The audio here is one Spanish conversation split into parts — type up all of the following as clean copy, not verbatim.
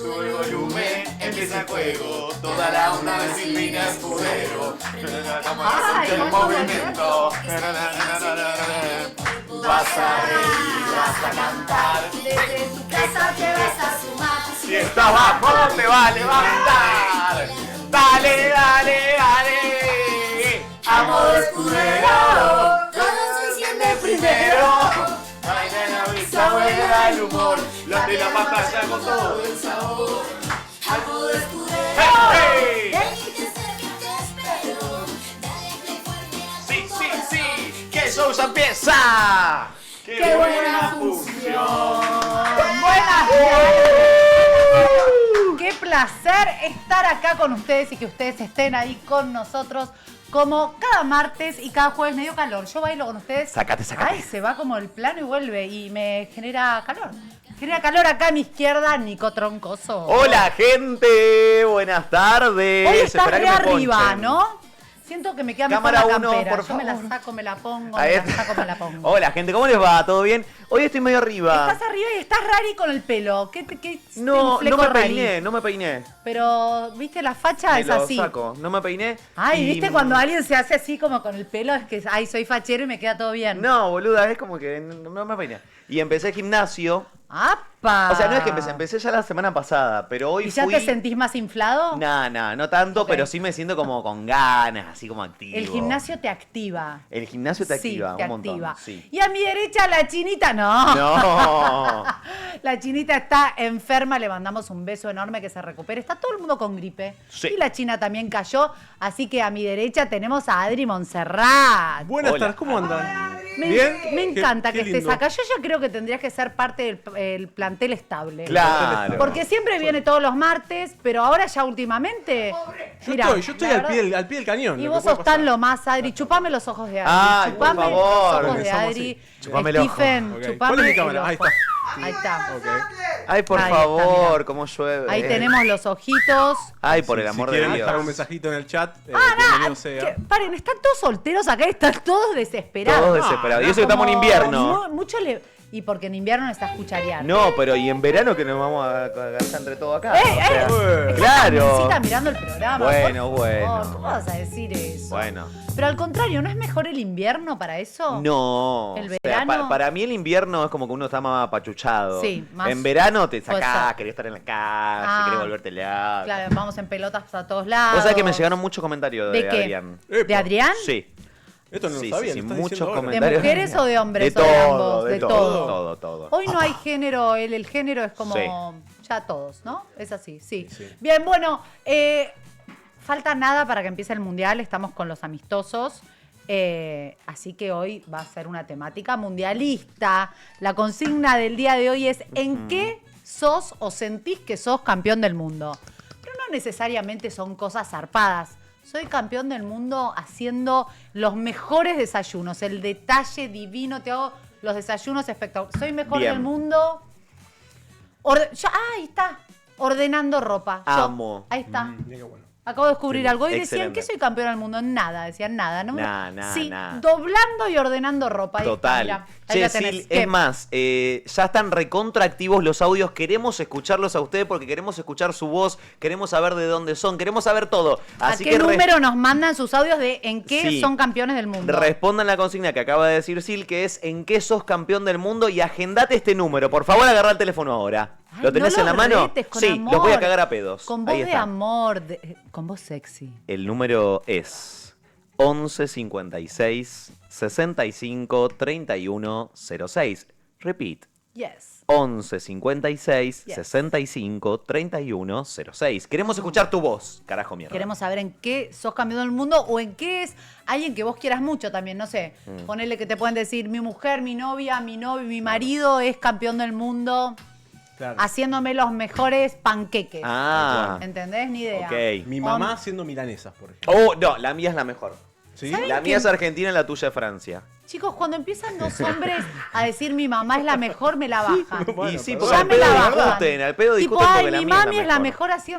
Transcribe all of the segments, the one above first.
sube el volumen, empieza el juego. Toda la onda de Silvina Escudero. Ay, El movimiento. Vas a reír, vas a cantar. Desde tu casa te vas a sumar. Si estás abajo te va a levantar. Dale, dale, dale. A modo escudero. Todo se enciende Primero. Baila la brisa, juega el humor. La de la pantalla con todo el sabor. A modo escudero. ¡Hey! Ven que cerca te espero. Dale play fuerte a Sí, sí, sí. Que el show ya empieza. ¡Qué buena función! Buenas Qué placer estar acá con ustedes y que ustedes estén ahí con nosotros como cada martes y cada jueves. Me dio calor. Yo bailo con ustedes. Sácate. Ay, se va como el plano y vuelve y me genera calor. Genera calor acá a mi izquierda, Nico Troncoso. Hola, gente. Buenas tardes. Hoy estás Esperá re que me arriba, ponchen. ¿no? Siento que me queda mejor Cámara la uno, campera. por Yo me la favor. saco, me la pongo, Ahí me la está. saco, me la pongo. Hola, gente. ¿Cómo les va? ¿Todo bien? Hoy estoy medio arriba. Estás arriba y estás rari con el pelo. ¿Qué No fleco me rari? peiné, no me peiné. Pero, ¿viste? La facha Me es lo así. saco. No me peiné. Ay, y- ¿viste cuando alguien se hace así como con el pelo? Es que, ay, soy fachero y me queda todo bien. No, boluda, es como que no me peiné. Y empecé el gimnasio. ¡Apa! O sea, no es que empecé ya la semana pasada, pero hoy ¿Y ya fui... te sentís más inflado? No tanto, Ok. pero sí me siento como con ganas, así como activo. El gimnasio te activa. El gimnasio te activa Sí, te un montón. activa. Sí. Y a mi derecha la chinita, no. No. La chinita está enferma, le mandamos un beso enorme, que se recupere. Está todo el mundo con gripe. Sí. Y la china también cayó, así que a mi derecha tenemos a Adri Montserrat. Buenas Hola. tardes, ¿cómo andan? Me, ¿Bien? me encanta Qué que estés lindo. acá. Yo ya creo que tendrías que ser parte del el plantel estable. Claro. Porque siempre viene todos los martes, pero ahora ya últimamente. Mirá, Yo estoy la al verdad- pie del cañón. Y lo vos que puede sos tan pasar. lo más, Adri. Chupame los ojos de Adri. Ay, por Chupame favor. los ojos de Empezamos Adri. así. Chupame el ojo. Stephen, Ok. chupame ¿Cuál es mi el cámara? ojo. Ahí está. Ahí está. Ok. Ay, por Ahí está, favor, mirá. cómo llueve. Ahí tenemos los ojitos. Ay, por el Si amor quieren de Dios. dejar un mensajito en el chat, Ah, bienvenido sea. Paren, están todos solteros acá, están todos desesperados. Todos desesperados. Y eso que estamos en Como invierno. Mucho y porque en invierno necesitas cucharear. No, pero y en verano que nos vamos a gastar entre todos acá. ¡Ey, ey! O sea, Está claro. Carmencita mirando el programa. Bueno, por favor, bueno. ¿Cómo vas a decir eso? Bueno. Pero al contrario, ¿no es mejor el invierno para eso? No. ¿El O sea, verano? para mí el invierno es como que uno está más apachuchado. Sí, más- En verano te puede sacás, ser. querés estar en la calle, Ah. querés volverte loco. Claro, vamos en pelotas a todos lados. Vos sabés que me llegaron muchos comentarios de ¿De qué? Adrián. ¿De Adrián? Sí. Esto no Sí, lo sabía, sí, lo estás muchos diciendo ahora. ¿De comentarios. mujeres o de hombres? De o de todo, ambos? de todo, todo. Hoy no hay género, el género es como Sí. ya todos, ¿no? Es así, sí. Sí. Bien, bueno, falta nada para que empiece el Mundial, estamos con los amistosos. Así que hoy va a ser una temática mundialista. La consigna del día de hoy es ¿en qué sos o sentís que sos campeón del mundo? Pero no necesariamente son cosas zarpadas. Soy campeón del mundo haciendo los mejores desayunos, el detalle divino, te hago los desayunos espectaculares. Soy mejor Bien. del mundo. Ahí está, ordenando ropa. Yo, Amo. ahí está. Mira qué bueno. Acabo de descubrir Sí, algo. Y decían, excelente. ¿qué soy campeón del mundo? Nada, decían nada. ¿No? Nah, sí, nah. doblando y ordenando ropa. Ahí está, Total. mirá. Ahí Che, la tenés. Sil, ¿Qué? es más, ya están recontraactivos los audios. Queremos escucharlos a ustedes porque queremos escuchar su voz, queremos saber de dónde son, queremos saber todo. ¿A Así qué que número nos mandan sus audios de en qué Sí. son campeones del mundo? respondan la consigna que acaba de decir Sil, que es ¿en qué sos campeón del mundo? Y agendate este número. Por favor, agarra el teléfono ahora. Ay, ¿Lo tenés no en la mano? retes, con Sí, amor. los voy a cagar a pedos. Con voz Ahí de está. amor, con voz sexy. El número es 11 56 65 31 06. Repeat. Yes. 11 56 Yes. 65 31 06. Queremos escuchar tu voz, carajo mierda. Queremos saber en qué sos campeón del mundo o en qué es alguien que vos quieras mucho también, no sé. Ponele que te pueden decir, mi mujer, mi novia, mi novio, mi marido es campeón del mundo Claro. haciéndome los mejores panqueques. Ah, ¿Entendés? Ni idea. ok. Mi mamá haciendo milanesas, por ejemplo. Oh, no, la mía es la mejor. ¿Sí? ¿Saben La qué? mía es Argentina y la tuya es Francia. Chicos, cuando empiezan dos hombres a decir mi mamá es la mejor, me la bajan. Bueno, y sí, perdón. porque Ya al me pedo la bajan. discuten, al pedo Tipo, discuten porque ay, la mi mía mami es la mejor así.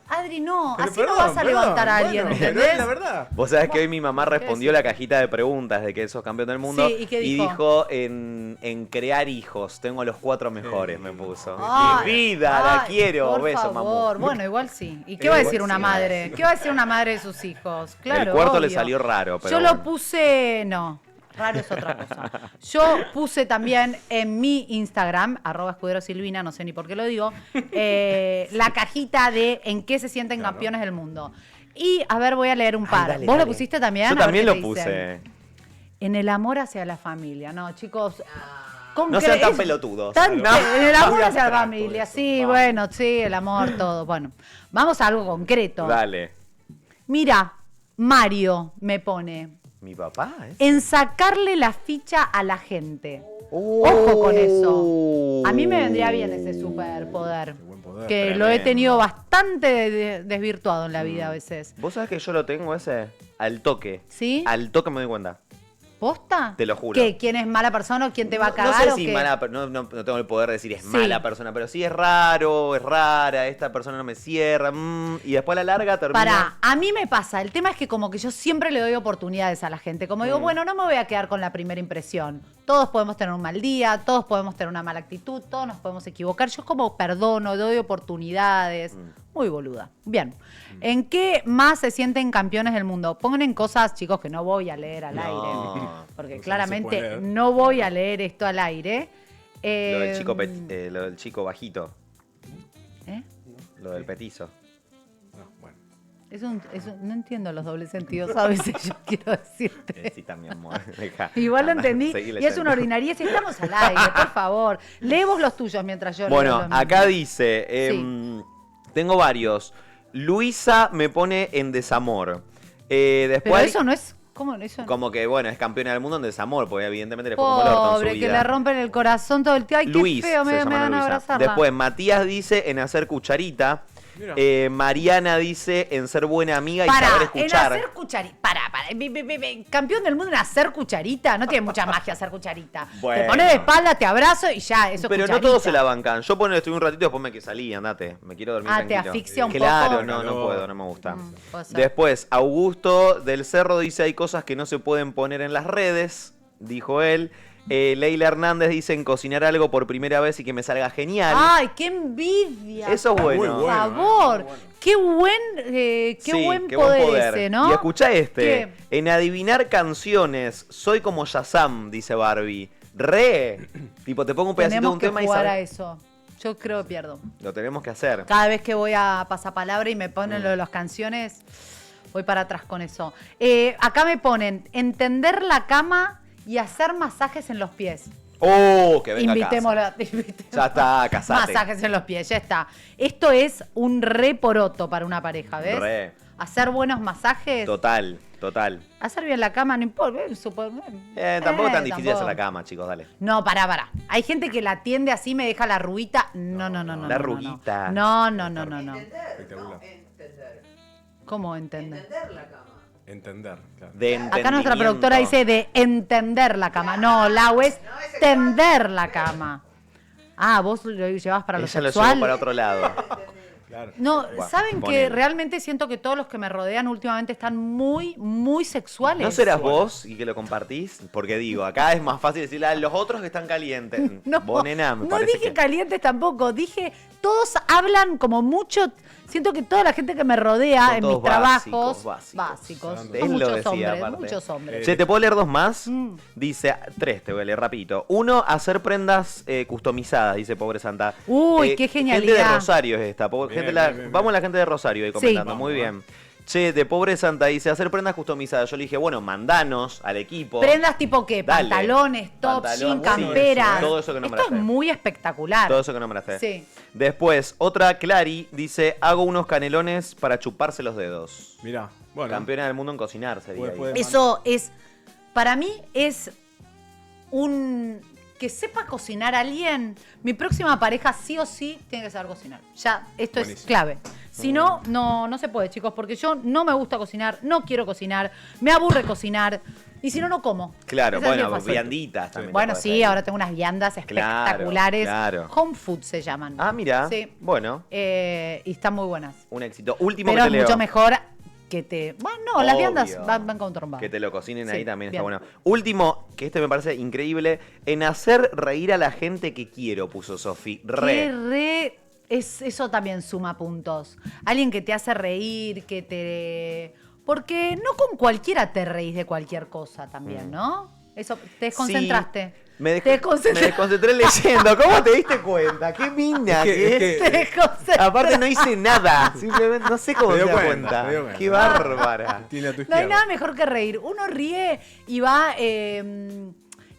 Adri, no, Pero así no perdón, vas a levantar a perdón, alguien, bueno, pero ¿entendés? es la verdad. Vos sabés que hoy mi mamá respondió decir? la cajita de preguntas de que sos campeón del mundo. Sí, ¿y qué dijo? dijo en crear hijos. Tengo los 4 mejores, me puso. Ay, Mi vida, la ay, quiero. por Beso, favor. mamú. Bueno, igual sí. ¿Y qué va a decir una madre? ¿Qué va a decir una madre de sus hijos? Claro, El cuarto le obvio. salió raro, pero Yo bueno. lo puse, no. Raro es otra cosa. Yo puse también en mi Instagram, @escuderosilvina, no sé ni por qué lo digo, la cajita de en qué se sienten campeones del mundo. Y, a ver, voy a leer un Ay, par. dale, ¿Vos dale. lo pusiste también? Yo A ver también qué lo te puse. dicen. En el amor hacia la familia. No, chicos. No sean tan pelotudos. En el amor Muy hacia la abstracto familia. eso. Sí, Vamos. bueno, sí, el amor, todo. Bueno, vamos a algo concreto. Dale. Mira, Mario me pone ¿Mi papá? en sacarle la ficha a la gente. Ojo con eso. A mí me vendría bien ese superpoder. Qué buen poder. Que lo he Tremendo. tenido bastante desvirtuado en la vida a veces. ¿Vos sabés que yo lo tengo ese? Al toque. ¿Sí? Al toque me doy cuenta. ¿Posta? Te lo juro. ¿Qué? ¿Quién es mala persona o quién te va a No cagar sé o si qué? no tengo el poder de decir es Sí. mala persona, pero sí es raro, es rara, esta persona no me cierra, y después a la larga termina. Pará, a mí me pasa. El tema es que como que yo siempre le doy oportunidades a la gente. Como digo, bueno, no me voy a quedar con la primera impresión. Todos podemos tener un mal día, todos podemos tener una mala actitud, todos nos podemos equivocar. Yo como perdono, doy oportunidades. Muy boluda. Bien. ¿En qué más se sienten campeones del mundo? Pongan en cosas, chicos, que no voy a leer al No. aire. Porque Eso no se claramente puede leer. no voy a leer esto al aire. Lo del chico, lo del chico bajito, ¿eh? lo del petizo. No, bueno. No entiendo los dobles sentidos a veces, yo quiero decirte. Sí, también, amor. Deja. Igual lo Anda, entendí seguí y es leyendo. una ordinariedad. Estamos al aire, por favor. Lee vos los tuyos mientras yo leo Bueno, los míos. acá dice, tengo varios. Luisa me pone en desamor. Después, Pero eso no es... ¿Cómo eso? como que, bueno, es campeona del mundo en desamor, porque evidentemente le fue como el orto en su Pobre, que vida. le rompen el corazón todo el tiempo. Ay, Luis, qué feo, se me llama van a Luisa. abrazarla. Después, Matías dice en hacer cucharita. Mira. Mariana dice en ser buena amiga y Para, saber en escuchar. hacer cucharita. Para. Campeón del mundo en hacer cucharita. No tiene mucha magia hacer cucharita. Bueno. Te pones de espalda, te abrazo y ya, eso es Pero no cucharita. todos se la bancan. Yo estuve un ratito, después me que salí, andate. Me quiero dormir Ah, te tranquilo. asfixia un Claro, poco. no puedo, no me gusta. puede ser. Después, Augusto del Cerro dice hay cosas que no se pueden poner en las redes, dijo él. Leila Hernández dice en cocinar algo por primera vez y que me salga genial. Ay, qué envidia. Eso es bueno. Muy Por bueno, favor. muy bueno. Qué Sí, buen qué poder ese, ¿no? Y escucha este. ¿Qué? En adivinar canciones, soy como Shazam, dice Barbie. Re. Tipo, te pongo un pedacito de Tenemos un que tema y jugar a sabes. eso. Yo creo que pierdo. Lo tenemos que hacer. Cada vez que voy a pasapalabra y me ponen lo de las canciones, voy para atrás con eso. Acá me ponen entender la cama y hacer masajes en los pies. Oh, que venga Invitémosla. Ya está, casate. Masajes en los pies, ya está. Esto es un re poroto para una pareja, ¿ves? Re. Hacer buenos masajes. Total. Hacer bien la cama, no importa. Tampoco es tan difícil hacer la cama, chicos, dale. No, pará. Hay gente que la atiende así, me deja la ruguita. No. La no, ruguita. No. Espectacular. ¿Cómo entender? Entender, claro. De Acá nuestra entendimiento. productora dice de entender la cama. No, Lau es tender la cama. Ah, vos lo llevas para lo Ella lo sexual. llevó para otro lado. Claro. No, Bueno, ¿saben que ponele. realmente siento que todos los que me rodean últimamente están muy, muy sexuales? ¿No serás vos y que lo compartís? Porque digo, acá es más fácil decirle a los otros que están calientes. No, Vos, nena, me no parece dije que... calientes tampoco, dije todos hablan como mucho. Siento que toda la gente que me rodea Son en todos mis trabajos básicos. son Él lo muchos decía, hombres, aparte. muchos hombres. Che, ¿te puedo leer 2 más? Mm. Dice, 3 te voy a leer rapidito. 1, hacer prendas customizadas, dice Pobre Santa. Uy, qué genialidad. Gente de Rosario es esta. Bien, Gente vamos a la gente de Rosario ahí comentando, Sí. muy bien. Che, de Pobre Santa dice, hacer prendas customizadas. Yo le dije, bueno, mandanos al equipo. Prendas tipo qué, Dale. pantalones, tops, Pantalón, jean, sí, camperas. todo eso que Esto nombraste. es muy espectacular. Todo eso que nombraste. Sí. Después, otra Clary dice, hago unos canelones para chuparse los dedos. Mirá, bueno. Campeona del mundo en cocinar, sería Puede- ahí. puede- Eso es, para mí es un... Que sepa cocinar a alguien. Mi próxima pareja sí o sí tiene que saber cocinar. Ya, esto es Buenísimo. clave. Si no se puede, chicos, porque yo no me gusta cocinar, no quiero cocinar, me aburre cocinar. Y si no, no como. Claro, Esa es bueno, bien fácil. vianditas también. Bueno, te podés sí, pedir. ahora tengo unas viandas Claro, espectaculares. claro. Home food se llaman. Ah, mira. Sí. Bueno, Y están muy buenas. un éxito. Último Pero que es te leo. mucho mejor que te... Bueno, no, las Obvio. viandas van con tromba. Que te lo cocinen ahí Sí, también bien. está bueno. Último, que este me parece increíble. En hacer reír a la gente que quiero, puso Sofi. Eso también suma puntos. Alguien que te hace reír, que te... Porque no con cualquiera te reís de cualquier cosa también, ¿no? Eso, te desconcentraste. Sí, me Te desconcentraste. desconcentré leyendo. ¿Cómo te diste cuenta? ¡Qué mina! Es Te desconcentraste. Aparte no hice nada. Simplemente no sé cómo Te se dio da cuenta, cuenta. te dio cuenta. ¡Qué bárbara! Tiene a tu No hay izquierda. nada mejor que reír. Uno ríe y va...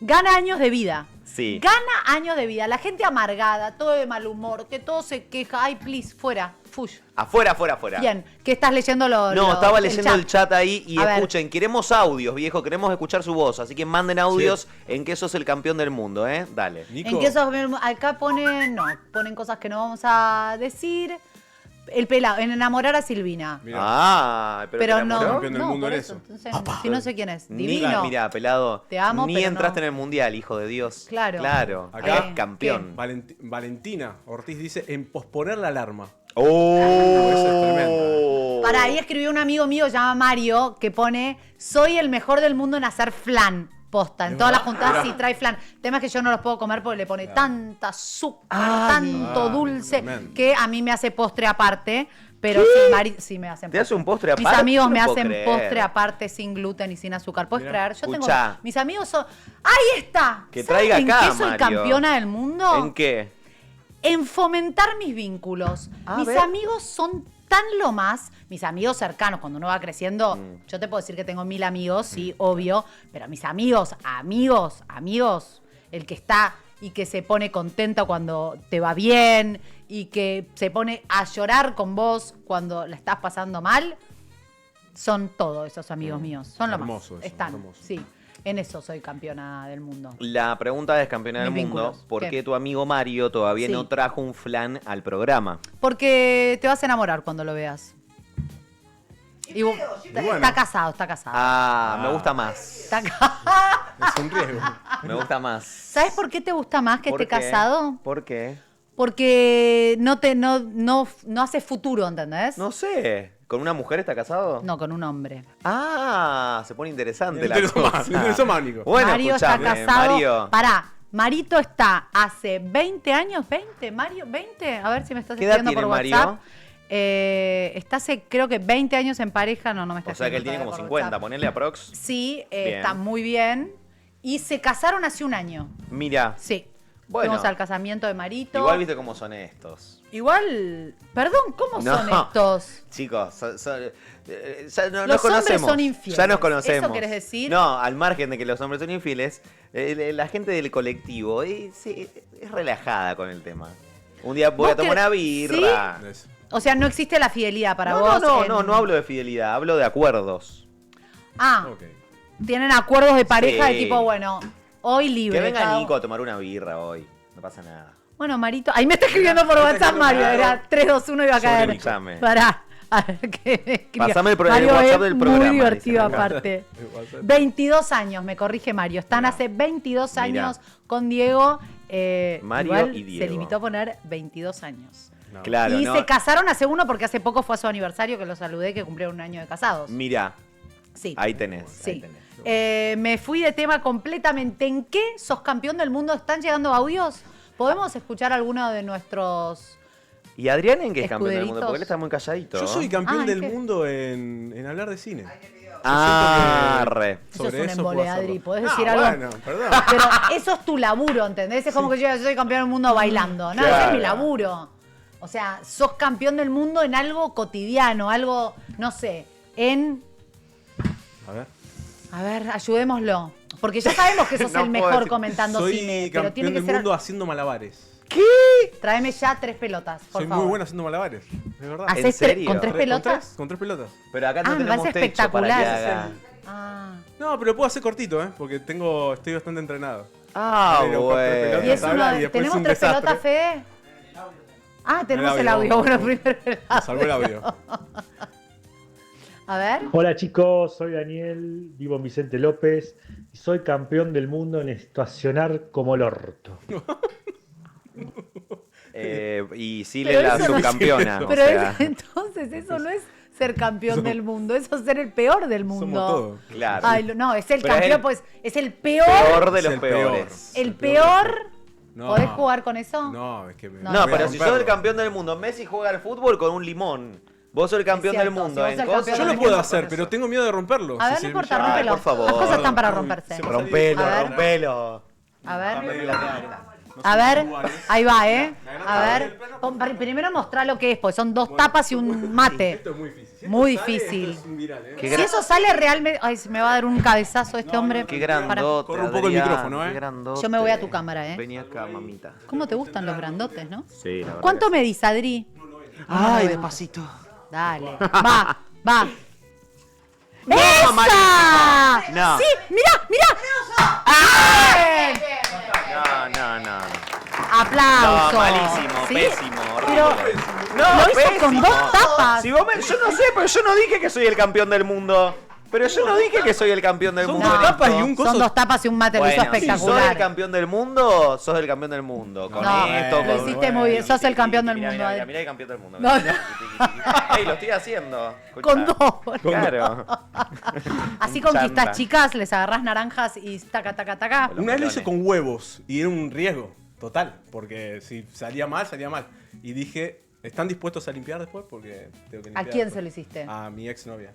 gana años de vida. Sí. Gana años de vida. La gente amargada, todo de mal humor, que todo se queja. Ay, please, fuera. Fush. Afuera, afuera, afuera. Bien. ¿Qué estás leyendo? No, estaba leyendo el chat ahí y A ver. escuchen, queremos audios, viejo, queremos escuchar su voz, así que manden audios en que sos el campeón del mundo, ¿eh? Dale. Nico, ¿En qué sos? Acá ponen, no, ponen cosas que no vamos a decir. El pelado, en enamorar a Silvina. mirá, Ah, pero, Pero te no, enamoró. Campeón del mundo por en eso. eso. Entonces, si no sé quién es. Ni, Divino. mira, pelado. Te amo, Ni pero entraste no. en el mundial, hijo de Dios. Claro. Claro. Acá- Acá es campeón. Valentina Ortiz dice en posponer la alarma. ¡Oh! Eso es tremendo, Para ahí escribió un amigo mío, se llama Mario, que pone: soy el mejor del mundo en hacer flan. Posta. En todas las juntadas sí trae flan. El tema es que yo no los puedo comer porque le pone tanta azúcar, tanto Ay, dulce, tremendo. que a mí me hace postre aparte. Pero sí me hacen ¿Te hace un postre Mis aparte? amigos No me puedo hacen creer. postre aparte sin gluten y sin azúcar. ¿Puedes Mirá. creer? Yo tengo. Escuchá. Mis amigos son. ¡Ahí está! Que ¿Saben traiga en acá, qué soy Mario. campeona del mundo? ¿En qué? En fomentar mis vínculos. A Mis ver. amigos son tan lo más, mis amigos cercanos, cuando uno va creciendo, Mm. yo te puedo decir que tengo 1000 amigos, sí, obvio, pero mis amigos, el que está y que se pone contento cuando te va bien y que se pone a llorar con vos cuando la estás pasando mal, son todos esos amigos míos, son lo Hermoso más. eso, Están, hermoso. sí, en eso soy campeona del mundo. La pregunta es, campeona del Mis mundo, vínculos. ¿por ¿Qué? qué tu amigo Mario todavía Sí. no trajo un flan al programa? Porque te vas a enamorar cuando lo veas. Y bueno. está casado, está casado. Me gusta más. Está ca- Es un riesgo. Me gusta más. ¿Sabes por qué te gusta más que ¿Por esté qué? casado? ¿Por qué? Porque no hace futuro, ¿entendés? No sé. ¿Con una mujer está casado? No, con un hombre. Ah, se pone interesante Me la interesó cosa. más, me interesó más, Nico. Bueno, Mario está escuchame, casado. Mario. Pará, Marito está hace 20 años, 20, Mario, 20. A ver si me estás ¿Qué edad escribiendo por tiene WhatsApp. Mario? Está hace, creo que 20 años en pareja. No me está O sea que él escribiendo tiene como todavía por 50, WhatsApp. ponele aprox. Sí, Bien. está muy bien. Y se casaron hace un año. Mira, Sí. Bueno. Fuimos al casamiento de Marito. igual viste cómo son estos. Igual, perdón, ¿cómo No. son estos? Chicos, ya Los nos hombres conocemos. son infieles. Ya nos conocemos. ¿Eso querés decir? No, al margen de que los hombres son infieles, la gente del colectivo sí, es relajada con el tema. Un día voy ¿Vos a tomar querés- una birra. Es- O sea, no existe la fidelidad para No, vos. no hablo de fidelidad, hablo de acuerdos. Ah, Ok. tienen acuerdos de pareja Sí. de tipo, bueno, hoy libre. Que venga cada- Nico a tomar una birra hoy. No pasa nada. Bueno, Marito, ahí me está escribiendo por WhatsApp Mario, era 321 iba a caer. Escuchame. Pará. A ver qué me escribió. Pasame el Mario WhatsApp es del programa, muy divertido dicen acá. aparte. 22 años, me corrige Mario. Están Mirá. hace 22 Mirá. años con Diego. Mario igual y Diego. se limitó a poner 22 años. No. Claro, y ¿no? se casaron hace uno porque hace poco fue a su aniversario que lo saludé, que cumplieron un año de casados. Mira, Sí. ahí tenés. Ahí Sí. tenés. Me fui de tema completamente. ¿En qué sos campeón del mundo? ¿Están llegando audios? ¿Podemos escuchar alguno de nuestros... ¿Y Adrián en qué es campeón del mundo? Escuderitos. Porque él está muy calladito. Yo soy campeón Ah, del ¿qué? mundo en hablar de cine. Ah, Yo siento que re. Eso sobre es un embole, puedo Adri. hacerlo. ¿Podés Ah, decir algo? Bueno, perdón. Pero eso es tu laburo, ¿entendés? Es como que yo soy campeón del mundo bailando. No, ese es Claro. mi laburo. O sea, sos campeón del mundo en algo cotidiano, algo, no sé, en... A ver. A ver, ayudémoslo. Porque ya sabemos que sos No el puedo mejor decir. comentando Soy cine, pero tiene campeón que del ser... mundo haciendo malabares. Tráeme ya 3 pelotas, por Soy favor. muy bueno haciendo malabares. De verdad. ¿Hacés ¿En tre- serio? con 3 ¿Con pelotas? tres? Con 3 pelotas. Pero acá no Me tenemos parece techo para que espectacular. haga. Ah. No, pero lo puedo hacer cortito, ¿eh? Porque estoy bastante entrenado. Ah, Pero con tres bueno. pelotas. Y es habla uno, y después ¿tenemos es un 3 desastre. pelotas, Fede? Ah, tenemos el El audio. audio, Bueno, vamos. primero el Salvo el audio. A ver. Hola chicos, soy Daniel, vivo en Vicente López y soy campeón del mundo en estacionar como el orto. Y sí, Pero la eso no- subcampeona. Pero o sea, entonces eso no es ser campeón del mundo, eso es ser el peor del mundo. Somos todos. claro. Ay, no, es el Pero es campeón, el pues es el peor. peor de Es los el peor. peores. El peor. No. ¿Podés jugar con eso? No, es que me No, No, voy a pero si sos romperlo. el campeón del mundo, Messi juega al fútbol con un limón. Vos sos el campeón Es cierto, del mundo. si vos en sos el cosas, campeón Yo del lo mundo, puedo con hacer, eso. pero tengo miedo de romperlo. A ver, Si no se- importa, Ay, rompelo. por favor. Las cosas están para romperse. Se- Rompelo, A ver. rompelo. A ver. medio la cara. No A son ver, iguales. ahí va, ¿eh? agranda A la ver, primero mostrar lo que es, pues son dos tapas y un mate. Esto es muy difícil. Si Muy esto sale, difícil. esto es un viral, ¿eh? Qué Si gra- eso sale realmente... Ay, se me va a dar un cabezazo este hombre. Qué grandote. Corre un poco el Adrián, micrófono, qué ¿eh? grandote. Yo me voy a tu cámara, ¿eh? Vení acá, mamita. ¿Cómo te gustan los grandotes, no? Sí, la verdad. ¿Cuánto medís, Adri? Ay, despacito. Dale, va, va. No, ¡Esa! malísimo. No. ¡Sí! ¡Mira, mira! ¡Bien! No. ¡Aplauso! No, malísimo, ¿Sí? pésimo, Pero horrible. lo hizo con pésimo. dos tapas. Si vos yo no sé, pero yo no dije que soy el campeón del mundo. Pero yo no dije que soy el campeón del Son mundo. dos de tapas esto. y un coso. Son dos tapas y un mate, lo hizo Bueno, si sos el espectacular. campeón del mundo, sos el campeón del mundo. Con No, esto, lo con... hiciste muy bien, sos el campeón del Mirá, mundo. Mirá, Adri. mirá el campeón del mundo. No, Ey, lo estoy haciendo. Con Escuchá. dos. Claro. Así Un conquistás chanta. chicas, les agarrás naranjas y taca, taca, taca. Los Una vez lo melones. hice con huevos y era un riesgo total. Porque si salía mal, salía mal. Y dije, ¿están dispuestos a limpiar después? Porque tengo que ¿A limpiar quién después. se lo hiciste? A mi exnovia.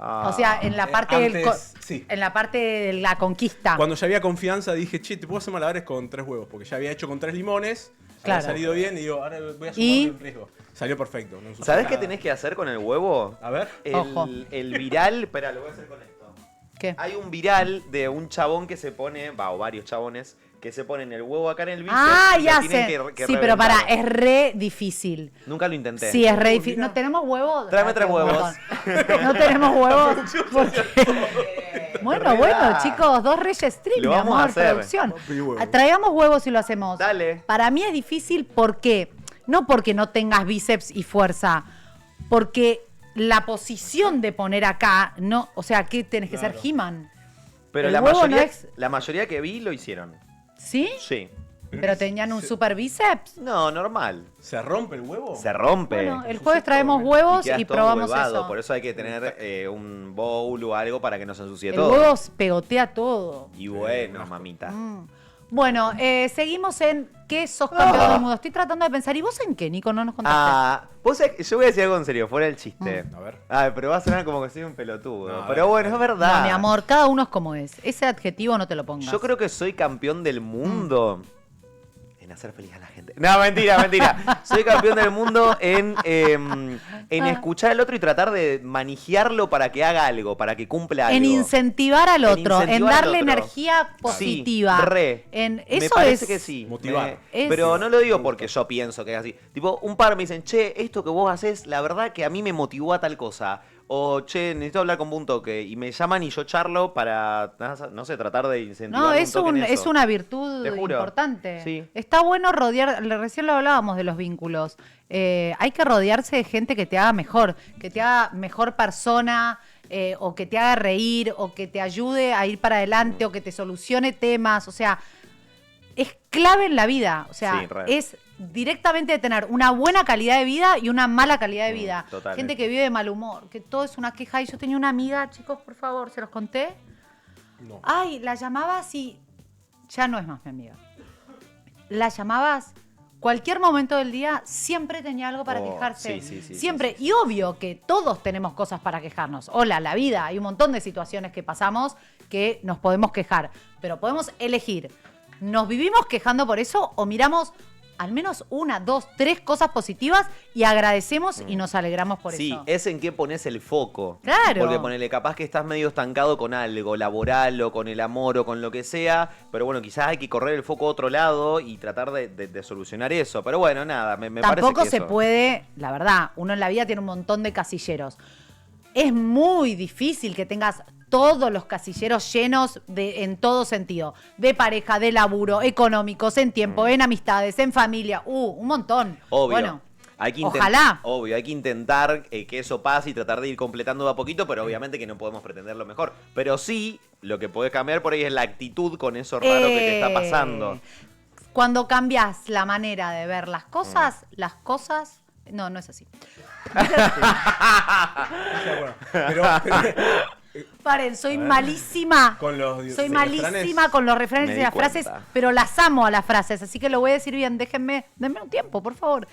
Ah. O sea, en la parte del antes, sí. en la parte de la conquista. Cuando ya había confianza dije, che, te puedo hacer malabares con 3 huevos. Porque ya había hecho con 3 limones. Claro. Había salido bien y digo, ahora voy a ¿Y? sumarle un riesgo. Salió perfecto. No sucedió ¿Sabés qué nada. tenés que hacer con el huevo? A ver. Ojo. El viral. Espera, lo voy a hacer con esto. ¿Qué? Hay un viral de un chabón que se pone, o varios chabones, que se ponen el huevo acá en el bíceps. Ah, y ya lo tienen sé. que Sí, pero pará, reventar. es re difícil. Nunca lo intenté. Sí, es re difícil. ¿No tenemos huevos? Tráeme Ah, 3 tengo un huevos. montón. No tenemos huevos. Bueno, bueno, chicos, 2 Reyes Stream, Lo mi vamos a amor, hacer. producción. Papi, huevo. Traigamos huevos y lo hacemos. Dale. Para mí es difícil porque, no porque no tengas bíceps y fuerza, porque la posición de poner acá, no, o sea, ¿qué tenés que ser He-Man? Pero El la huevo mayoría, no es- la mayoría que vi lo hicieron. ¿Sí? Sí. Pero tenían un super bíceps. No, normal. ¿Se rompe el huevo? Se rompe. Bueno, el jueves traemos huevos quedas y todo probamos huevado. eso. Por eso hay que tener un bowl o algo para que no se ensucie El todo. huevo pegotea todo. Y bueno, mamita. Bueno, seguimos en ¿qué sos campeón del mundo? Estoy tratando de pensar. ¿Y vos en qué, Nico? No nos contaste. Ah, vos sabés que yo voy a decir algo en serio, fuera del chiste. A ver. Ay, pero va a sonar como que soy un pelotudo. No, a pero ver, bueno, a es ver. verdad. No, mi amor, cada uno es como es. Ese adjetivo no te lo pongas. Yo creo que soy campeón del mundo en hacer feliz a la gente. No, mentira, mentira. Soy campeón del mundo en escuchar al otro y tratar de manejarlo para que haga algo, para que cumpla algo. En incentivar al En otro, en incentivar al darle otro. energía positiva. Sí, re. En, Me eso parece es. que sí. Motivar. Pero no lo digo porque yo pienso que es así. Tipo, un par me dicen, che, esto que vos haces, la verdad que a mí me motivó a tal cosa. O, che, necesito hablar con un toque. Y me llaman y yo charlo para, no sé, tratar de incentivar No, un es, toque en es eso. una virtud Te juro. importante. Sí. Está bueno rodear, recién lo hablábamos de los vínculos. Hay que rodearse de gente que te haga mejor, que te haga mejor persona, o que te haga reír, o que te ayude a ir para adelante, o que te solucione temas. O sea, es clave en la vida. O sea, Sí, re. es directamente de tener una buena calidad de vida y una mala calidad de vida. totalmente. Gente que vive de mal humor, que todo es una queja. Y yo tenía una amiga, chicos, por favor, ¿se los conté? No. Ay, la llamabas y ya no es más mi amiga. La llamabas cualquier momento del día, siempre tenía algo para Oh, quejarse. sí, Siempre. Y obvio que todos tenemos cosas para quejarnos. Hola, la vida. Hay un montón de situaciones que pasamos que nos podemos quejar. Pero podemos elegir. ¿Nos vivimos quejando por eso o miramos al menos 1, 2, 3 cosas positivas y agradecemos y nos alegramos por Sí, eso? es en qué pones el foco. Claro. Porque ponele, capaz que estás medio estancado con algo, laboral o con el amor o con lo que sea, pero bueno, quizás hay que correr el foco a otro lado y tratar de solucionar eso. Pero bueno, nada, me parece Tampoco que se eso. puede, la verdad, uno en la vida tiene un montón de casilleros. Es muy difícil que tengas todos los casilleros llenos en todo sentido. De pareja, de laburo, económicos, en tiempo, en amistades, en familia. Un montón. Obvio. Bueno, Ojalá. Obvio, hay que intentar que eso pase y tratar de ir completando de a poquito, pero obviamente que no podemos pretender lo mejor. Pero sí, lo que podés cambiar por ahí es la actitud con eso raro que te está pasando. Cuando cambias la manera de ver las cosas. No, no es así. O sea, bueno, pero Paren, soy malísima. con los Soy sí, malísima refranes, con los refranes Me y di las frases, cuenta. pero las amo a las frases, así que lo voy a decir bien. Denme un tiempo, por favor.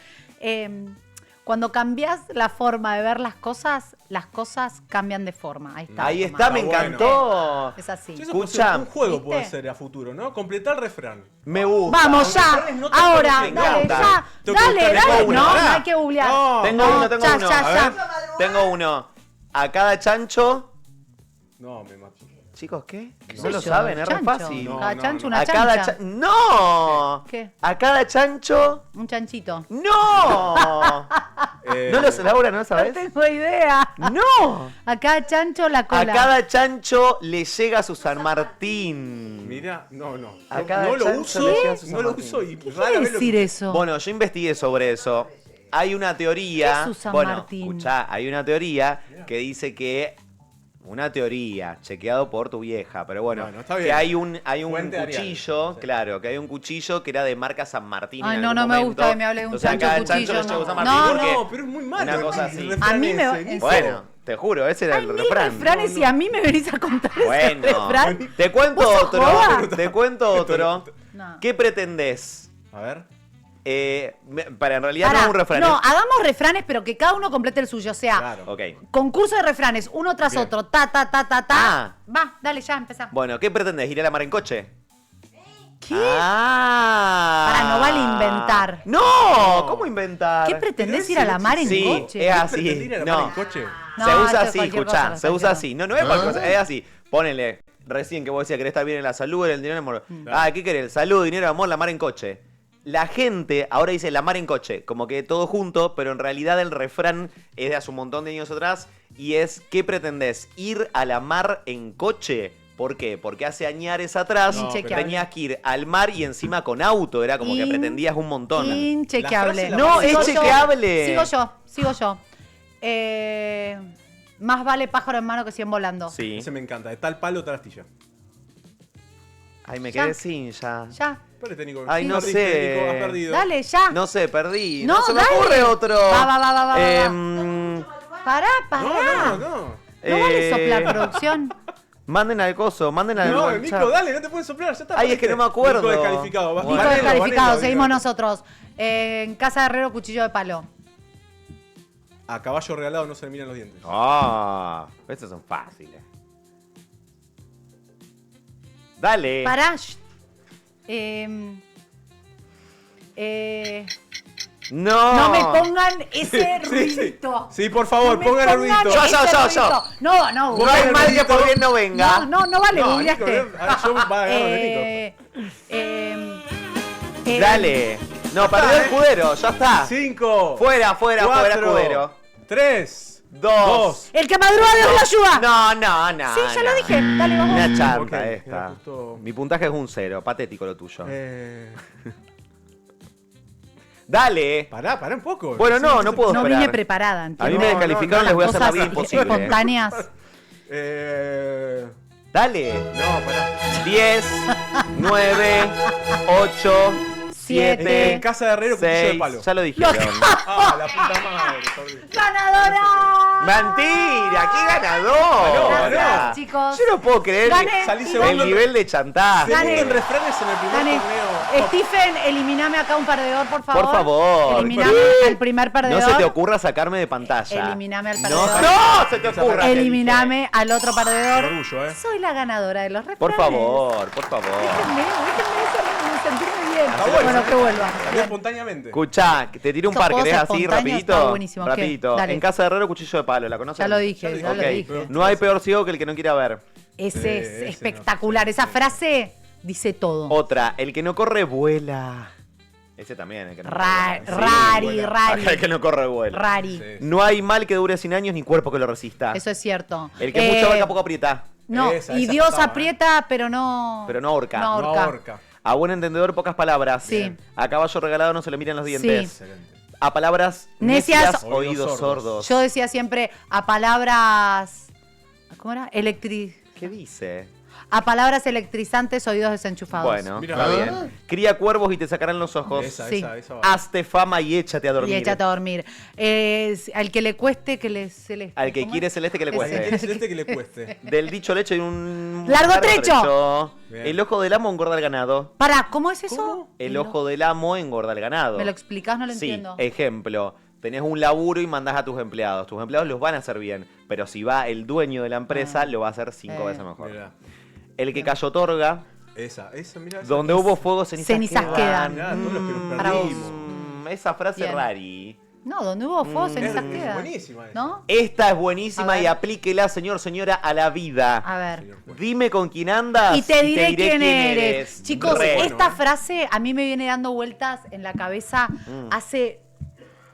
Cuando cambias la forma de ver las cosas cambian de forma. Ahí está. Ahí Tomás. está, me Está encantó. Es así. Eso puede Escuchá, ser un juego ¿viste? puede ser a futuro, ¿no? Completar el refrán. Me gusta. Vamos ya, refranes no tan ahora, perfectos. dale, Me ya, encanta. Tengo que dale, buscar dale. uno. No, Pará. no hay que googlear. No. Tengo No, uno, tengo ya, uno. ya, A ya. ver. Tengo uno. A cada chancho. No, me mato. Chicos, ¿qué? ¿Qué No sé lo yo? saben, es re Chancho. fácil. No, Cada no, chancho, no. una A cada chancha. ¡No! ¿Qué? A cada chancho. Un chanchito. ¡No! ¿No lo sé, Laura? ¿No lo No sabes? tengo idea. ¡No! A cada chancho la A cola. cada chancho le llega su San Martín. Mira, no. A cada No lo chancho uso, le llega su San no lo Martín. uso y ¿Qué rara quiere vez lo decir eso? Bueno, yo investigué sobre eso. Hay una teoría. ¿Qué es su San bueno, Martín? escuchá, hay una teoría que dice que. Una teoría, chequeado por tu vieja, pero bueno, Bueno, está que bien. hay un Fuente Arial. cuchillo, Sí. claro, que hay un cuchillo que era de marca San Martín. Ay, en no, algún no me momento. gusta que me hable de un Entonces, a chancho cada cuchillo, chancho le llega no. San Martín No, porque No, pero es muy malo. una cosa el así. refrán A mí me va- ese, ¿en Bueno, te juro, ese era Hay el mil refrán. refranes y a mí me venís a contar ese Bueno, refrán. te cuento ¿Vos sos otro. joda? Te cuento otro. No. ¿Qué pretendés? A ver. Para en realidad no Pará, es un refrán. no, es- hagamos refranes, pero que cada uno complete el suyo. O sea, Claro. Ok. concurso de refranes, uno tras Bien. otro. Ta. Ah. Va, dale, ya, empezá. Bueno, ¿qué pretendés? ¿Ir a la mar en coche? ¿Qué? Ah. Pará, no vale inventar. No, ¿cómo inventar? ¿Qué pretendés pero ir a la mar en sí, coche? es ¿Qué así. pretendí ir a la No. mar en coche? No, se esto usa es así, cualquier escuchá, cosa, se usa cualquier así. No, no es cualquier cosa, es así. Ponele, recién que vos decías, querés estar bien en la salud, en el dinero, en el amor. Ah, ¿qué querés? Salud, dinero, amor, la mar en coche. La gente ahora dice la mar en coche, como que todo junto, pero en realidad el refrán es de hace un montón de años atrás y es, ¿qué pretendés? ¿Ir a la mar en coche? ¿Por qué? Porque hace añares atrás No, Inchequeable. tenías que ir al mar y encima con auto, era como que pretendías un montón. Inchequeable. La frase la No, Sigo es yo. chequeable. Sigo yo. Más vale pájaro en mano que 100 volando. Sí. Ese me encanta. De tal palo, tal astilla. Ay, me Ya. quedé sin ya. Ya. Perdiste, Nico. Ay, no Perdiste, sé. Nico, has perdido. Dale, ya. No sé, perdí. No, No, se me dale. ocurre otro. Va. Pará. No. No vale soplar, producción. Manden al coso, manden al No, chat. Nico, dale, no te puedes soplar, ya está. Ay, es que no me acuerdo. Nico descalificado. Bueno. Nico Banelo, descalificado, seguimos banelo. nosotros. En Casa de Herrero, cuchillo de palo. A caballo regalado no se le miran los dientes. Ah, estos son fáciles. Dale. Pará. No. No me pongan ese Sí, ruidito. sí. Sí, por favor, No me pongan el ruidito. Yo, ese yo. ruidito. No, No Pongan hay el mal que ruidito. por bien no venga. no vale, No, googleaste. Nico, ahora yo va a ganar de Dale. No, perdió el escudero, ya está. 5. Fuera, escudero. 3. Dos. El que madruga Dios lo ayuda. No. Sí, ya lo dije. Dale, vamos. Una chanta Ok, esta. era justo- Mi puntaje es un 0, patético lo tuyo. Eh, Dale. Pará un poco. Bueno, no puedo No esperar. vine preparada, A mí ¿entiendes? me No, descalificaron, Las les voy a hacer la cosas vida imposible. espontáneas. Dale. No, pará. 10, 9, 8, 7, Siete. Casa de Herrero, cuchillo de 6. palo. Ya lo dijeron. Ah, la puta madre. perdí. ¡Ganadora! Mentira, qué ganador. Gracias, chicos. Yo no puedo creer Gané. Salí el segundo. nivel de chantaje. Gané. Segundo en refranes en el primer Gané. torneo. Stephen, eliminame acá un perdedor, por favor. Por favor. Eliminame al primer No perdedor. se te ocurra sacarme de pantalla. Eliminame al No, perdedor. no se te ocurra. te Eliminame al otro Con perdedor. orgullo, Soy la ganadora de los dije. refranes. Por favor, por favor. Déjenme sentirme bien. Está bueno, Bueno, que vuelva. Salió espontáneamente. Escuchá, te tiro un Estos par, ¿querés juegos así espontáneos rapidito? está buenísimo. ¿Qué? Rapidito. Dale. En Casa de Herrero, cuchillo de palo, ¿la conocen? Ya lo dije, Ya ya lo Ok. dije. No hay peor ciego que el que no quiera ver. Ese es ese espectacular. no, Esa sí. frase dice todo. Otra, el que no corre vuela. Ese también, el que no Rari, corre. rari. Acá el que no corre vuela. Rari. Sí. No hay mal que dure 100 años ni cuerpo que lo resista. Eso es cierto. El que mucho abarca poco aprieta. No, Esa y estaba, Dios ¿eh? aprieta, pero no. Pero no ahorca. No No ahorca. ahorca. A buen entendedor, pocas palabras. Sí. A caballo regalado no se le miran los dientes. Sí. Excelente. A palabras Necias, necias, oídos sordos. Yo decía siempre a palabras... ¿Cómo era? ¿Qué dice? A palabras electrizantes, oídos desenchufados. Bueno, Mira. está bien. Cría cuervos y te sacarán los ojos. Esa, Sí. esa va. Hazte fama y échate a dormir. Y échate a dormir. Al que le cueste, que le celeste. Al que ¿Cómo quiere es? celeste que le Ese. ¿Quién cueste. es celeste que le cueste? Del dicho leche hay un ¡Largo trecho! Bien. El ojo del amo engorda el ganado. Pará, ¿cómo es eso? ¿Cómo? El ojo del amo engorda el ganado. ¿Me lo explicás? No lo Sí, entiendo. ejemplo. Tenés un laburo y mandás a tus empleados. Tus empleados los van a hacer bien. Pero si va el dueño de la empresa, lo va a hacer 5 veces mejor. Mirá. El que cayó otorga. Esa, mirá. esa. Donde hubo fuego, cenizas, Cenizas quedan. Mirá, todos los que nos Para vos. perdimos. Esa frase Bien. rari. No, donde hubo fuego, cenizas Es quedan. buenísima esa. ¿No? Esta es A buenísima ver. y aplíquela, señora, a la vida. A ver. Señor juez. Dime con quién andas Y te diré quién eres. Chicos, Re. esta ¿eh? frase a mí me viene dando vueltas en la cabeza hace...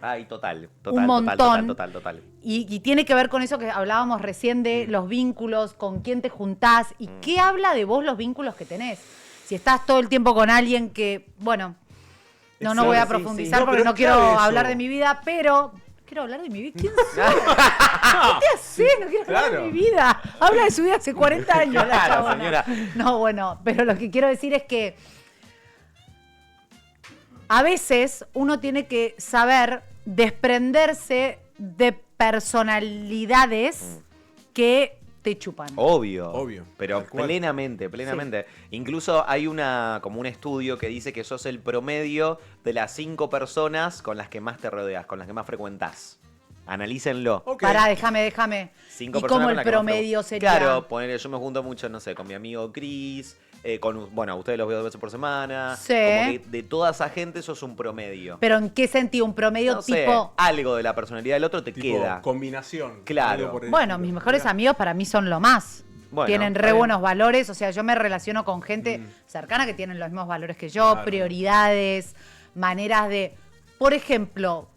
Ay, total. Un montón. Total. Y tiene que ver con eso que hablábamos recién de los vínculos, con quién te juntás y qué habla de vos los vínculos que tenés. Si estás todo el tiempo con alguien que, bueno, no Sí, voy a sí, profundizar sí. No, porque pero no es quiero clave eso. hablar de mi vida, pero... Quiero hablar de mi vida. ¿Quién soy? ¿Qué te haces? No quiero hablar Claro. de mi vida. Habla de su vida hace 40 años la Claro, chabona. señora. No, bueno, pero lo que quiero decir es que a veces uno tiene que saber desprenderse de personalidades que te chupan. Obvio. Pero tal cual. plenamente. Incluso hay como un estudio que dice que sos el promedio de las 5 personas con las que más te rodeas, con las que más frecuentás. Analícenlo. Ok. Pará, déjame. 5 ¿Y personas cómo con el las que más promedio frecuentás. sería? Claro, ponele, yo me junto mucho, no sé, con mi amigo Chris, bueno, ustedes los veo 2 veces por semana. Sí. Como que de toda esa gente sos un promedio. Pero ¿en qué sentido? Un promedio No sé, tipo... algo de la personalidad del otro te Tipo, queda. combinación. Claro. Algo por el Bueno, estilo. mis mejores Mirá. amigos para mí son lo más. Bueno, Tienen está re bien. buenos valores, o sea, yo me relaciono con gente cercana que tienen los mismos valores que yo, Claro. prioridades, maneras de... Por ejemplo,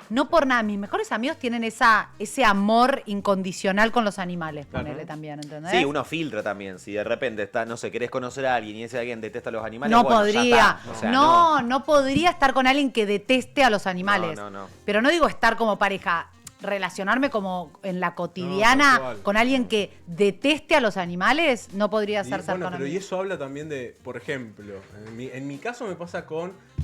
no por nada, mis mejores amigos tienen ese amor incondicional con los animales, Claro. ponele también, ¿entendés? Sí, uno filtra también. Si de repente está, no sé, querés conocer a alguien y ese alguien detesta a los animales, No bueno, ya podría, está. O sea, no podría estar con alguien que deteste a los animales. No. Pero no digo estar como pareja, relacionarme como en la cotidiana tal cual. con alguien que deteste a los animales, no podría Y, ser bueno, cercano a pero mí. y eso habla también de, por ejemplo, en mi caso me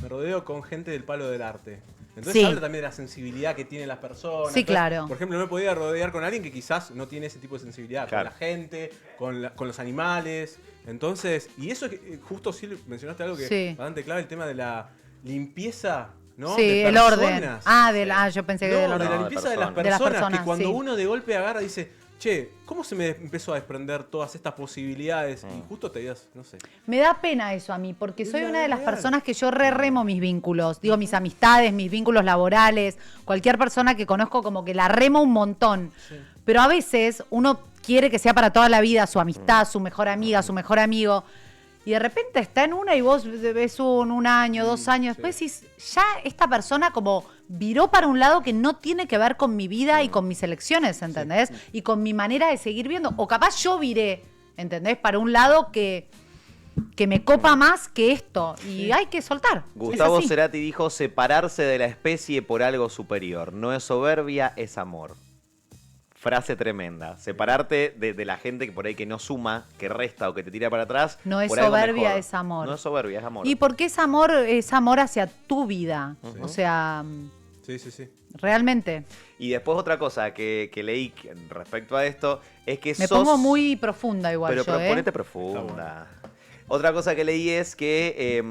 rodeo con gente del palo del arte. Entonces Sí. habla también de la sensibilidad que tienen las personas. Sí, Entonces, claro. Por ejemplo, no me podía rodear con alguien que quizás no tiene ese tipo de sensibilidad. Claro. Con la gente, con los animales. Entonces, y eso que justo sí mencionaste algo que Sí. es bastante clave, el tema de la limpieza, ¿no? Sí, de el orden. personas. yo pensé que No, del de orden. la No, de limpieza de las personas. De las personas, personas, que cuando sí. uno de golpe agarra dice, che, ¿cómo se me empezó a desprender todas estas posibilidades? Mm. Y justo te digas, no sé. Me da pena eso a mí, porque Es soy la una de las real. personas que yo remo mis vínculos. Digo, mis amistades, mis vínculos laborales, cualquier persona que conozco como que la remo un montón. Pero a veces uno quiere que sea para toda la vida su amistad, su mejor amiga, su mejor amigo. Y de repente está en una y vos ves un año, 2 años. Después decís, ya esta persona como viró para un lado que no tiene que ver con mi vida y con mis elecciones, ¿entendés? Y con mi manera de seguir viendo. O capaz yo viré, ¿entendés? Para un lado que me copa más que esto. Y hay que soltar. Gustavo Es así. Cerati dijo separarse de la especie por algo superior. No es soberbia, es amor. Frase tremenda. Separarte de la gente que por ahí que no suma, que resta o que te tira para atrás. No es por algo soberbia, mejor. es amor. No es soberbia, es amor. Y porque es amor hacia tu vida. O sea, Sí, sí, sí. realmente. Y después otra cosa que leí respecto a esto es que Me sos... pongo muy profunda igual Pero yo, ponete ¿eh? profunda. Otra cosa que leí es que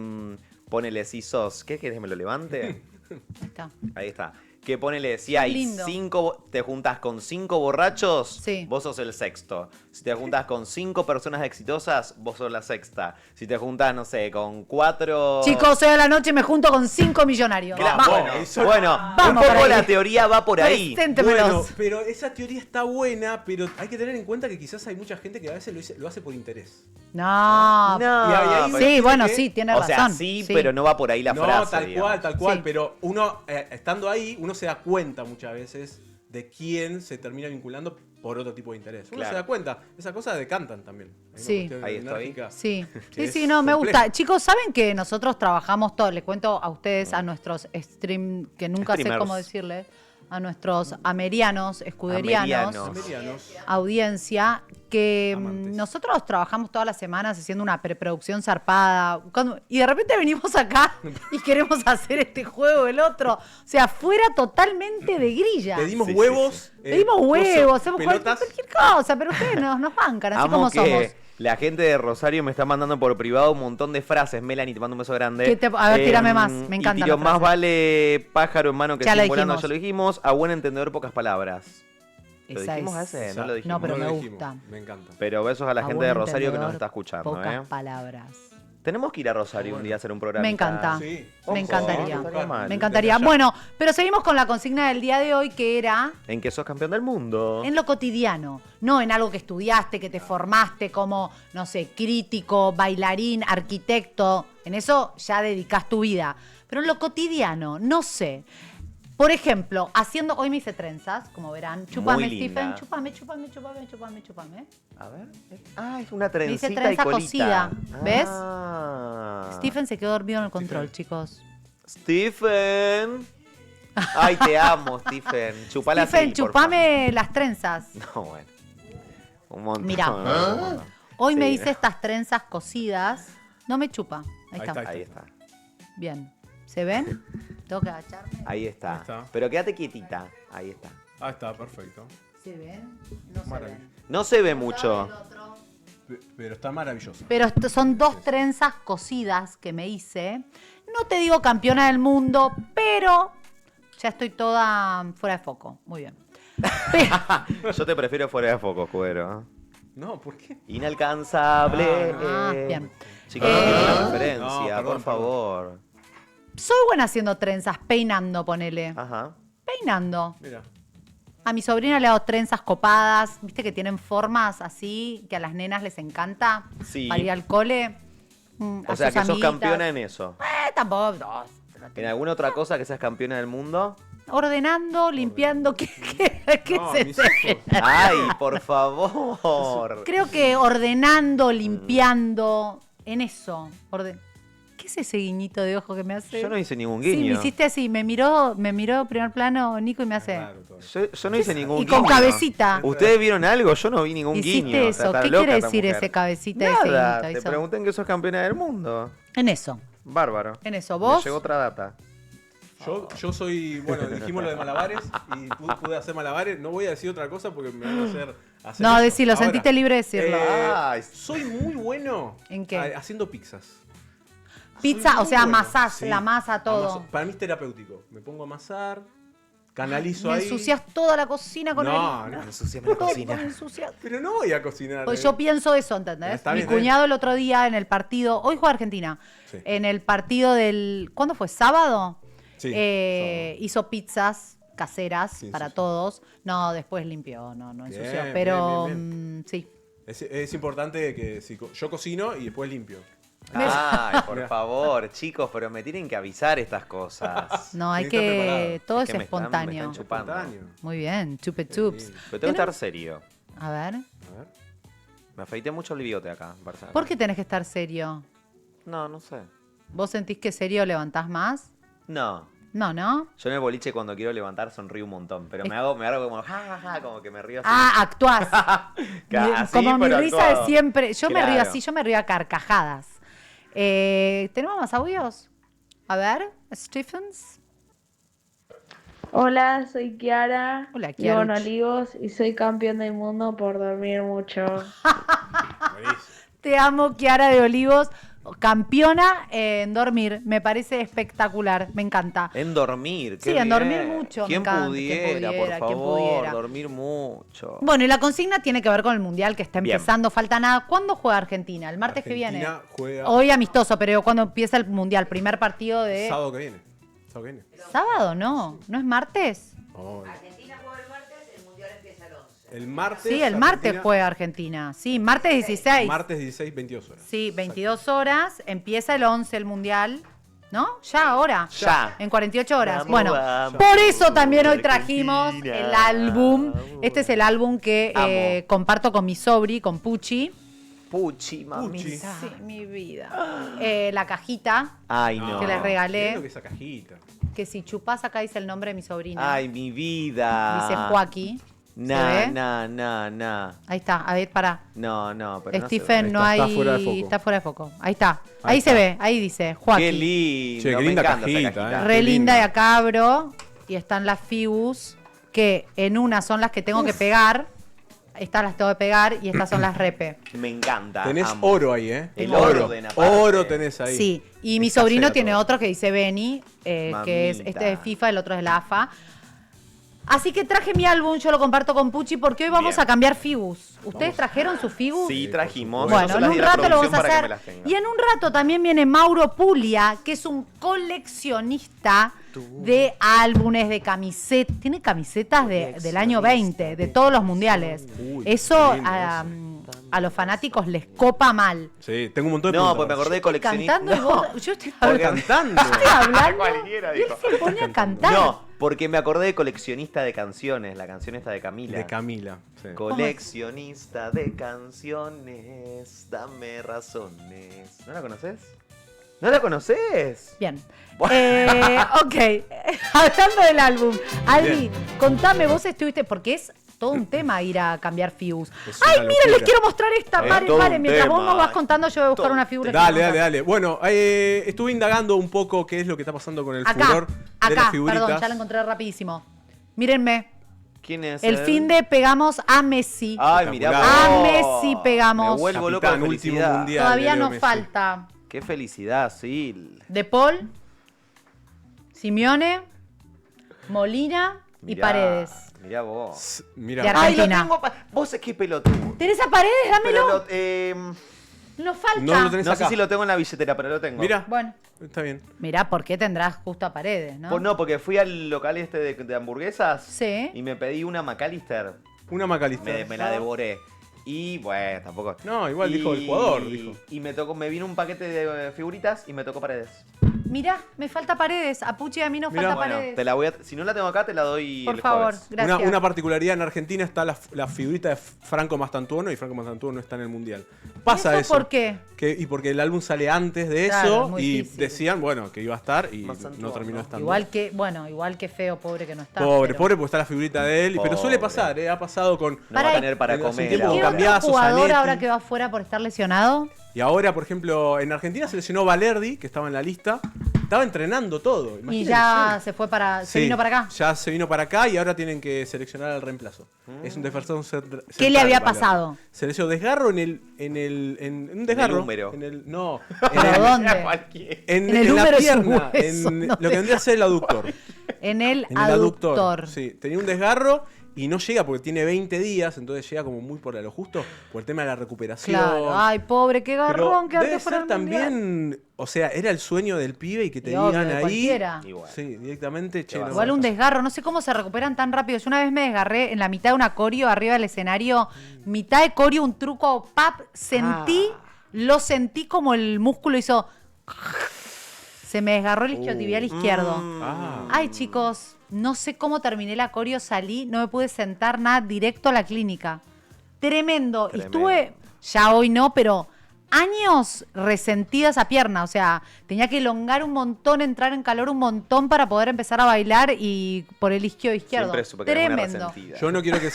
ponele si sos... ¿Qué querés que me lo levante? Ahí está. Ahí está. Que ponele, si hay lindo. 5, te juntas con 5 borrachos, Sí. vos sos el sexto. Si te juntas con 5 personas exitosas, vos sos la sexta. Si te juntas, no sé, con 4... Chicos, hoy a la noche me junto con 5 millonarios. Claro, Vamos. bueno, Vamos un por poco ahí. la teoría va por ahí. Preséntemelos. Bueno, pero esa teoría está buena, pero hay que tener en cuenta que quizás hay mucha gente que a veces lo hace por interés. No. No, Y ahí pero- Sí, bueno, que- sí, tiene o razón. sea, sí, pero no va por ahí la no, frase. tal digamos. cual, Sí. pero uno, estando ahí, uno se da cuenta muchas veces de quién se termina vinculando por otro tipo de interés. Uno Claro. se da cuenta, esas cosas decantan también. Hay una Sí. cuestión Ahí estoy. enérgica. Sí, que sí, es no, me complejo. gusta. Chicos, ¿saben que nosotros trabajamos todo? Les cuento a ustedes, a nuestros stream, que nunca sé Streamers. cómo decirle, a nuestros amerianos, escuderianos, Amerianos. Amerianos. audiencia, que Amantes. nosotros trabajamos todas las semanas haciendo una preproducción zarpada, y de repente venimos acá y queremos hacer este juego, el otro. O sea, fuera totalmente de grilla. Pedimos Sí, sí, huevos. sí. Pedimos huevos, hacemos pelotas. cualquier cosa, pero ustedes nos bancan, así Amo como que somos. la gente de Rosario me está mandando por privado un montón de frases. Melanie, te mando un beso grande. A ver, tírame más, me y encantan tiro, las más frases. vale pájaro en mano que Ya sin lo volando, dijimos. ya lo dijimos. A buen entendedor, pocas palabras. ¿Lo Esa dijimos a es. ese? No lo dijimos. No, pero lo me dijimos. gusta. Me encanta. Pero besos a la A gente buen de Rosario que nos entendedor, está escuchando, pocas palabras. Tenemos que ir a Rosario un día a hacer un programa. Me encanta. Sí. Me encantaría. no estaría mal. Me encantaría. Desde allá. Bueno, pero seguimos con la consigna del día de hoy, que era En que sos campeón del mundo. en lo cotidiano, no en algo que estudiaste, que te formaste como, no sé, crítico, bailarín, arquitecto. En eso ya dedicás tu vida. Pero en lo cotidiano, no sé. Por ejemplo, hoy me hice trenzas, como verán. Chúpame, linda. Stephen, chúpame. A ver. Ah, es una hice trencita trenza y colita. cosida, ¿ves? Ah. Stephen se quedó dormido en el control, chicos. Stephen. Ay, te amo, Stephen. Chupala Stephen, así, por chupame las trenzas. favor. No, bueno. Un montón. Mirá. un montón. Hoy Sí, me no. hice estas trenzas cosidas. No me chupa. Ahí, Ahí está. está. Ahí está. Bien. ¿Se ven? Tengo que agacharme. Ahí está. Ahí está. Pero quédate quietita. Ahí está. Ah, está, perfecto. ¿Se ven? No se Maravilloso. ven. No se ve mucho. Pero está maravilloso. Pero son dos trenzas cosidas que me hice. No te digo campeona del mundo, pero ya estoy toda fuera de foco. Muy bien. Yo te prefiero fuera de foco, Cuero. No, ¿por qué? Inalcanzable. Ah, bien. Chicos, no tienen la No, referencia, perdón, por favor. Soy buena haciendo trenzas, peinando, ponele. Ajá. Peinando. Mira. A mi sobrina le hago trenzas copadas, viste que tienen formas así, que a las nenas les encanta. Sí. Para ir al cole. O sea, que sos campeona en eso. Tampoco. no, ¿En alguna otra cosa que seas campeona del mundo? ordenando, limpiando. ¿Qué No, es mis eso? hijos. Ay, por favor. Creo que ordenando, limpiando, en eso. ¿Qué es ese guiñito de ojo que me hace? Yo no hice ningún Sí, me guiño. hiciste así, me miró primer plano Nico y me hace. Claro, todo. Yo no hice ningún Y guiño. con cabecita. ¿Ustedes vieron algo? Yo no vi ningún Hiciste guiño. O sea, eso. está ¿Qué loca quiere esta decir mujer. ese cabecita, ese Nada, guiñito? te Hizo- pregunté en que sos campeona del mundo. En eso, Bárbaro. en eso. Me ¿Vos? llegó otra data. Yo soy, bueno, dijimos lo de malabares y pude hacer malabares. No voy a decir otra cosa porque me van a hacer No, eso. decilo, Ahora, sentiste libre de decirlo. Ay, soy muy bueno ¿En qué? haciendo pizzas. Pizza, Soy o muy sea, bueno. amasás Sí. la masa, todo. Para mí es terapéutico. Me pongo a amasar, canalizo Me ahí. ensucias toda la cocina con No, el... no. ensuciame la Todo cocina. me ensucias. Pero no voy a cocinar. Pues yo pienso eso, ¿entendés? Está Mi bien, está bien. cuñado el otro día en el partido, hoy juega Argentina, Sí. en el partido del, ¿cuándo fue? ¿Sábado? Sí, Hizo pizzas caseras Sí, para sí, sí. todos. No, después limpió, no ensució. Bien, Pero bien, sí. Es importante que si yo cocino y después limpio. Ay, por Mirá. favor, chicos, pero me tienen que avisar estas cosas. No, hay Tiene que estar que. preparado. Todo Es es que me están espontáneo. chupando. Espontáneo. Muy bien, chupe chups. lindo. Pero tengo que estar serio. A ver. A ver. Me afeité mucho el bigote acá, en Barcelona. ¿Por qué tenés que estar serio? No, no sé. ¿Vos sentís que serio levantás más? No. No, ¿no? Yo en el boliche cuando quiero levantar sonrío un montón, pero me hago como ja, ja, ja, como que me río así. Ah, actuás. Así, Como mi pero risa actuado. de siempre. Yo me río Claro. así, yo me río a carcajadas. ¿Tenemos más audios? A ver, Stephens. Hola, soy Kiara. Hola, Vivo en Kiaruch. Olivos y soy campeón del mundo por dormir mucho. Buenísimo. Te amo, Kiara de Olivos. Campeona en dormir. Me parece espectacular. Me encanta. En dormir. Sí, qué en dormir bien. mucho, me ¿Quién encanta, pudiera, quién por pudiera, quién favor? pudiera. Dormir mucho. Bueno, y la consigna tiene que ver con el Mundial que está Bien. empezando. Falta nada. ¿Cuándo juega Argentina? ¿El martes que viene? Argentina juega Hoy amistoso, pero ¿cuándo empieza el Mundial? Primer partido de... sábado que viene. Sábado que viene. ¿Sábado? No. ¿No es martes? Oh, Argentina juega el martes, el mundial empieza el 11. el martes. Sí, el martes Argentina- juega Argentina. Sí, martes 16. Martes 16, 22 horas. Sí, 22 horas. Empieza el 11 el Mundial. ¿No? Ya, ahora. Ya. En 48 horas. Vamos, Bueno, vamos, por eso vamos, también hoy Argentina, trajimos el álbum. Este es el álbum que Amo. comparto con mi sobri, con Puchi. Puchi, mamita. Sí, mi vida. La cajita Ay, no. que les Mirá regalé. lo que es esa cajita. Que si chupás acá dice el nombre de mi sobrina. Ay, mi vida. Dice Joaquín. Nah, ve? nah. Ahí está, a ver, pará. No, pero no se Stephen, ve. no Está hay. fuera de foco. Está fuera de foco. Ahí está. Ahí, Ahí se está. ve, ahí dice Joaquín. Qué lindo. Che, qué me linda encanta esa cajita, cajita. Re Qué linda linda. y acá abro. Y están las Fibus, que en una son las que tengo que pegar. Estas las tengo que pegar y estas son las repe. Me encanta. Tenés amo. oro ahí, ¿eh? El oro. orden aparte. Oro tenés ahí. Sí, y mi Escasea sobrino tiene todo. otro que dice Benny, que es Mamita. este de FIFA, el otro es de la AFA. Así que traje mi álbum, yo lo comparto con Puchi, porque hoy vamos Bien. a cambiar Fibus. ¿Ustedes trajeron sus Fibus? Sí, trajimos. Yo Bueno, se en las un di a la rato lo vamos a producción para que hacer. me las tenga. Y en un rato también viene Mauro Puglia, que es un coleccionista de álbumes, de camisetas. Tiene camisetas del año 20, de todos los mundiales. Uy, Eso qué lindo a los fanáticos les copa mal. Sí, tengo un montón de No, preguntas. pues me acordé de Estoy coleccionista. cantando y vos, yo estoy Porque hablando. cantando. Estoy hablando. Cualquiera y él dijo. se pone a cantar. No, porque me acordé de coleccionista de canciones, la canción esta de Camila. De Camila. Sí. Coleccionista de canciones, dame razones. ¿No la conoces? ¿No la conoces? Bien. Bueno. Ok, hablando del álbum. Aldi, Bien. contame, vos estuviste, porque es todo un tema ir a cambiar fibus. Es Ay, una miren, locura. les quiero mostrar esta. Es Paren, todo paren, un mientras vos tema. nos vas contando, yo voy a buscar Todo una un figura. tema. que Dale, quiero dale, mostrar. dale. Bueno, estuve indagando un poco qué es lo que está pasando con el furor de las Acá, figuritas. perdón, ya la encontré rapidísimo. Mírenme, ¿Quién es? el él? fin de pegamos a Messi. Ay, mirá Espectacular. vos. A Messi pegamos. Me vuelvo loco de Capitán, último felicidad. mundial. Todavía de Leo nos Messi. falta Qué felicidad, sí. De Paul, Simeone, Molina y Mirá, Paredes. Mirá vos. Mira, De Ay, lo Argentina. tengo. Vos es que pelotudo. ¿Tenés a Paredes? Dámelo. Pero Nos falta. No lo tenés no sé acá. si lo tengo en la billetera, pero lo tengo. mira, Bueno, está bien. mirá, ¿por qué tendrás justo a Paredes, no? Pues no, porque fui al local este de hamburguesas Sí. y me pedí una McAllister. Una Macalister. Me la devoré. Y bueno, tampoco. No, igual dijo el jugador, dijo. Y me vino un paquete de figuritas y me tocó Paredes. Mirá, me falta Paredes. A Puchi y a mí nos Mirá. falta Bueno, Paredes. te la voy a, si no la tengo acá, te la doy Por el favor, jueves. gracias. Una particularidad en Argentina está la figurita de Franco Mastantuono y Franco Mastantuono no está en el mundial. Pasa eso. ¿Por qué? Y porque el álbum sale antes de Claro, eso muy y difícil. decían, bueno, que iba a estar y Mastantuono. no terminó estando. Igual que feo, pobre que no está. Pobre, pero- pobre, porque está la figurita de él. Pero Pobre. suele pasar, ha pasado con. No Para- va a tener para en hace un comer. tiempo ¿Qué ahora. otro cambiazo, jugador Zanetti. ahora que va afuera por estar lesionado? Y ahora, por ejemplo, en Argentina se lesionó Valerdi, que estaba en la lista. Estaba entrenando todo. Y imagínense. ya se fue se Sí, vino para acá. Ya se vino para acá y ahora tienen que seleccionar al reemplazo. Es un defensor central. ¿Qué le había Valerdi. pasado? Se lesionó desgarro en un desgarro. húmero. No. ¿Pero dónde? Cualquiera. En el la húmero es un pierna. hueso, En no lo que vendría a ser el aductor. En el En el aductor. aductor. Sí, tenía un desgarro y no llega porque tiene 20 días, entonces llega como muy por lo justo por el tema de la recuperación. Claro. Ay, pobre, qué Pero garrón que debe fuera ser del mundial. también, o sea, era el sueño del pibe y que te Y obvio, digan de ahí. cualquiera. Igual. Sí, directamente, che, va a no. Igual un desgarro, no sé cómo se recuperan tan rápido. Yo una vez me desgarré en la mitad de una coreo arriba del escenario, mitad de coreo, un truco pap, lo sentí como el músculo hizo. Se me desgarró el isquiotibial izquierdo. Ah. Ay, chicos, no sé cómo terminé la coreo, salí, no me pude sentar nada, directo a la clínica. Tremendo. Y Tremendo. estuve, ya hoy no, pero años resentida esa pierna. O sea, tenía que elongar un montón, entrar en calor un montón para poder empezar a bailar y por el isquio izquierdo. Siempre supe que era una Tremendo. resentida. Yo no quiero que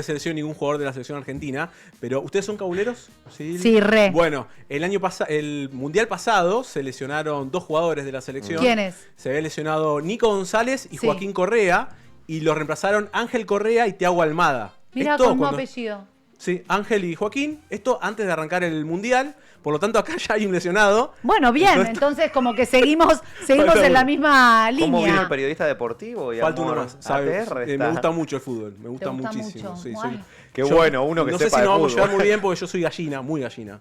se lesione, ningún jugador de la selección argentina, pero ¿ustedes son cabuleros? Sí, re. Bueno, el mundial pasado se lesionaron 2 jugadores de la selección. ¿Quiénes? Se había lesionado Nico González y Sí. Joaquín Correa y lo reemplazaron Ángel Correa y Thiago Almada. Mira, Esto con un cuando- apellido. Sí, Ángel y Joaquín. Esto antes de arrancar el mundial. Por lo tanto, acá ya hay un lesionado. Bueno, bien, entonces como que seguimos Falta en la uno. misma ¿Cómo vino el línea. periodista deportivo? Y Falta uno amor, más. ¿Sabe? ATR Me está. gusta mucho el fútbol. Me gusta gusta muchísimo. mucho? Sí, Ay. Qué bueno, uno que no sepa sé si de nos vamos a fútbol. llevar muy bien porque yo soy gallina, muy gallina.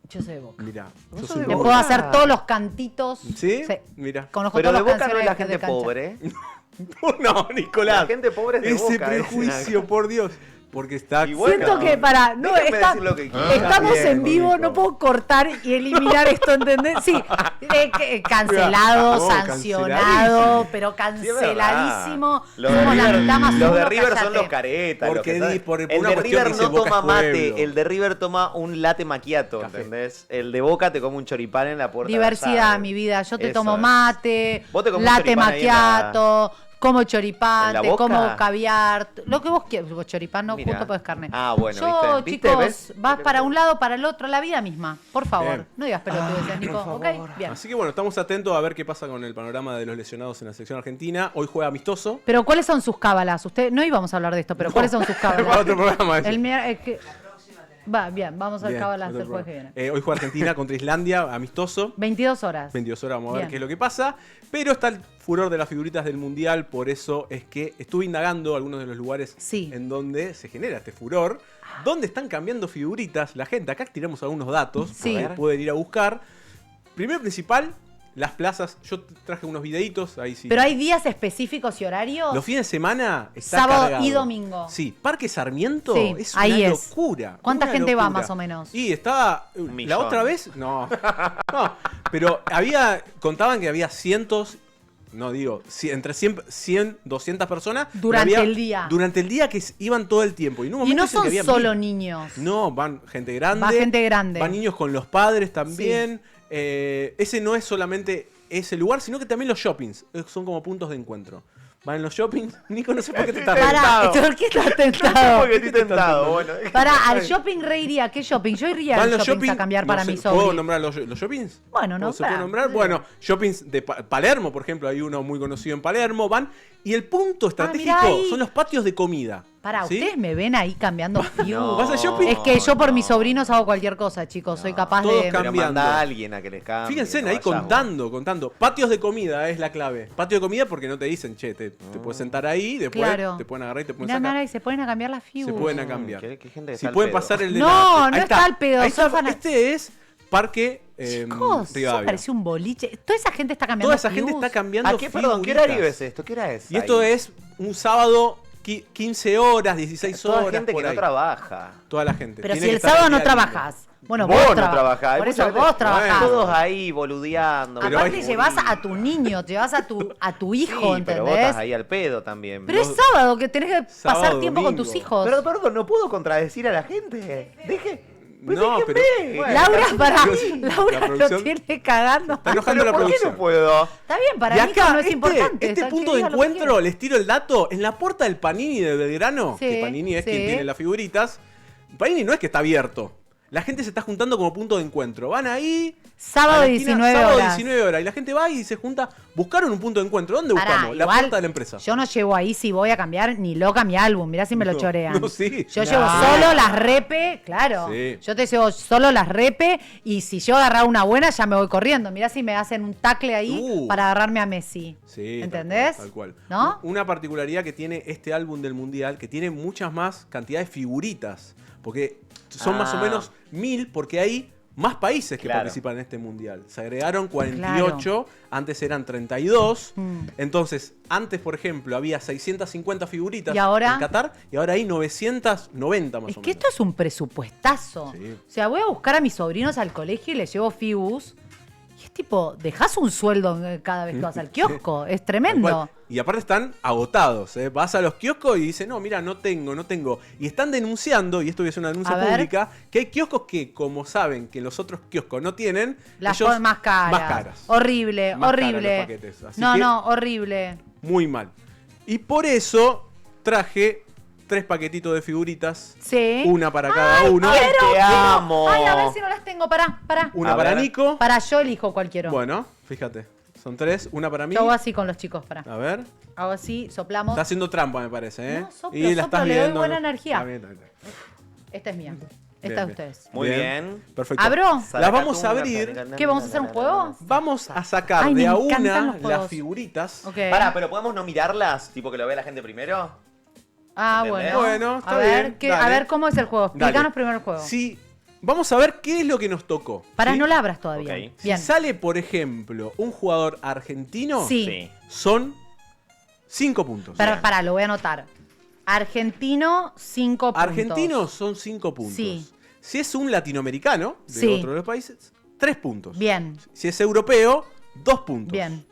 Yo soy de Boca. Mirá, yo sos soy de Le Boca. puedo hacer todos los cantitos. ¿Sí? Mirá. Conozco Pero de todas las Boca no es la canciones gente de cancha. pobre. No, Nicolás. La gente pobre es de Ese Boca, dicen prejuicio, acá. por Dios. Porque está... Y bueno, Siento que déjenme decir lo que quiera. estamos Bien, en vivo, Nico. no puedo cortar y eliminar esto, ¿entendés? Sí, cancelado, No, sancionado, canceladísimo. pero Sí, es verdad. canceladísimo. Los de Somos la River, mitad más los de uno, River son cállate. los caretas. Porque los que saben. por El una de cuestión River que dice no Boca toma es mate, pueblo. el de River toma un latte macchiato, Café. ¿entendés? El de Boca te come un choripán en la puerta. de la Diversidad, llave. mi vida. Yo te Eso tomo es. mate, Vos te comés latte choripán ahí en la- macchiato, como ¿En choripán, la te Boca? como caviar, lo que vos quieras. Choripán no, Mira. justo pues carne. Ah, bueno, Yo, ¿viste? ¿Viste? chicos, ¿Ves? vas para un lado, para el otro, la vida misma. Por favor, Bien. no digas pelotudeces, Nico. ¿Ok? Bien. Así que bueno, estamos atentos a ver qué pasa con el panorama de los lesionados en la selección argentina. Hoy juega amistoso. Pero ¿cuáles son sus cábalas? Usted no íbamos a hablar de esto, pero ¿cuáles son sus Para cábalas? otro programa eso. Va, bien, vamos al Bien, cábalas otro del jueves que programa. viene. Hoy juega Argentina contra Islandia, amistoso. 22 horas. 22 horas, vamos a ver Bien. qué es lo que pasa. Pero está el furor de las figuritas del Mundial, por eso es que estuve indagando algunos de los lugares Sí. en donde se genera este furor. ¿Dónde están cambiando figuritas la gente? Acá tiramos algunos datos Sí. que pueden ir a buscar. Primero principal, las plazas. Yo traje unos videitos, ahí sí. Pero hay días específicos y horarios. Los fines de semana está Sábado cargado. y domingo. Sí, Parque Sarmiento Sí, es ahí una es. locura. ¿Cuánta una gente va locura. más o menos? Y estaba la millón. otra vez, no. No, pero contaban que había cientos, no digo, entre 100, 200 personas. pero Durante había- el día. Durante el día que iban todo el tiempo. Y, en un Y momento no dicen que son había solo 1000. niños. No, van gente grande. Va gente grande. Van niños con los padres también. Ese no es solamente ese lugar, sino que también los shoppings. Son como puntos de encuentro. Van en los shoppings. Nico, no sé por qué te estás Pará, tentado. ¿por qué estás No sé tentado? por qué estoy tentado. Bueno, Pará, al shopping reiría. ¿Qué shopping? Yo iría Van al los shopping shopping, a cambiar no para sé, mi ¿puedo sobrino. nombrar los shoppings? Bueno, no, ¿O ¿Se puede pará. nombrar? Bueno, shoppings de Palermo, por ejemplo, hay uno muy conocido en Palermo, van. Y el punto estratégico mirá ahí. son los patios de comida. Pará, ¿sí? ustedes me ven ahí cambiando views. ¿Vas al shopping? Es que yo por No. mis sobrinos hago cualquier cosa, chicos. Soy capaz todos de... pero cambiando. manda a alguien a que les cambie. Fíjense, no ahí vayamos. contando. Patios de comida es la clave. Patio de comida porque no te dicen, che, te puedes sentar ahí, después Claro. te pueden agarrar y te pueden Mirá, sacar. mirá, y se ponen a cambiar las views. Se pueden a cambiar. Qué gente que Si está al pueden pedo. pasar el de No, la... no Ahí está al pedo, Ahí son está. fana- Este es Parque Chicos, Rivadavia. eso pareció un boliche. Toda esa gente está cambiando Toda esa gente views. está cambiando ¿A qué, perdón, ¿qué figuritas. horario es esto? ¿Qué hora es? Y esto ahí? es un sábado 15 horas, 16 Toda horas. gente por que no ahí. trabaja. Toda la gente. Pero Tiene si que el estar sábado el no día libre. trabajás. Bueno, Vos vos, no trabajás. trabajás. Por Hay eso mucha vos gente- trabajás. Todos ahí boludeando. Pero Aparte hay- llevas a tu niño, llevas a tu hijo, Sí, pero vos ¿entendés? estás ahí al pedo también. Pero es sábado, que tenés que pasar Sábado, tiempo con domingo. tus hijos. Pero perdón, no puedo contradecir a la gente. Deje. Pues No, déjenme. pero- Bueno, Laura, para, La Laura lo producción- tiene cagando. Está enojando pero la ¿por qué producción. no puedo? Está bien, para Y mí acá, no es importante. este está- punto que de diga lo que encuentro, les tiro el dato, en la puerta del Panini de Belgrano, Sí, que Panini es sí. quien tiene las figuritas, Panini no es que está abierto. La gente se está juntando como punto de encuentro. Van ahí. Sábado a la esquina, 19 sábado horas. 19 horas. Y la gente va y se junta. Buscaron un punto de encuentro. ¿Dónde Pará, buscamos? La igual, puerta de la empresa. Yo no llevo ahí si voy a cambiar ni loca mi álbum. Mirá si me lo No, chorean. no, sí. Yo No. llevo solo las repe, claro. Sí. Yo te llevo solo las repe y si yo agarrar una buena ya me voy corriendo. Mirá si me hacen un tacle ahí para agarrarme a Messi. Sí, ¿Entendés? Tal cual. ¿No? Una particularidad que tiene este álbum del Mundial, que tiene muchas más cantidades de figuritas. Porque son más o menos 1000, porque hay más países que Claro. participan en este Mundial. Se agregaron 48, antes eran 32. Entonces, antes, por ejemplo, había 650 figuritas ¿Y ahora? en Qatar, y ahora hay 990 más Es o que menos. esto es un presupuestazo. Sí. O sea, voy a buscar a mis sobrinos al colegio y les llevo figus. Y es tipo, dejás un sueldo cada vez que vas al kiosco. Es Tal tremendo. cual. Y aparte están agotados. ¿Eh? Vas a los kioscos y dicen, no, mira, no tengo. Y están denunciando, y esto es una denuncia A ver. pública, que hay kioscos que, como saben que los otros kioscos no tienen, Las ellos cosas más caras. Más caras. Horrible, Más caros horrible. los paquetes. Así No, que- no, horrible. Muy mal. Y por eso traje 3 paquetitos de figuritas. Sí. Una para cada uno. Ay, te amo. Ay, a ver si no las tengo. Pará. Una A para ver. Nico. Pará, yo elijo cuál quiero. Bueno, fíjate. Son 3. Una para mí. Yo hago así con los chicos, pará. A ver. Hago así, soplamos. Está haciendo trampa, me parece, ¿eh? No, soplo, y la soplo, estás le doy viendo. buena ¿no? energía. Está bien, está bien. Esta es mía. Bien, Esta es bien. ustedes. Muy bien. Perfecto. ¿Abro? Las vamos a abrir. ¿Qué, vamos a hacer un juego? Vamos a sacar Ay, de me a encantan una los juegos. las figuritas. Ok. Pará, pero ¿podemos no mirarlas? Tipo que lo vea la gente primero. Ah, ¿Entendés? bueno. Bueno, está a ver, bien, ¿qué- dale. a ver cómo es el juego. Dale. Explícanos primero el juego. Sí, vamos a ver qué es lo que nos tocó. Para ¿sí? no la abras todavía. Ok. Bien. Si sale, por ejemplo, un jugador argentino, Sí. son 5 puntos. Para, lo voy a anotar. Argentino, 5 puntos. Argentino son 5 puntos. Sí. Si es un latinoamericano de Sí. otro de los países, 3 puntos. Bien, Si es europeo, 2 puntos. bien.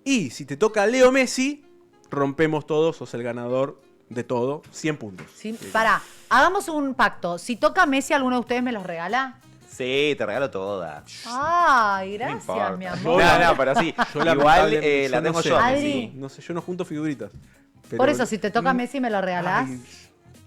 Y si te toca Leo Messi, rompemos todos, sos el ganador de todo, 100 puntos. Sí, pará, hagamos un pacto. Si toca Messi, ¿alguno de ustedes me los regala? Sí, te regalo toda. Ay, No gracias, importa. mi amor. No, pero sí. Yo Igual lamentablemente, la yo tengo no sé. yo. Adri. sí. No sé, yo no junto figuritas. Pero- Por eso, si te toca Messi, ¿me lo regalás? Ay,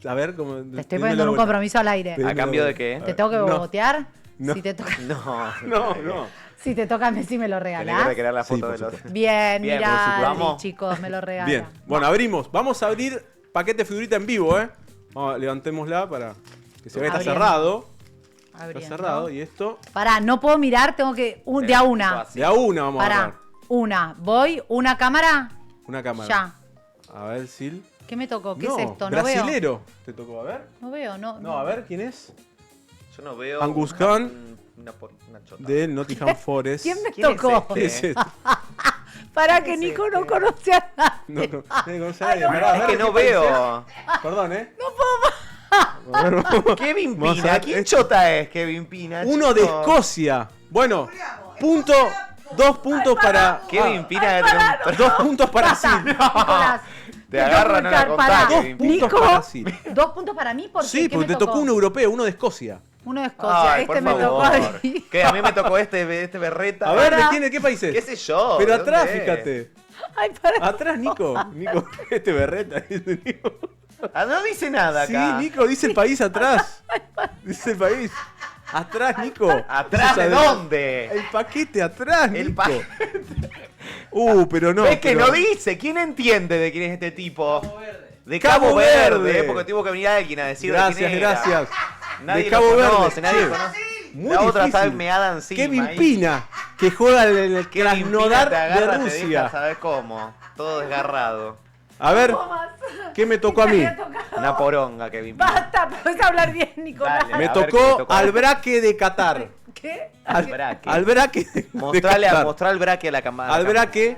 a ver, cómo. Te estoy poniendo en un compromiso al aire. Pedímelo ¿A cambio de vuelta. qué? A ¿Te ver, tengo que no, botear? no. Si te toca, No, No. si te toca Messi, ¿me lo Tenés que regalás? recrear la Sí, foto por de los. supuesto. Bien, Bien, mira, por supuesto. Adri, Vamos. chicos, me lo regala. Bien, bueno, abrimos. Vamos a abrir paquete figurita en vivo, ¿eh? Vamos, levantémosla para que se vea. Está Abriendo. cerrado. Abriendo. Está cerrado. Y esto, Pará, no puedo mirar, tengo que. De a una. Así. de a una vamos a Pará, agarrar. una. Voy, una cámara. Una cámara. Ya. A ver, Sil. ¿Qué me tocó? ¿Qué no, es esto? No veo. brasilero. ¿Te tocó? A ver. No veo, no. No, a ver, ¿quién es? Yo no veo. Angus una- Gunn. una chota. De Nottingham Forest. ¿Quién me ¿Quién es tocó? este? ¿Qué es esto? Para que Nico no conoce a nadie. No conoce a nadie. Pará, a Es ver, que no ¿qué país veo. es? Perdón, ¿eh? No puedo. Kevin Vamos a Pina. ver, ¿Quién es- chota es Kevin Pina? Uno de chico? Escocia. Bueno, punto. 2 puntos para. Kevin Pina debe tener un- 2 puntos para Basta, Sil. Nicolás. Te tengo agarran que a la buscar, pará. contada, Dos Kevin puntos Nico. para Sil. 2 puntos para mí, ¿por qué? Sí, ¿Qué porque me te tocó un europeo, uno de Escocia. Uno de Escocia. Ay, Este por me tocó favor. a mí. ¿Qué? A mí me tocó este berreta. A ver, Pará. ¿de qué país es? ¿Qué sé yo? Pero ¿de atrás, dónde es? fíjate. Ay, pará. Atrás, Nico. Nico, este berreta. Dice Nico. Ah, no dice nada Sí, acá. Nico, dice el país atrás. Dice el país. Atrás, Nico. ¿Atrás de Eso dónde? El paquete atrás, El Nico. paquete. Pero no. ¿Ves que pero- no dice? ¿Quién entiende de quién es este tipo? De Cabo Cabo Verde. Verde. Porque tuvo que venir alguien a decir Gracias, de quién era. gracias. Nadie De lo Cabo Verde. conoce, nadie Che, conoce. muy La otra difícil. sabe meada encima. Kevin ahí. Pina, que juega en el Kevin Pina Krasnodar te agarra, de te deja, Rusia. ¿sabes cómo? Todo desgarrado. A ver, ¿qué me tocó a mí? Una poronga, Kevin Pina. Basta, puedes hablar bien, Nicolás. Dale. Me A ver, ¿qué tocó te tocó? al braque de Qatar. ¿Qué? Albraque. Al braque de Qatar. Mostrar el braque a la cámara. Al braque.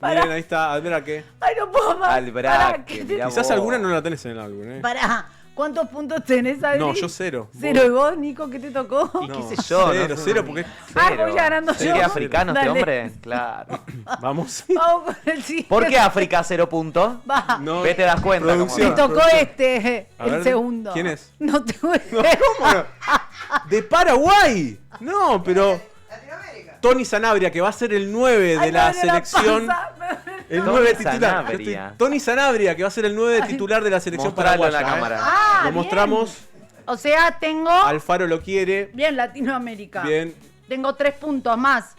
Pará. Miren, ahí está, al braque. Ay, no puedo más. Al Pará, braque, ¿qué te- mirá Quizás vos. alguna no la tenés en el álbum, ¿eh? Pará, ¿cuántos puntos tenés, Adri? No, yo 0. ¿Cero? ¿Y vos, Nico, qué te tocó? ¿Y qué sé yo? Cero, no? cero, porque. Ah, voy ganando ¿Sí yo. que africano este Dale. hombre? Claro. Vamos. Vamos con el siguiente. ¿Por qué África 0 puntos? Va. No, Ve, te das cuenta. Me producción. cómo- tocó este, A el ver, segundo. ¿quién es? No tengo No, idea. ¿cómo no? ¡De Paraguay! No, pero. Latinoamérica. Tony Sanabria, que va a ser el 9 de Ay, la no, selección. panza. El Tony 9 titular. Sanabria. Tony Sanabria, que va a ser el 9 titular de la selección Mostralo en paraguaya. la cámara. Ah, Lo bien. mostramos. O sea, tengo. Alfaro lo quiere. Bien, Latinoamérica. Bien. Tengo 3 puntos más.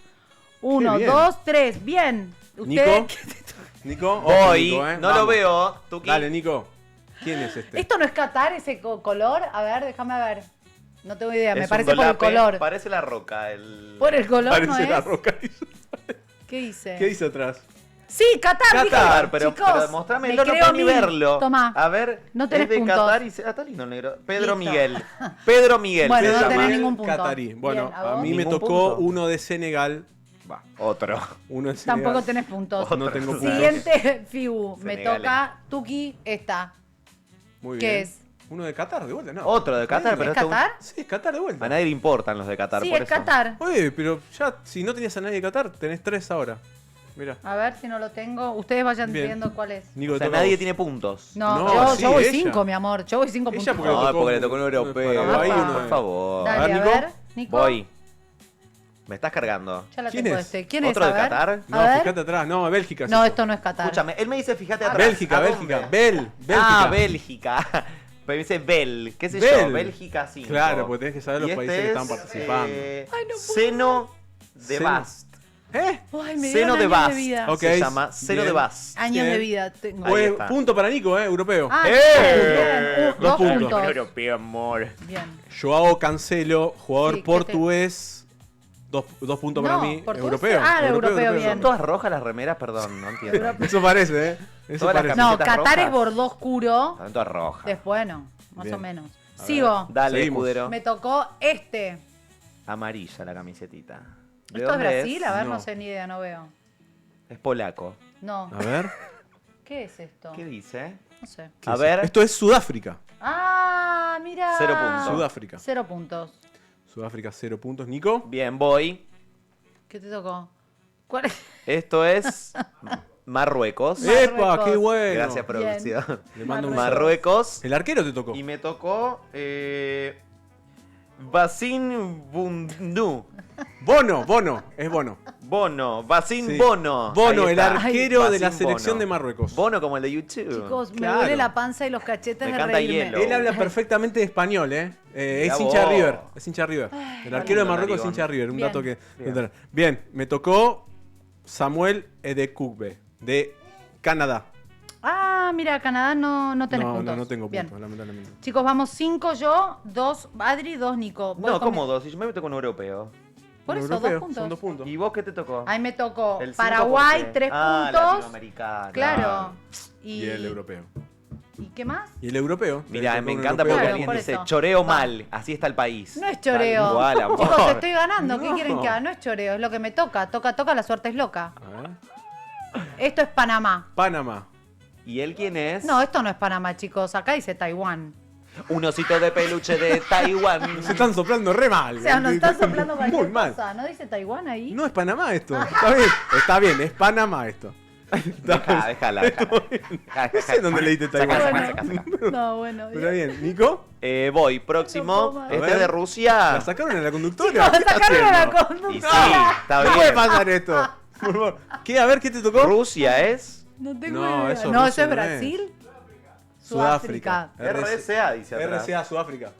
1, Qué bien. 2, 3. Bien. ¿Usted? Nico. Nico. Ojo, Voy, Nico, no lo Vamos. veo. Tuki. Dale, Nico. ¿Quién es este? ¿Esto no es Qatar, ese color? A ver, déjame ver. No tengo idea, Es me un parece por el dolape, color. Parece la roca. El... Por el color, Parece ¿no es? la roca. ¿Qué hice? ¿Qué dice atrás? Sí, Qatar, Qatar, dije, pero chicos, mostrame, me no creo puedo ni mil. verlo. Tomá. A ver, No tenés es de puntos. Qatar y está lindo negro. Pedro Listo. Miguel. Pedro Miguel. Bueno, se no llama. tenés Ismael ningún punto. Catarí. Bueno, Bien, ¿a a vos? mí me ¿Ningún tocó punto? uno de Senegal. Va, otro. Uno de Senegal. Tampoco tenés puntos. No tengo puntos. Siguiente Figu, me Senegales. toca Tuki esta. Muy ¿Qué bien. es? Uno de Qatar, de vuelta, no. Otro de Qatar, Bueno. pero ¿Es esto- Qatar? Sí, es Qatar de vuelta. A nadie le importan los de Qatar. Sí, por es eso. Qatar. Oye, pero ya, si no tenías a nadie de Qatar, tenés 3 ahora. Mira. A ver si no lo tengo. Ustedes vayan Bien. viendo cuál es. Nico, O sea, te toca a nadie vos. tiene puntos. No, No, sí, yo voy ella. 5, mi amor. Yo voy 5 Ella puntos. porque No, le tocó porque le tocó un europeo. Paraguay, Apa. uno Por de- favor. Dale, A ver, a Nico. ver, Nico. Voy. Me estás cargando. Ya la ¿Quién tengo es? este. ¿Quién ¿Otro es? A de ver. Qatar? No, A ver. fíjate atrás. No, Bélgica. es No, eso. esto no es Qatar. Escúchame, él me dice, fíjate atrás. Bélgica, ¿A Bélgica. dónde? Bélgica. Ah, Bélgica. Pero dice Bel, qué sé Bel. yo, Bélgica 5. Claro, porque tenés que saber los Y países que están participando. Ay, no puedo. Seno de Seno. Bast. ¿Eh? Ay, me Seno dieron de años Bast. de vida. Ok. Se llama Seno Bien. de Bast. Años Bien. de vida tengo. Ahí Pues, está. punto para Nico, europeo. Ah, ¡Eh! bien. Dos 2 puntos. puntos. Europeo, amor. Bien. Joao Cancelo, jugador Sí, ¿qué portugués. Dos puntos para No, mí. portugués. Europeo. Ah, europeo, bien. ¿Son todas rojas las remeras? Perdón, no entiendo. Eso parece, ¿eh? Eso Todas las parece. No, camisetas Qatar es rojas. bordó oscuro. Están todas rojas. Después no, más Bien. o menos. A Sigo. Dale, Seguimos. escudero. Me tocó este. Amarilla la camisetita. ¿De ¿Esto es dónde Brasil? A ver, no No. sé ni idea, no veo. Es polaco. No. A ver. ¿Qué es esto? ¿Qué dice? No sé. ¿Qué A es? ver. Esto es Sudáfrica. Ah, mira. 0 puntos. Sudáfrica. 0 puntos. Sudáfrica, 0 puntos. Nico. Bien, voy. ¿Qué te tocó? ¿Cuál es? Esto es Marruecos. Marruecos. ¡Epa! ¡Qué bueno! Gracias, producción. Le mando un Marruecos. El arquero te tocó. Y me tocó Basin Bundu. Bono. Es Bono. Bono. Basin Sí. Bono. Bono, Ahí el está. arquero de la Basin selección Bono. de Marruecos. Bono como el de YouTube. Chicos, Claro. me duele la panza y los cachetes Me de canta reírme. hielo. Él habla perfectamente español, ¿eh? Es Mirá hincha de vos. River. Es hincha de River. El arquero de lindo Marruecos es narigón. hincha de River. Un Bien. dato que. Bien. Bien, me tocó Samuel Edekugbe, de Canadá. Ah, mira, Canadá no tenés puntos. No tengo Bien. puntos, lamentablemente. Chicos, vamos 5 yo, 2 Adri, 2 Nico. Voy No, con- ¿cómo dos? Si yo me meto con un europeo. Por Un eso, europeo, 2 puntos. Son 2 puntos. ¿Y vos qué te tocó? Ahí me tocó El cinco Paraguay, porque- 3 Ah, puntos. latinoamericano. Claro. Y el europeo. ¿Y qué más? Y el europeo. Mira, Te me tocó un encanta europeo. porque Claro, alguien por dice eso. choreo Va. mal. Así está el país. No es choreo. Tal cual, amor. Chicos, estoy ganando. ¿Qué No. quieren que haga? No es choreo, es lo que me toca. Toca, la suerte es loca. A ver. Esto es Panamá. Panamá. ¿Y él quién es? No, esto no es Panamá, chicos. Acá dice Taiwán. Un osito de peluche de Taiwán. Se están soplando re mal. O sea, nos están soplando Muy cualquier mal. cosa. ¿No dice Taiwán ahí? No es Panamá esto. Está bien. Está bien, es Panamá esto. Déjala. No sé dónde leíste Taiwán. Bueno. No, bueno. Pero bien, Nico, Voy, No puedo próximo. más. Este A es ver. de Rusia. la sacaron a la conductora. Chicos, ¿Qué está sacaron a la haciendo? conductora. Y sí, está No puede bien. pasar esto. Por favor. ¿Qué? A ver, ¿qué te tocó? Rusia es No tengo No, idea. eso No, Rusia eso es no es. Brasil. Sudáfrica. RCA, dice atrás. RCA Sudáfrica.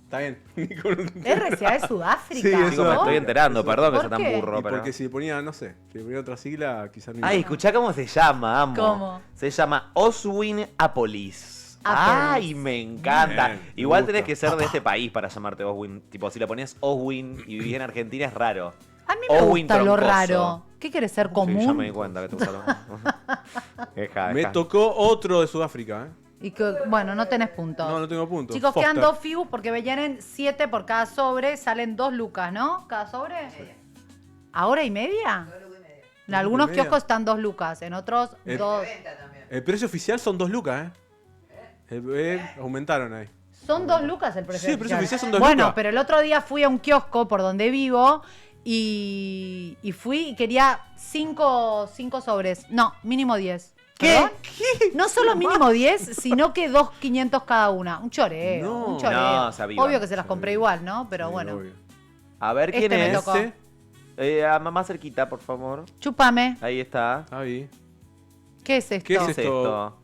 Está bien. Nico, no- RCA es Sudáfrica. Sí, eso Chicos, me ¿no? estoy enterando, perdón que ¿Por sea tan qué? burro. Y Pero... porque si le ponía, no sé, si le ponía otra sigla, quizás no. Ay, escuchá cómo se llama, amo. ¿Cómo? Se llama Oswin Apolis. Apolis. Ay, me encanta. Bien, me Igual gusta. tenés que ser de este país para llamarte Oswin. Tipo, si le pones Oswin y vivís en Argentina es raro. A mí me Owen gusta lo Troncoso. raro. ¿Qué quieres ser Sí, ya me di común? cuenta que te gusta lo Deja, Me deja. tocó otro de Sudáfrica, ¿eh? Y que, bueno, no tenés puntos. No tengo puntos. Chicos, Foster. quedan 2 fibus porque vienen 7 por cada sobre. Salen 2 lucas, ¿no? ¿Cada sobre? ¿A hora y media? En algunos media. kioscos están 2 lucas, en otros El- 2. El precio oficial son 2 lucas, ¿eh? Aumentaron ahí. Son 2 lucas el precio. Sí, el precio oficial son 2 Bueno, lucas. pero el otro día fui a un kiosco por donde vivo y fui y quería 5 sobres. No, mínimo 10. ¿Qué? ¿Perdón? No solo mínimo 10, sino que 2.500 cada una. Un choreo. No. Un choreo. No, se avivan. Obvio que se las compré igual, ¿no? Pero Sí, bueno. obvio. A ver quién Este me es. tocó. Ese, Más cerquita, por favor. Chúpame. Ahí está. ahí. ¿Qué es esto? ¿Qué es ¿Qué es esto? esto?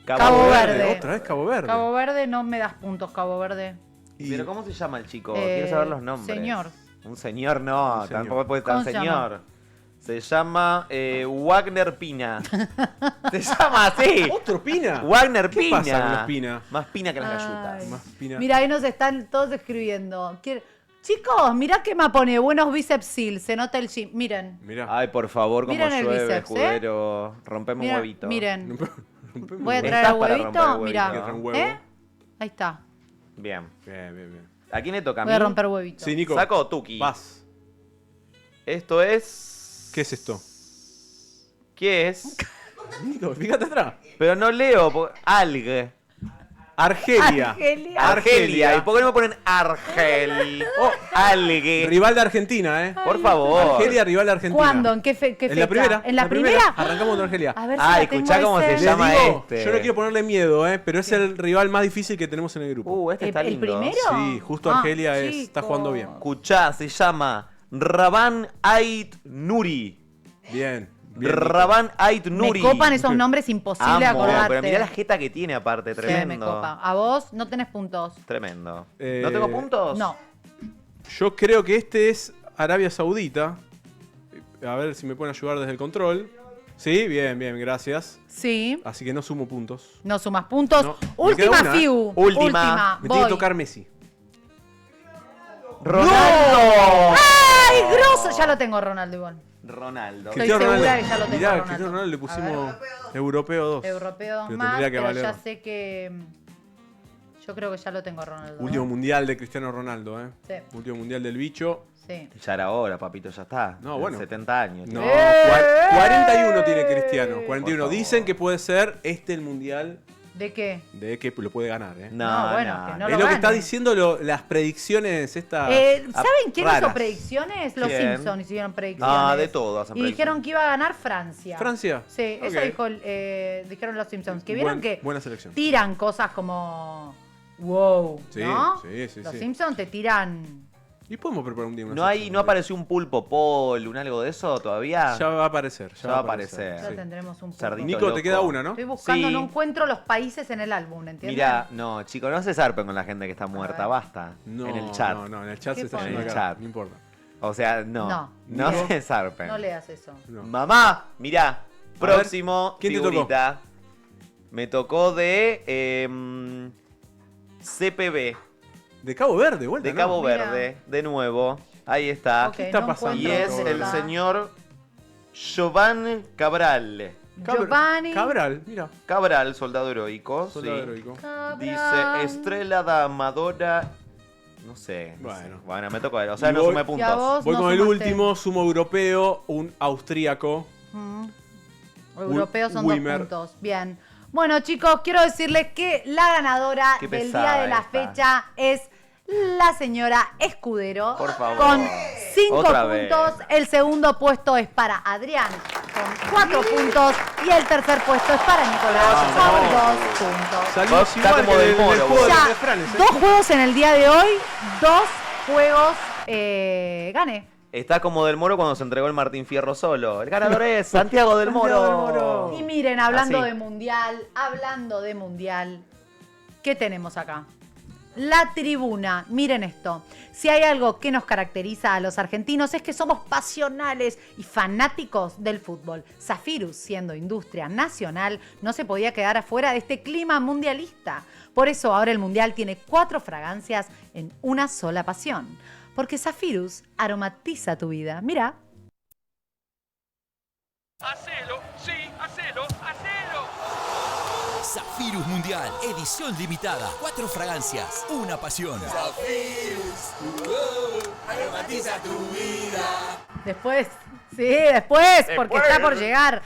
Cabo Verde. Otra vez Cabo Verde. Cabo Verde, no me das puntos, Cabo Verde. Y- Pero ¿cómo se llama el chico? Eh, Quiero saber los nombres. señor. Un señor no, Un señor. tampoco puede estar ¿Cómo se señor. Se llama Wagner Pina. Se llama así. ¿Otro Pina? Wagner ¿Qué Pina. pasa con los Pina? Más Pina que las Ay. gallutas. Más Pina. Mira, ahí nos están todos escribiendo. Chicos, mirá que me pone buenos bíceps seal, se nota el gym. Miren, Mirá. Ay, por favor, como Miren el llueve, bíceps, ¿eh? escudero. Rompeme un Mira, huevito. miren. Rompemos Voy a un traer Estás el para huevito, romper el mirá. huevito. huevo. Un huevo. ¿Eh? Ahí está. Bien. Bien, bien, bien. ¿A quién le toca? ¿A Voy a mí? romper huevito. Sí, Nico. Saco Tuki. Vas. Esto es... ¿Qué es esto? ¿Qué es? Nico, fíjate atrás. Pero no leo. Alg. Argelia. Argelia. Argelia. ¿Y por qué no me ponen Argel? Algue. Rival de Argentina, ¿eh? Por favor. Argelia, rival de Argentina. ¿Cuándo? ¿En qué fecha? En la primera. ¿En la primera? Arrancamos con Argelia. A ver si Ah, la escuchá tengo cómo ese. se Les llama digo, este. yo no quiero ponerle miedo, pero es el rival más difícil que tenemos en el grupo. Este está ¿El lindo. primero? Sí, justo Argelia está chicos. jugando bien. Escuchá, se llama Raban Ait Nuri. Bien. bien, Raban Ait Me Nuri. copan esos nombres imposible de Amo, acordarte. pero mirá la jeta que tiene aparte, Sí, tremendo. me copa. A vos no tenés puntos. Tremendo. Eh, ¿No tengo puntos? No. Yo creo que este es Arabia Saudita. A ver si me pueden ayudar desde el control. Sí, bien, bien, gracias. Sí. Así que no sumo puntos. No sumas puntos. No, me Última queda una, ¿eh? FIU. Última. Me Voy. tiene que tocar Messi. ¡Ronaldo! ¡Ay, grosso! Ya lo tengo, Ronaldo, igual. Ronaldo. Estoy segura que ya lo tengo Mirá, a Ronaldo. Cristiano Ronaldo le A pusimos Europeo 2. Europeo Pero más, tendría que pero valer. ya sé que... Yo creo que ya lo tengo a Ronaldo. Último ¿eh? mundial de Cristiano Ronaldo, Sí. Último mundial del bicho. Sí. Ya era hora, papito, ya está. No, bueno. 70 años. No, tío. 41 tiene Cristiano. 41. Por Dicen favor. que puede ser el mundial ¿De qué? de que lo puede ganar, ¿eh? No, bueno, que no es lo lo que está gane. diciendo las predicciones estas. ¿Saben quién raras. hizo predicciones? Los ¿Quién? Simpsons hicieron predicciones. Ah, de todo hacen Y dijeron que iba a ganar Francia. ¿Francia? Sí, eso Ok. dijo, dijeron los Simpsons. Que vieron que Buena selección. tiran cosas como... Wow, Sí, ¿no? sí, sí, Los sí. Simpsons te tiran... Y podemos preparar un día una ¿No sección. apareció un pulpo Paul, un algo de eso todavía? Ya va a aparecer. Ya va a aparecer. Ya sí. tendremos un poco. Cerdito Nico, loco. te queda una, ¿no? Estoy buscando, Sí. no encuentro los países en el álbum, ¿entiendes? Mira, no, chicos, no se zarpen con la gente que está muerta, ver. basta. No, en el chat. No, en el chat ¿Qué se está pone? yendo En el acá. chat. No importa. O sea, no. No. No No. se zarpen. No leas eso. No. Mamá, mirá, ver, próximo ¿quién te tocó? figurita. Me tocó de CPB, De Cabo Verde, vuelta. de ¿no? Cabo Mira. Verde, de nuevo. Ahí está. Ok, ¿Qué está no pasando? Y encuentro es dónde el está. señor Giovanni Cabral. Giovanni Cabral, mira. Cabral, soldado heroico. Soldado sí. heroico. Cabral. Dice Estrella da Amadora. No sé. no Bueno. sé. Bueno, me tocó a él. O sea, Y no voy- sumé Y a puntos. vos Voy no con el sumaste. último sumo europeo, un austríaco. Europeos son Wimmer. 2 puntos. Bien. Bueno, chicos, quiero decirles que la ganadora Qué del pesada día de la esta. fecha es la señora Escudero. Por favor. Con 5 Otra vez. puntos. El segundo puesto es para Adrián con 4 puntos. Y el tercer puesto es para Nicolás con 2 puntos. Salimos Vos igual está como que del en el Moro, juego de vos. los Ya, refranes, ¿eh? 2 juegos en el día de hoy. 2 juegos gané. Está como Del Moro cuando se entregó el Martín Fierro solo. El ganador es Santiago del Moro. Y miren, hablando Así. de mundial, ¿qué tenemos acá? La tribuna. Miren esto. Si hay algo que nos caracteriza a los argentinos es que somos pasionales y fanáticos del fútbol. Zafirus, siendo industria nacional, no se podía quedar afuera de este clima mundialista. Por eso ahora el mundial tiene 4 fragancias en una sola pasión. Porque Zafirus aromatiza tu vida. Mira. Hacelo, sí, hacelo, hacelo. Zafirus Mundial, edición limitada. 4 fragancias, una pasión. Después, sí, después, porque está por llegar.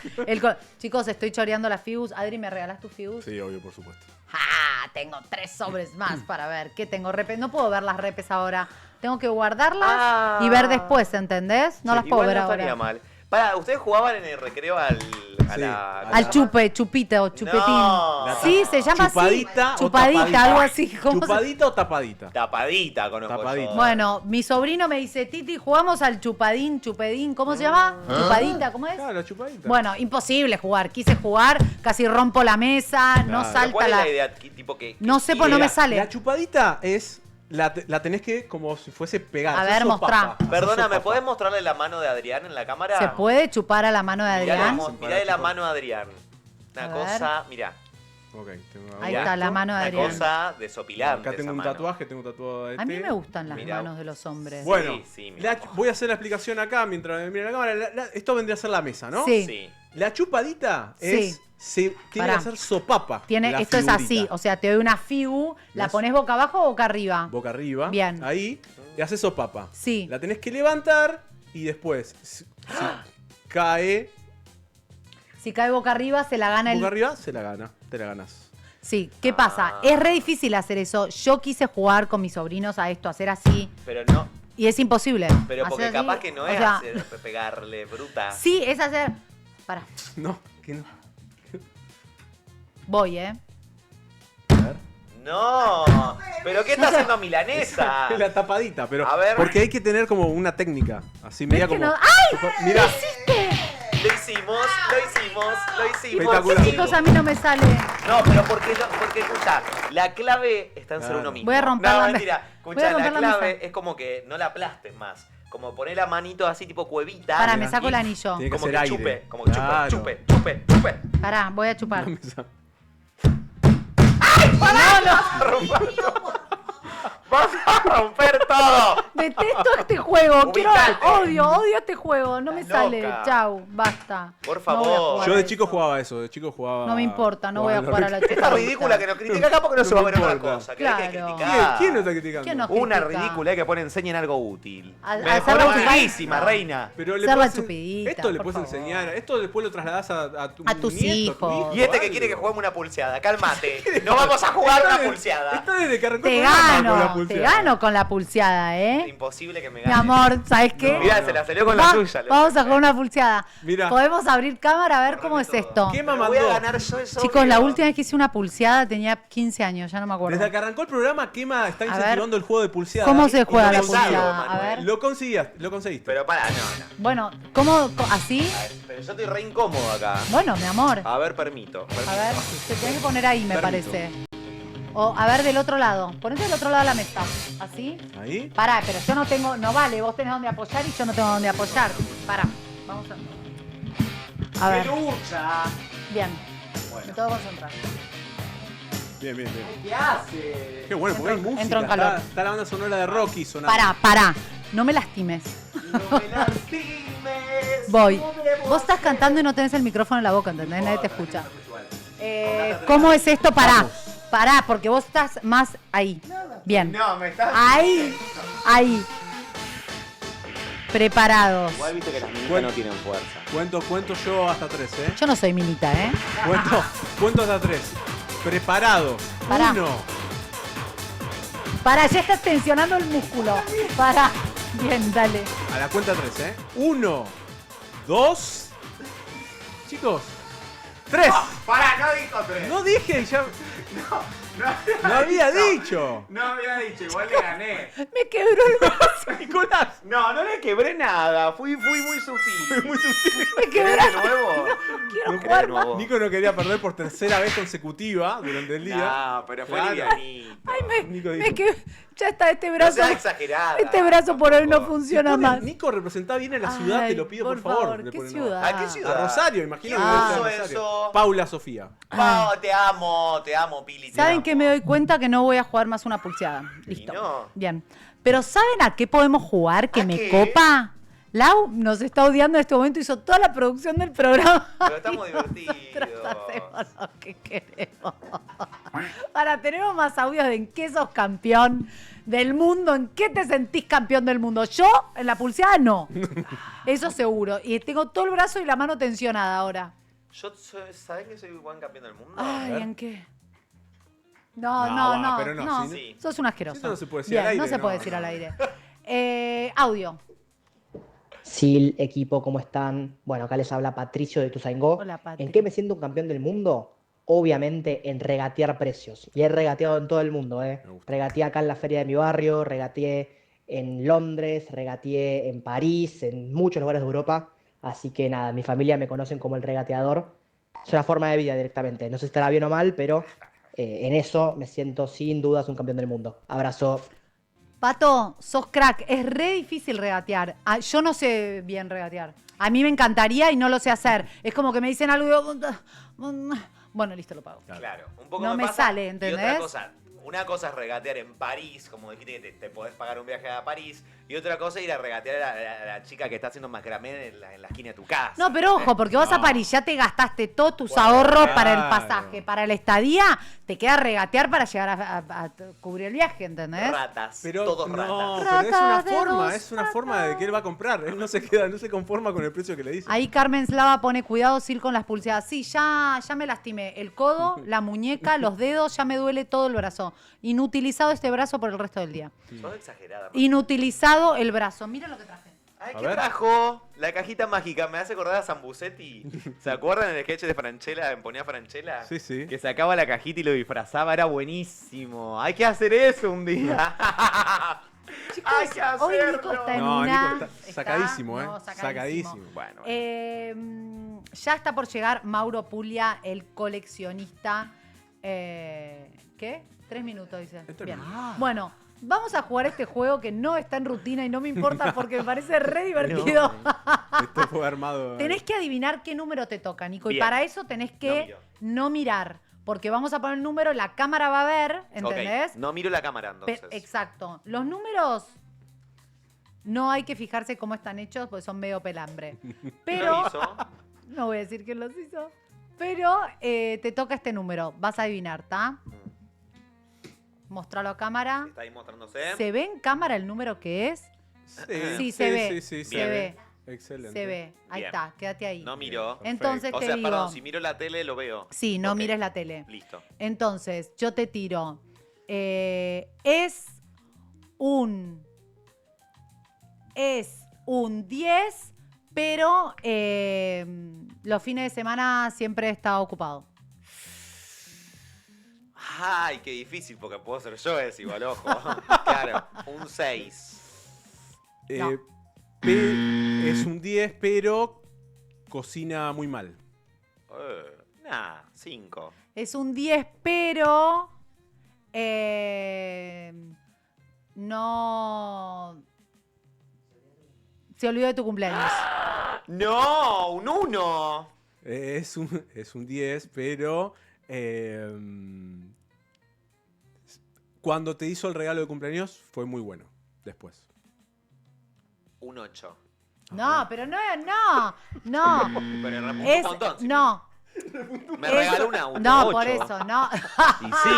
Chicos, estoy choreando la Figus. Adri, ¿me regalás tu Figus? Sí, obvio, por supuesto. ¡Ah! Tengo 3 sobres más para ver. ¿Qué tengo? Repes. No puedo ver las repes ahora. Tengo que guardarlas y ver después, ¿entendés? No Sí, las puedo igual ver no ahora. estaría mal. Pará, ¿ustedes jugaban en el recreo a Sí, la... Al chupe, chupita o chupetín. No. Sí, se llama ¿Chupadita así. o Chupadita, tapadita? algo así. ¿Cómo se- ¿Chupadita o tapadita? Tapadita conozco Tapadita. yo. Bueno, mi sobrino me dice, Titi, jugamos al chupadín, chupedín. ¿Cómo se llama? Chupadita, ¿cómo es? Claro, la chupadita. Bueno, imposible jugar. Quise jugar, casi rompo la mesa, no Claro. ¿Pero salta ¿Cuál es la... la idea? Tipo que No sé, pues no me Mira, sale. La chupadita es. La tenés que como si fuese pegada. A Hacer ver, sopapa. mostrá. Hacer Perdona, ¿me sopapa. podés mostrarle la mano de Adrián en la cámara? ¿Se puede chupar a la mano de Adrián? Mirá la mano de Adrián. A Una ver. cosa, mirá. Ok, tengo Ahí Mirá. está la mano de Una Adrián. cosa desopilante. Acá tengo esa un mano. tatuaje, tengo un tatuado de A mí este. me gustan las Mirá. manos de los hombres. Bueno, Sí, mi la- amor. voy a hacer la explicación acá mientras me mira la cámara. Esto vendría a ser la mesa, ¿no? Sí. Sí. La chupadita Sí. tiene Pará. que hacer sopapa. la Esto es figurita. así, o sea, te doy una figu, ¿la Las- pones boca abajo o boca arriba? Boca arriba. Bien. Ahí. Y haces sopapa. Sí. La tenés que levantar y después, si cae Si cae boca arriba, se la gana el... boca arriba, se la gana. Te la ganas. Sí, ¿qué pasa? Es re difícil hacer eso. Yo quise jugar con mis sobrinos a esto, hacer así, Pero no, y es imposible. pero porque Hacer así, capaz que no o es sea, hacer, pegarle bruta. Sí, es hacer... Pará, No, que no. voy, ¿eh? No, pero ¿qué está haciendo milanesa? Es la tapadita, pero. A ver. Porque hay que tener como una técnica. Así media Es que como. no- ¡Ay! Mira, Lo hicimos, lo hicimos, lo hicimos. Espectacular. Chicos, a mí no me sale. No, pero porque escucha, la clave está en ser Claro. uno mismo. Voy a romper no, la mentira. voy a Escucha, romper la la clave mesa. es como que no la aplastes más. Como poner la manito así tipo cuevita. Pará, y- me saco el anillo. Tiene que Como hacer que aire. chupe, como que Claro. chupe, chupe, chupe, chupe. Pará, voy a chupar. la mesa. ¡Vas a romper todo! Detesto este juego. Ubicate. Odio este juego. No me Estás sale. loca. Chau, basta. Por No favor. voy a jugar Yo a de eso. chico jugaba eso, de chico jugaba. No me importa, no voy a jugar a la Esta chica. ridícula que nos critica acá porque no se va a ver otra importa. cosa. Que hay que Claro. criticar. ¿Quién lo está criticando? ¿Quién nos Una critica? ridícula que pone enseñen algo útil. A Me hacer dejó la utilísima, chupidita. reina. Pero Ser la puedes- chupidita, Esto le por puedes favor. enseñar. Esto después lo trasladás a tus nieto, hijos. Y este que algo. quiere que juguemos una pulseada. Cálmate. No vamos a jugar una pulseada. Está desde que arrancó el Te programa con la gano, te pulseada. gano con la pulseada, ¿eh? Imposible que me Mi gane. amor, ¿sabes qué? Mirá, se la salió con la suya. Vamos a jugar una pulseada. Mirá. Podemos abrir cámara a ver cómo es esto. ¿Qué Pero mandó? voy a ganar yo eso. Chicos, la última vez que hice una pulseada tenía 15 años, ya no me acuerdo. Desde que arrancó el programa, Kema está A ver. incentivando el juego de pulseada. ¿Cómo se juega la lo he usado, pulseada? A Manuel. ver. Lo conseguiste. Pero pará, no. Bueno, ¿cómo? ¿Así? A ver, pero yo estoy re incómodo acá. Bueno, mi amor. A ver, permito. A ver, te tenés que poner ahí, me Permito. parece. O, a ver, del otro lado. Ponete del otro lado de la mesa. ¿Así? Ahí. Pará, pero yo no tengo... No vale, vos tenés donde apoyar y yo no tengo donde apoyar. Pará, vamos a ver. lucha! Bien. Me tengo que concentrar. Bien. ¿Qué hace? Qué bueno, porque hay Entro- música. entro en calor. Está la banda sonora de Rocky sonando. Pará. No me lastimes. No me lastimes. Voy. no me Vos estás cantando y no tenés el micrófono en la boca, ¿entendés? Nadie te escucha. ¿Cómo es esto? Pará, porque vos estás más ahí. Bien. No, me estás... Ahí. Preparados. Igual viste que las militas Bueno. no tienen fuerza. Cuento yo hasta 3, ¿eh? Yo no soy milita, ¿eh? Cuento hasta 3. Preparado. Pará. 1. Pará, ya estás tensionando el músculo. Pará. Bien, dale. A la cuenta 3, ¿eh? 1, 2. Chicos. 3. Pará, no dijo tres. No dije, ya. No había dicho. No había dicho, igual le gané. Me quebró el brazo. Nicolás. No le quebré nada. Fui muy sutil. Muy sutil. Me quebró. ¿Querés de nuevo? Quiero ¿Querés jugar de más. nuevo? Nico no quería perder por tercera vez consecutiva durante el día. No, pero fue Claro. livianito. Ay, Nico me dijo. quebró. Ya está, este No brazo. seas exagerada. Este brazo por hoy no tampoco. funciona Si pone más. Nico representa bien a la ciudad, Ay, te lo pido por favor. Le ¿Qué ponen ciudad? ¿A qué ciudad? A Rosario, imagino que Ah. debe ser Eso, Rosario. eso. Paula Sofía. No, te amo, Pili. te ¿Saben amo. qué? Me doy cuenta que no voy a jugar más una pulseada. Listo. no. Bien. Pero ¿saben a qué podemos jugar que ¿A me qué? copa? Lau nos está odiando en este momento, hizo toda la producción del programa. Pero estamos divertidos. Nosotros hacemos lo que queremos. Para tenemos más audios de en qué sos campeón del mundo, en qué te sentís campeón del mundo. Yo, en la pulseada, no. Eso seguro. Y tengo todo el brazo y la mano tensionada ahora. ¿Saben que soy buen campeón del mundo? Ay, ver. ¿en qué? No, No, pero no, sí. Sos un asqueroso. Esto no se puede decir Bien, al aire, no se no, puede decir no. al aire. Audio. Sil, equipo, ¿cómo están? Bueno, acá les habla Patricio de Ituzaingó. Hola, Patri. ¿En qué me siento un campeón del mundo? Obviamente en regatear precios. Y he regateado en todo el mundo, ¿eh? Me gusta. Regateé acá en la feria de mi barrio, regateé en Londres, regateé en París, en muchos lugares de Europa. Así que nada, mi familia me conocen como el regateador. Es una forma de vida directamente. No sé si estará bien o mal, pero en eso me siento sin dudas un campeón del mundo. Abrazo. Pato, sos crack. Es re difícil regatear. Yo no sé bien regatear. A mí me encantaría y no lo sé hacer. Es como que me dicen algo y yo... Bueno, listo, lo pago. Claro, un poco No me pasa. sale, Y ¿entendés? otra cosa, una cosa es regatear en París, como dijiste que te podés pagar un viaje a París, y otra cosa es ir a regatear a la chica que está haciendo macramé en la esquina de tu casa. No, pero ojo, porque vas a No. París, ya te gastaste todos tus Bueno, ahorros para el claro. pasaje, para la estadía, te queda regatear para llegar a cubrir el viaje, ¿entendés? Ratas, Pero todos no, ratas. pero es una Ratas de forma, dos es una forma de que él va a comprar. Él no se conforma con el precio que le dice. Ahí Carmen Slava pone cuidado, Sil, con las pulseadas. Sí, ya me lastimé. El codo, la muñeca, los dedos, ya me duele todo el brazo. Inutilizado este brazo por el resto del día. Sos exagerada. Inutilizado el brazo. Miren lo que traje. Ay, A ¿qué ver. trajo? La cajita mágica. Me hace acordar a Zambucetti. ¿Se acuerdan del sketch de Franchella, en Ponía Franchella? Sí, sí. Que sacaba la cajita y lo disfrazaba. Era buenísimo. Hay que hacer eso un día. Hay que Hoy hacerlo. Nico está en No, una... Nico está sacadísimo, ¿eh? No, Sacadísimo. Bueno, Ya está por llegar Mauro Puglia, el coleccionista. ¿Qué? 3 minutos, dice. En 3 Bien. minutos. Bueno, vamos a jugar este juego que no está en rutina y no me importa porque me parece re divertido. Esto fue armado. Tenés que adivinar qué número te toca, Nico. Y Bien. para eso tenés No que miro. no mirar. Porque vamos a poner el número, la cámara va a ver, ¿entendés? Ok, no miro la cámara entonces. Exacto. Los números no hay que fijarse cómo están hechos porque son medio pelambre. Pero Lo hizo. no voy a decir quién los hizo. Pero te toca este número. Vas a adivinar, ¿tá? Mostralo a cámara. Está ahí mostrándose. ¿Se ve en cámara el número que es? Sí, se ve. Sí, Se Bien. ve. Excelente. Se ve. Ahí Bien. está, quédate ahí. No miro. Entonces O te sea, digo. perdón, si miro la tele lo veo. Sí, no Ok. mires la tele. Listo. Entonces, yo te tiro. Es un 10, pero los fines de semana siempre está ocupado. Ay, qué difícil, porque puedo ser yo ese igual, ojo. Claro, un 6. No. Es un 10, pero cocina muy mal. Nah, 5. Es un 10, pero no se olvidó de tu cumpleaños. ¡No! ¡Un 1! Es un 10, pero cuando te hizo el regalo de cumpleaños fue muy bueno después. Un 8. No, pero no. Pero repuntó Es, un montón. sí. no. Me Es- regaló una 8. No, por eso, no. Y sí,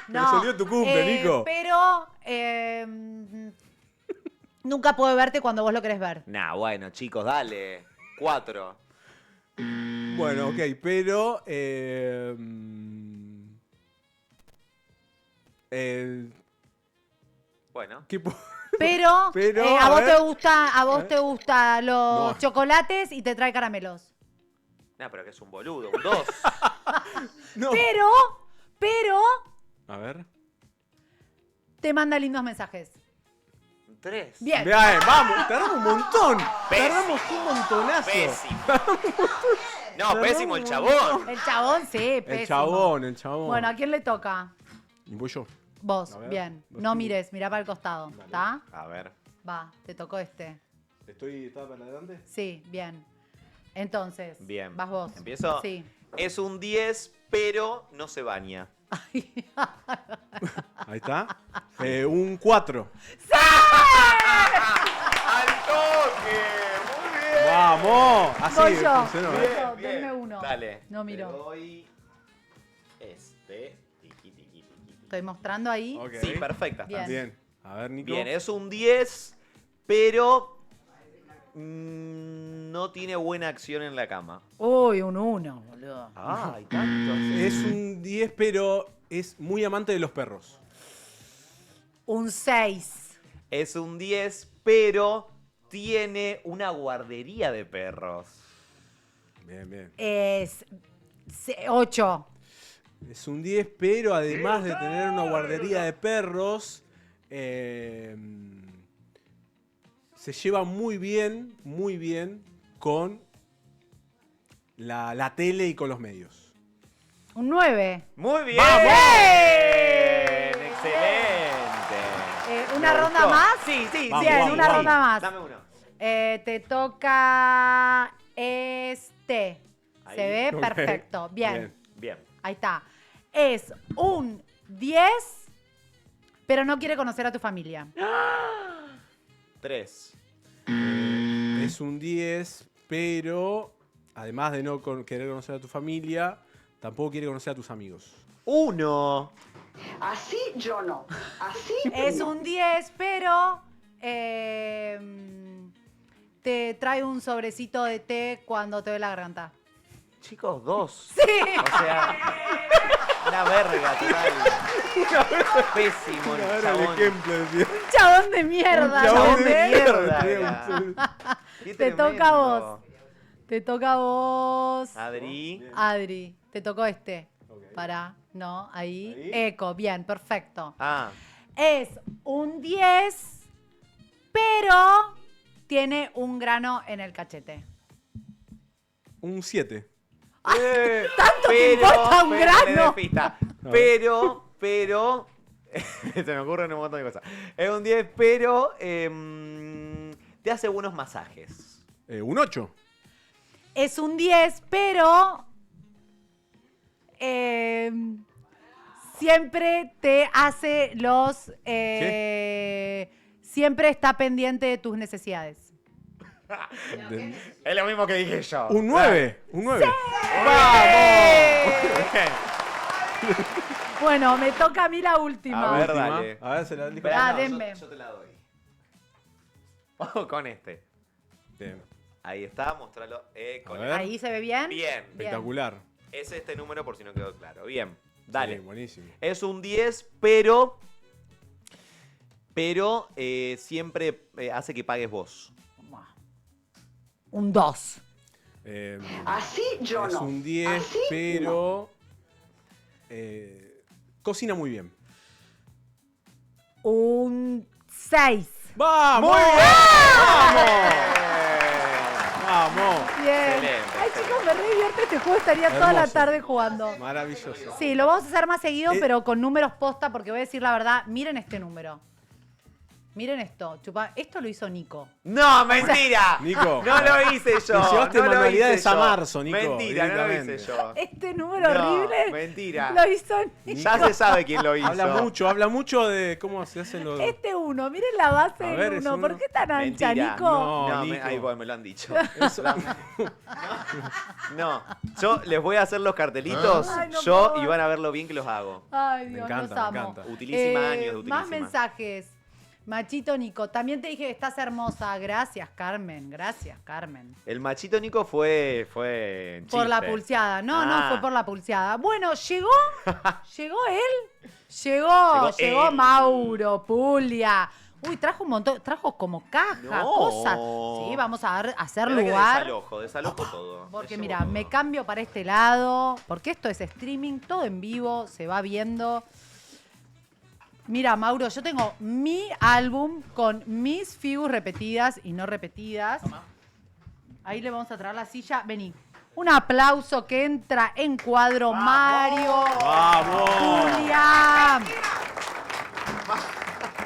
que le salió tu cumple, Nico. Pero nunca puedo verte cuando vos lo querés ver. Nah, bueno, chicos, dale. 4. Bueno, ok, pero Bueno. ¿qué po- Pero, Pero, a a vos ver. te gustan los No. chocolates y te trae caramelos. Nah, pero que es un boludo. Un 2. No. Pero A ver. te manda lindos mensajes. Un 3. Bien. Bien, vamos, tardamos un montón. Pésimo. Tardamos un montonazo. Pésimo. No, pésimo el chabón. El chabón, sí, pésimo. El chabón. Bueno, ¿a quién le toca? Y voy yo. Vos, A ver, bien. vos No tú. mires, mirá para el costado. ¿Está? A ver. Va, te tocó este. ¿Estaba para adelante? Sí, bien. Entonces, Bien. vas vos. ¿Empiezo? Sí. Es un 10, pero no se baña. Ahí está. Un 4. ¡Al toque! ¡Muy bien! ¡Vamos! Así Voy yo. funcionó, Voy ¿eh? yo. Bien. Denme uno. Dale. No miro. Te doy este. Tiqui, tiqui, tiqui, tiqui. Estoy mostrando ahí. Ok. Sí, perfecta. Bien. Bien. A ver, Nico. Bien, es un 10, pero no tiene buena acción en la cama. Uy, un 1, boludo. Ay, tanto. Es un 10, pero es muy amante de los perros. Un 6. Es un 10, pero tiene una guardería de perros. Bien, bien. Es 8. Es un 10, pero además de tener una guardería de perros, se lleva muy bien con la tele y con los medios. Un 9. Muy bien. ¡Vamos! Excelente. ¿Una Me ronda gustó. más? Sí, sí, Vamos, sí. Bien, vamos, una vamos. ronda más. Dame uno. Te toca este. Ahí. Se ve Ok. perfecto. Bien. Bien. Ahí está. Es un 10, pero no quiere conocer a tu familia. 3. Es un 10, pero además de no querer conocer a tu familia, tampoco quiere conocer a tus amigos. 1. Así yo no. Así Es un 10, pero te trae un sobrecito de té cuando te ve la garganta. Chicos, 2. Sí. O sea, una verga total. Pésimo el chabón. Un chabón de mierda. Chabón de ¿entendés? mierda. Qué Te toca a tremendo. vos. Te toca a vos. Adri. Adri, te tocó este. Ok. Para, no, ahí. Ahí. Eco, bien, perfecto. Ah, Es un 10, pero tiene un grano en el cachete. Un 7. ¿Tanto te importa un le grano? doy pista. Pero, se me ocurren un montón de cosas. Es un 10, pero te hace buenos masajes. Un 8. Es un 10, pero siempre te hace los... siempre está pendiente de tus necesidades. Es lo mismo que dije yo. Un 9. Un 9. Bueno, me toca a mí la última. A ver, dale. A ver, se la dijo. Ah, denme. Yo te la doy. Vamos con este. Bien. Ahí está, mostralo. A ver. Ahí se ve bien. Bien. Espectacular. Es este número por si no quedó claro. Bien. Dale. Sí, buenísimo. Es un 10, pero siempre hace que pagues vos. Un 2. Así yo Es no. un 10, Así pero cocina muy bien. Un 6. ¡Vamos! ¡Muy ¡Vamos! Bien. Excelente, Ay, chicos, me re divierte este juego. Estaría toda la Hermoso. tarde jugando. Maravilloso. Sí, lo vamos a hacer más seguido, pero con números posta, porque voy a decir la verdad. Miren este número. Miren esto. Chupa, esto lo hizo Nico. ¡No, mentira! Nico. No lo hice yo. Te llevaste no lo manualidades hice a yo. marzo, Nico, Mentira, no lo hice directamente. yo. Este número No, horrible mentira. lo hizo Nico. Ya se sabe quién lo hizo. Habla mucho de cómo se hacen los... Este 1, miren la base A del ver, es 1. ¿Por uno. qué tan ancha, Mentira. Nico? No, No, Nico. ahí me lo han dicho. Eso- No, yo les voy a hacer los cartelitos, Ay, no yo, puedo. y van a ver lo bien que los hago. Ay, Me Dios, encanta, los me amo. encanta. Utilísima años de utilísima. Más mensajes. Machito Nico, también te dije que estás hermosa. Gracias, Carmen. Gracias, Carmen. El machito Nico fue Por la chiste. pulseada. No, Ah. no fue por la pulseada. Bueno, llegó. ¿Llegó él? Llegó él. Mauro, Pulia. Uy, trajo un montón, trajo como caja, No. cosas. Sí, vamos a hacer Mirá que lugar. desalojo todo. Porque Eso mira, todo. me cambio para este lado, porque esto es streaming, todo en vivo, se va viendo. Mira, Mauro, yo tengo mi álbum con mis figuras repetidas y no repetidas. Ahí le vamos a traer la silla. Vení. Un aplauso que entra en cuadro, Mario. ¡Vamos! Julia.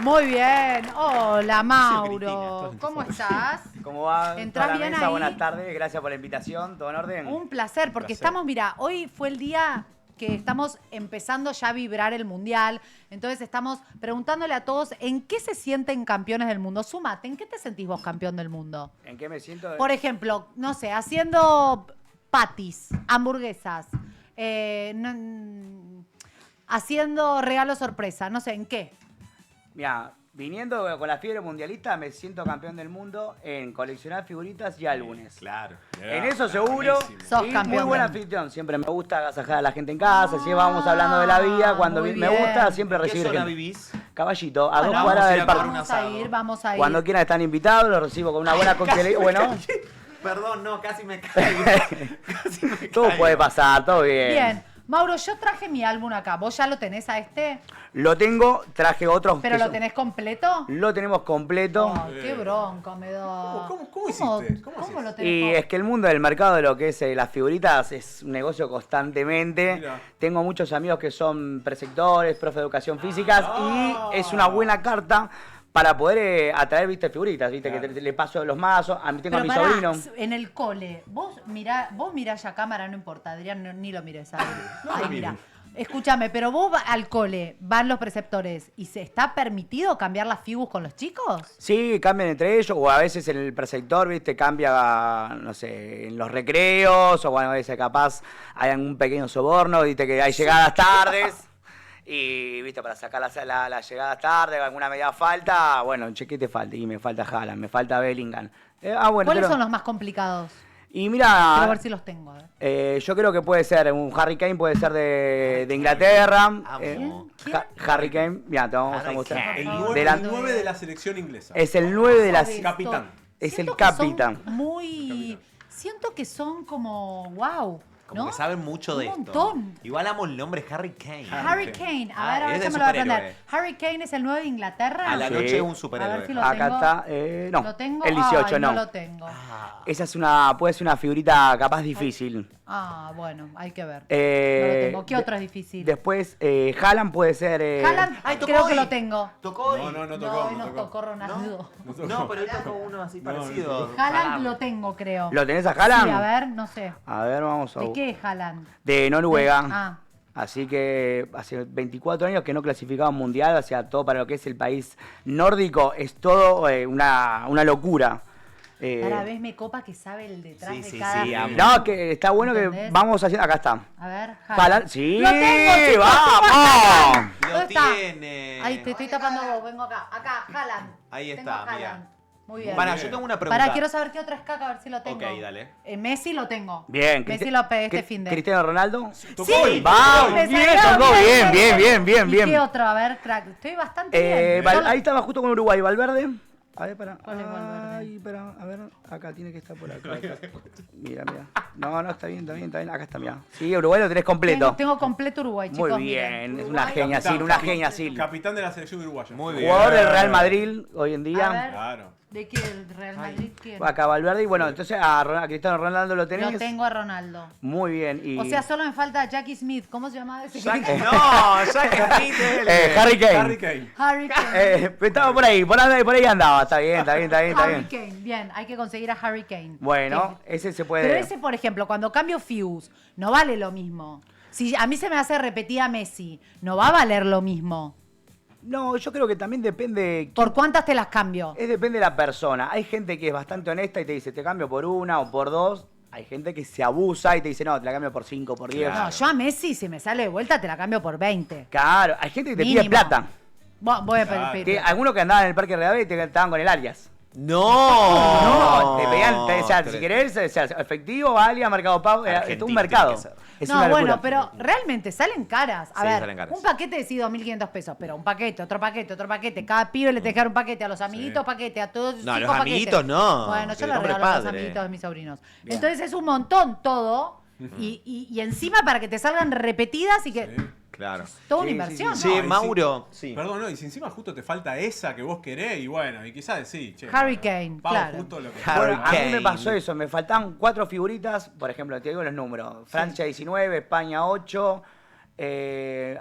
Muy bien. Hola, Mauro. ¿Cómo estás? ¿Cómo va? ¿Entrás Toda la bien mesa? ahí? Buenas tardes, gracias por la invitación. ¿Todo en orden? Un placer, porque estamos, mira, hoy fue el día que estamos empezando ya a vibrar el Mundial. Entonces estamos preguntándole a todos en qué se sienten campeones del mundo. Sumate, ¿en qué te sentís vos campeón del mundo? ¿En qué me siento? Por ejemplo, no sé, haciendo patis, hamburguesas, haciendo regalo sorpresa, no sé, ¿en qué? Mira, viniendo con la fiebre mundialista, me siento campeón del mundo en coleccionar figuritas y álbumes. Claro. En eso seguro. Sos Y campeón muy buen del- anfitrión. Siempre me gusta agasajar a la gente en casa. Si vamos hablando de la vida, cuando muy me bien. gusta, siempre ¿En qué recibir zona gente. vivís? Caballito, a Bueno, dos cuadras del parque. vamos a ir. Cuando quieran están invitados, los recibo con una buena coctelería. Bueno, Perdón, no, casi me caigo. todo puede pasar, todo bien. Bien. Mauro, yo traje mi álbum acá. ¿Vos ya lo tenés a este? Lo tengo, traje otros. ¿Pero que lo son- tenés completo? Lo tenemos completo. Ay, qué bronca me da. ¿Cómo hiciste? ¿Cómo lo tenés? Y es que el mundo del mercado de lo que es las figuritas es un negocio constantemente. Mira. Tengo muchos amigos que son preceptores, profe de educación físicas y es una buena carta para poder atraer, viste, figuritas, viste, que le paso los mazos. A mí tengo a mi pará, sobrino. en el cole, vos mirá ya cámara, no importa, Adrián, ni lo mires. Ahí mira. Escúchame, pero vos al cole, van los preceptores, ¿y se está permitido cambiar las figus con los chicos? Sí, cambian entre ellos, o a veces el preceptor, viste, cambia, no sé, en los recreos, o bueno, a veces capaz hay un pequeño soborno, viste, que hay llegadas tardes. Y, viste, para sacar las llegadas tarde, alguna media falta, bueno, che, ¿qué te falta? Y me falta Haaland, me falta Bellingham. Bueno, ¿Cuáles pero- son los más complicados? Y Quiero ver mira, si los tengo. A ver. yo creo que puede ser un Harry Kane, puede ser de Inglaterra. ¿Quién? Harry Kane, mira, te vamos a Harry mostrar. Kane. El Por 9, favor. de la selección inglesa. Es el 9 de la... Esto- capitán. Es el siento que son capitán. Muy... Siento que son como... ¡Wow! Como ¿no? que saben mucho de Un esto. montón. Igual amo el nombre Harry Kane. Harry Kane. A ver, Ah, a ver es si de me lo voy a aprender. superhéroe. Harry Kane es el 9 de Inglaterra. A la Sí. noche es un A ver superhéroe. si lo Acá tengo. está, no, ¿Lo tengo? el 18 Ay, no. lo tengo. Esa puede ser una figurita capaz difícil. Ah, bueno, hay que ver. No lo Eh, tengo. ¿Qué otro es difícil? Después, Haaland puede ser... Haaland, tocó creo que hoy. lo tengo. ¿Tocó hoy? No tocó. No, hoy nos tocó Ronaldo. No, pero hoy tocó uno así parecido. Haaland lo tengo, creo. ¿Lo tenés a Haaland? Sí, a ver, no sé. A ver, vamos a... ¿De qué es Haaland? De Noruega. Ah, Así que hace 24 años que no clasificaba un mundial, o sea, todo para lo que es el país nórdico es todo una locura. cada vez me copa que sabe el detrás Sí, de sí, cada... sí, amo. No, que está bueno ¿Entendés? que vamos haciendo... Acá está. A ver, Haaland. Sí, ¡Lo tengo, chicos! ¡vamos! Lo ¿Dónde está? tiene. Ahí, te estoy tapando vos, vengo acá. Acá, Haaland. Ahí Tengo está, a Haaland. mira. Muy bien. Para, yo tengo una pregunta. Para, quiero saber qué otro es caca, a ver si lo tengo. Ok, dale. Messi lo tengo. Bien. Messi lo pegué este fin de... Cristiano Ronaldo. ¡Sí! ¡Vamos! Me Bien, salió tocó bien. ¿Y qué Bien. otro? A ver, crack. Estoy bastante bien. Ahí estaba justo con Uruguay, Valverde. A ver, para. ¿Cuál es Valverde? Ay, espera, a ver, acá tiene que estar por acá. Mira. No, está bien. Acá está, mira. Sí, Uruguay lo tenés completo. Tengo completo Uruguay, chicos. Muy miren. bien, es Uruguay. una genia, Sil. Capitán de la selección uruguaya. Muy bien. Jugador del Real Madrid hoy en A día. ver, Claro. ¿de qué? ¿El Real Madrid? ¿Quién? Acá Valverde y bueno, entonces a Cristiano Ronaldo lo tenés. Lo tengo a Ronaldo. Muy bien. Y... O sea, solo me falta Jackie Smith. ¿Cómo se llamaba ese? No, Jack Smith es el... Harry Kane. Harry Kane. Harry Kane. Estaba por ahí andaba. Está bien. Harry Kane. Bien, hay que conseguir a Harry Kane. Bueno, ese se puede. Pero ese, por ejemplo, cuando cambio Fuse, no vale lo mismo. Si a mí se me hace repetir a Messi, no va a valer lo mismo. No, yo creo que también depende. ¿Por cuántas te las cambio? Depende de la persona. Hay gente que es bastante honesta y te dice, te cambio por una o por dos. Hay gente que se abusa y te dice, no, te la cambio por 5, por 10. No, yo a Messi, si me sale de vuelta, te la cambio por 20. Claro, hay gente que te pide Mínimo. plata. Voy a pedir. Algunos que andaban en el Parque Real y te estaban con el alias. No. Te pedían, o sea, si querés, o sea, efectivo, alias, Mercado Pago, es Argentino un mercado. tiene que ser. Es No, una bueno, locura. pero realmente salen caras. A Sí, ver, salen caras. un paquete sí, 2.500 pesos, pero un paquete, otro paquete. Cada pibe le tenés que dar un paquete, a los amiguitos paquete, a todos No, 5 los paquetes. amiguitos no, Bueno, que yo le lo compre regalo a los padre. amiguitos de mis sobrinos. Entonces es un montón todo. Y encima para que te salgan repetidas y que... Claro. Toda una inversión, Sí, ¿no? y Mauro. Sí. Perdón, no, y si encima justo te falta esa que vos querés, y bueno, y quizás sí, che. Harry bueno, Kane, pago claro. justo lo que Harry Bueno, a mí me Kane. pasó eso, me faltaban 4 figuritas, por ejemplo, te digo los números, Francia 19, España 8,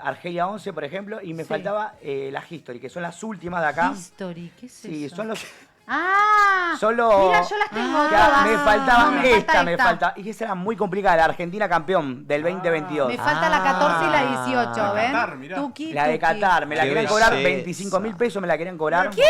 Argelia 11, por ejemplo, y me Sí. faltaba la History, que son las últimas de acá. History, ¿qué es Sí, eso? son los... ¡Ah! Solo... Mira, yo las tengo que todas. me faltaba No, esta, me esta. falta. Y esa era muy complicada, la Argentina campeón del 2022. Me falta la 14 y la 18, La ¿ven? Qatar, mirá. Tuki, La de tuki. Qatar, me la Qué querían cobrar belleza. 25.000 pesos, me la querían cobrar. ¿Qué?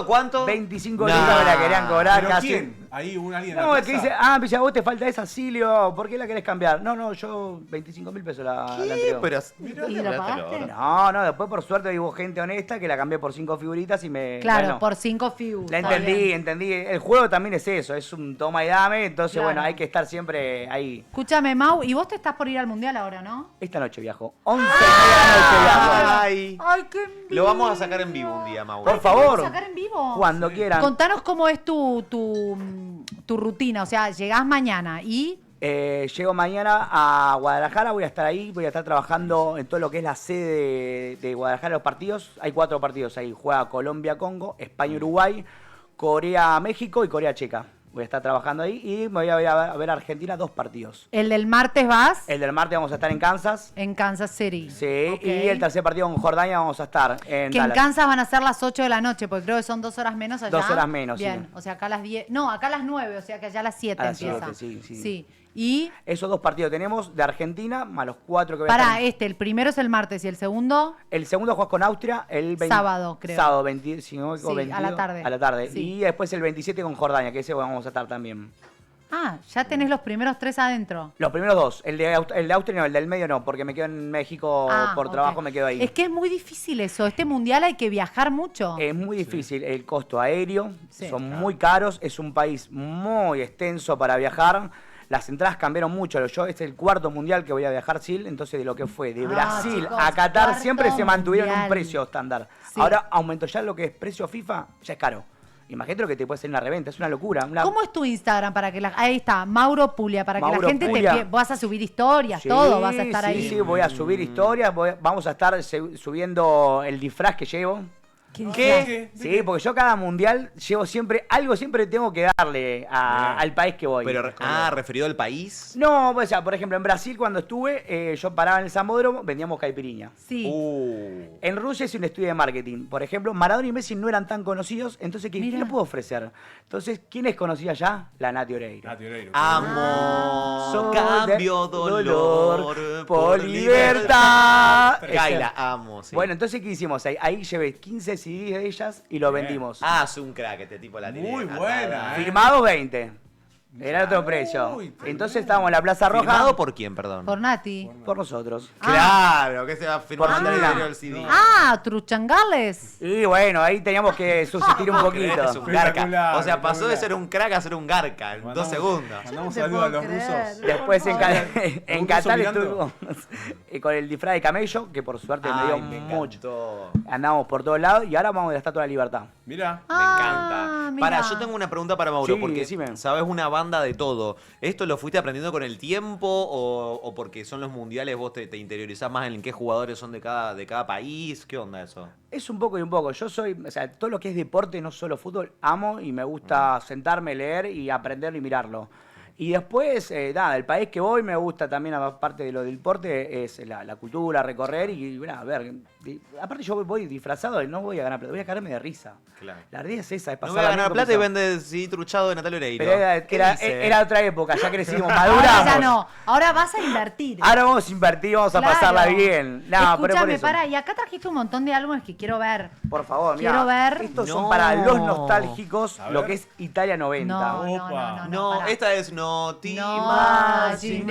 ¿Cuánto? 25 No. lucas me la querían cobrar ¿Pero casi. quién? Ahí alguien en No, la es que plaza. dice, me dice, a vos te falta esa, Silio, ¿por qué la querés cambiar? No, yo 25.000 pesos la ¿Qué? entrego. Pero... ¿Y la pagaste? No, después por suerte hubo gente honesta que la cambié por 5 figuritas y me... Claro, bueno, por 5 figures. la está bien. entendí. El juego también es eso, es un toma y dame, entonces Claro. bueno, hay que estar siempre ahí. Escúchame, Mau, y vos te estás por ir al mundial ahora, ¿no? Esta noche viajo, 11 de la noche viajo. Ay. ¡Ay, qué envidia! Lo vamos a sacar en vivo un día, Mauro. Por ¿Te podemos favor, sacar en vivo? cuando quieran. Contanos cómo es tu rutina. O sea, llegás mañana y... Llego mañana a Guadalajara, voy a estar ahí, voy a estar trabajando en todo lo que es la sede de Guadalajara, los partidos. Hay 4 partidos ahí, juega Colombia-Congo, España-Uruguay, Corea-México y Corea-Checa. Voy a estar trabajando ahí y me voy a ver a Argentina 2 partidos. El del martes vas El del martes vamos a estar en Kansas, en Kansas City. sí, Ok. y el tercer partido con Jordania vamos a estar en Que en Dallas. Kansas van a ser las 8 de la noche, porque creo que son 2 horas menos allá. 2 horas menos, sí. Bien, o sea, acá a las 10... No, acá a las 9, o sea que allá a las 7 A las empieza. 7, sí. Sí. Y... Esos 2 partidos tenemos de Argentina, más los 4 que voy a Para estar. el primero es el martes y el segundo... El segundo juegas con Austria el Sábado, creo. Sábado, 20, si no me equivoco, Sí, 22, a la tarde. A la tarde. Sí. Y después el 27 con Jordania, que ese vamos a estar también. Ah, ya tenés los primeros 3 adentro. Los primeros 2. El de Austria no, el del medio no, porque me quedo en México por ok. trabajo, me quedo ahí. Es que es muy difícil eso. Este mundial hay que viajar mucho. Es muy difícil. El costo aéreo, Sí. son muy caros. Es un país muy extenso para viajar. Las entradas cambiaron mucho. Yo es el 4º mundial que voy a viajar, Sil. Entonces, de lo que fue de Brasil chicos, a Qatar, 4º siempre se mantuvieron mundial. un precio estándar. Sí. Ahora aumentó ya lo que es precio FIFA, ya es caro. Imagínate lo que te puede hacer una reventa, es una locura. ¿Cómo es tu Instagram para que ahí está, Mauro Puglia, para que Mauro la gente Puglia. vas a subir historias, Sí, todo, vas a estar sí, ahí? Sí, voy a subir historias, vamos a estar subiendo el disfraz que llevo. ¿Qué? Sí, porque yo cada mundial llevo siempre tengo que darle al país que voy. Pero, referido al país. No, o sea, por ejemplo, en Brasil cuando estuve, yo paraba en el Sambódromo, vendíamos caipiriña. Sí. En Rusia es un estudio de marketing. Por ejemplo, Maradona y Messi no eran tan conocidos, entonces ¿qué le puedo ofrecer? Entonces, ¿quién es conocida ya? La Nati Oreiro. Amo, Soy cambio dolor por libertad. Gaila, amo, sí. Bueno, entonces, ¿qué hicimos? Ahí llevé 15 CDs de ellas y los vendimos. Ah, es un crack este tipo, la tiene. Muy buena, Firmados 20. Era otro precio. Entonces estábamos en la Plaza Roja. ¿Firmado por quién, perdón? Por Nati. Por nosotros. Claro, que se va a firmar Por antes Nati. del CD. Ah, truchangales. Y bueno, ahí teníamos que subsistir un Es poquito. un garca. O sea, pasó de ser un crack a ser un garca en 2 segundos. Mandamos saludos a los rusos. Después en ¿Un Qatar ruso mirando? estuvimos con el disfraz de camello, que por suerte me dio mucho. encantó. Andamos por todos lados y ahora vamos a la Estatua de la Libertad. Mira. Me encanta. mira. Para, yo tengo una pregunta para Mauro, Sí, porque decime. sabes una banda de todo. ¿Esto lo fuiste aprendiendo con el tiempo o porque son los mundiales vos te interiorizás más en qué jugadores son de cada país? ¿Qué onda eso? Es un poco y un poco. Yo soy, o sea, todo lo que es deporte, no solo fútbol, amo y me gusta sentarme, leer y aprenderlo y mirarlo. Y después, nada, el país que voy me gusta también, aparte de lo del deporte, es la cultura, recorrer y, bueno, a ver. Aparte yo voy disfrazado y no voy a ganar plata, voy a caerme de risa. Claro. La idea es esa, es No pasar voy a ganar plata y vende CD truchado de Natalia Oreiro. Pero ¿Qué era dice? otra época, ya crecimos, Ahora maduramos. ya no. Ahora vas a invertir. Ahora vamos a invertir, vamos a Claro. pasarla bien. No, pero por Escúchame, eso. para, y acá trajiste un montón de álbumes que quiero ver. Por favor, mira. Quiero ver. Estos No. son para los nostálgicos, A lo ver. que es Italia 90. No, pará. esta es No te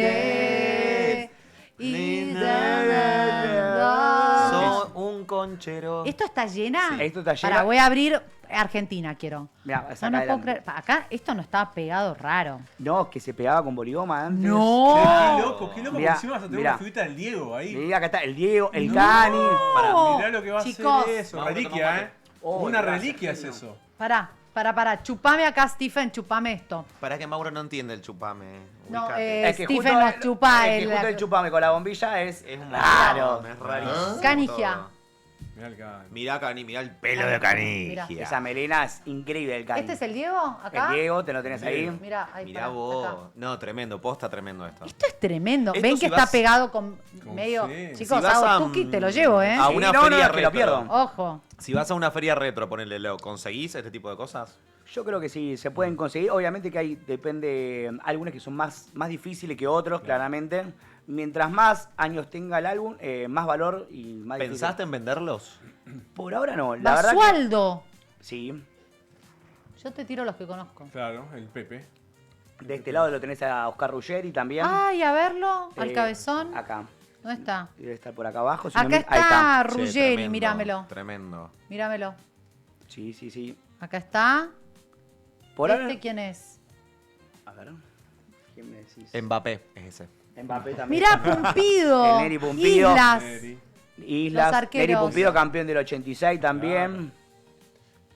imaginé. Y Soy un conchero. ¿Esto está llena? Sí. Esto está llena. Para, voy a abrir Argentina, quiero. Mirá, No, saca no puedo adelante. creer. Acá esto no estaba pegado raro. No, que se pegaba con Boligoma antes. No. Qué loco, porque Mirá, encima vas a tener mirá. una figurita del Diego ahí. Mirá, acá está el Diego, el No. Cani. Mirá lo que va a Chicos. hacer eso. Vamos, Reliquia, tomamos. ¿eh? Oh, Una gracias, reliquia es genio. eso. Pará. Chupame acá, Stephen, chupame esto. Para que Mauro no entiende el chupame. No, Ubicate. Es que Stephen justo- nos chupa es que justo el chupame con la bombilla es Es un raro. montón, es rarísimo. Canigia. todo. Mirá el Cani. Mirá Cani, mirá el pelo de Mirá. Canigia. Esa melena es increíble el Cani. ¿Este es el Diego? ¿Acá? El Diego, te lo tenés ahí. Mirá, ahí Mirá pará, vos. acá. No, tremendo, posta tremendo esto. Esto es tremendo. Esto ¿Ven si que está vas- pegado con Como medio... sí. Chicos, Si vas a, hago tuki, te lo llevo, ¿eh? a Sí, una no, feria no, que lo retro. pierdo. Ojo. Si vas a una feria retro, ponele, ¿lo conseguís este tipo de cosas? Yo creo que sí, se pueden conseguir. Obviamente que hay, depende, algunas que son más difíciles que otros, claramente. Mientras más años tenga el álbum, más valor y más ¿Pensaste en venderlos? difícil. Por ahora no, la verdad que... Basualdo. Sí. Yo te tiro los que conozco. Claro, el Pepe. De este lado lo tenés a Oscar Ruggeri también. Ay, a verlo. Al Eh, cabezón. Acá. ¿Dónde está? Debe estar por acá abajo. si no, Acá ahí está Che, Ruggeri, tremendo, míramelo. Tremendo. Míramelo. Sí, sí, sí. Acá está. Por ¿Este ahora... quién es? A ver. ¿Quién me decís? Mbappé es ese. Mbappé también. Mirá, Pumpido. El Neri Pumpido. Islas. Neri. Islas. Los arqueros. Neri Pumpido, campeón del 86 también.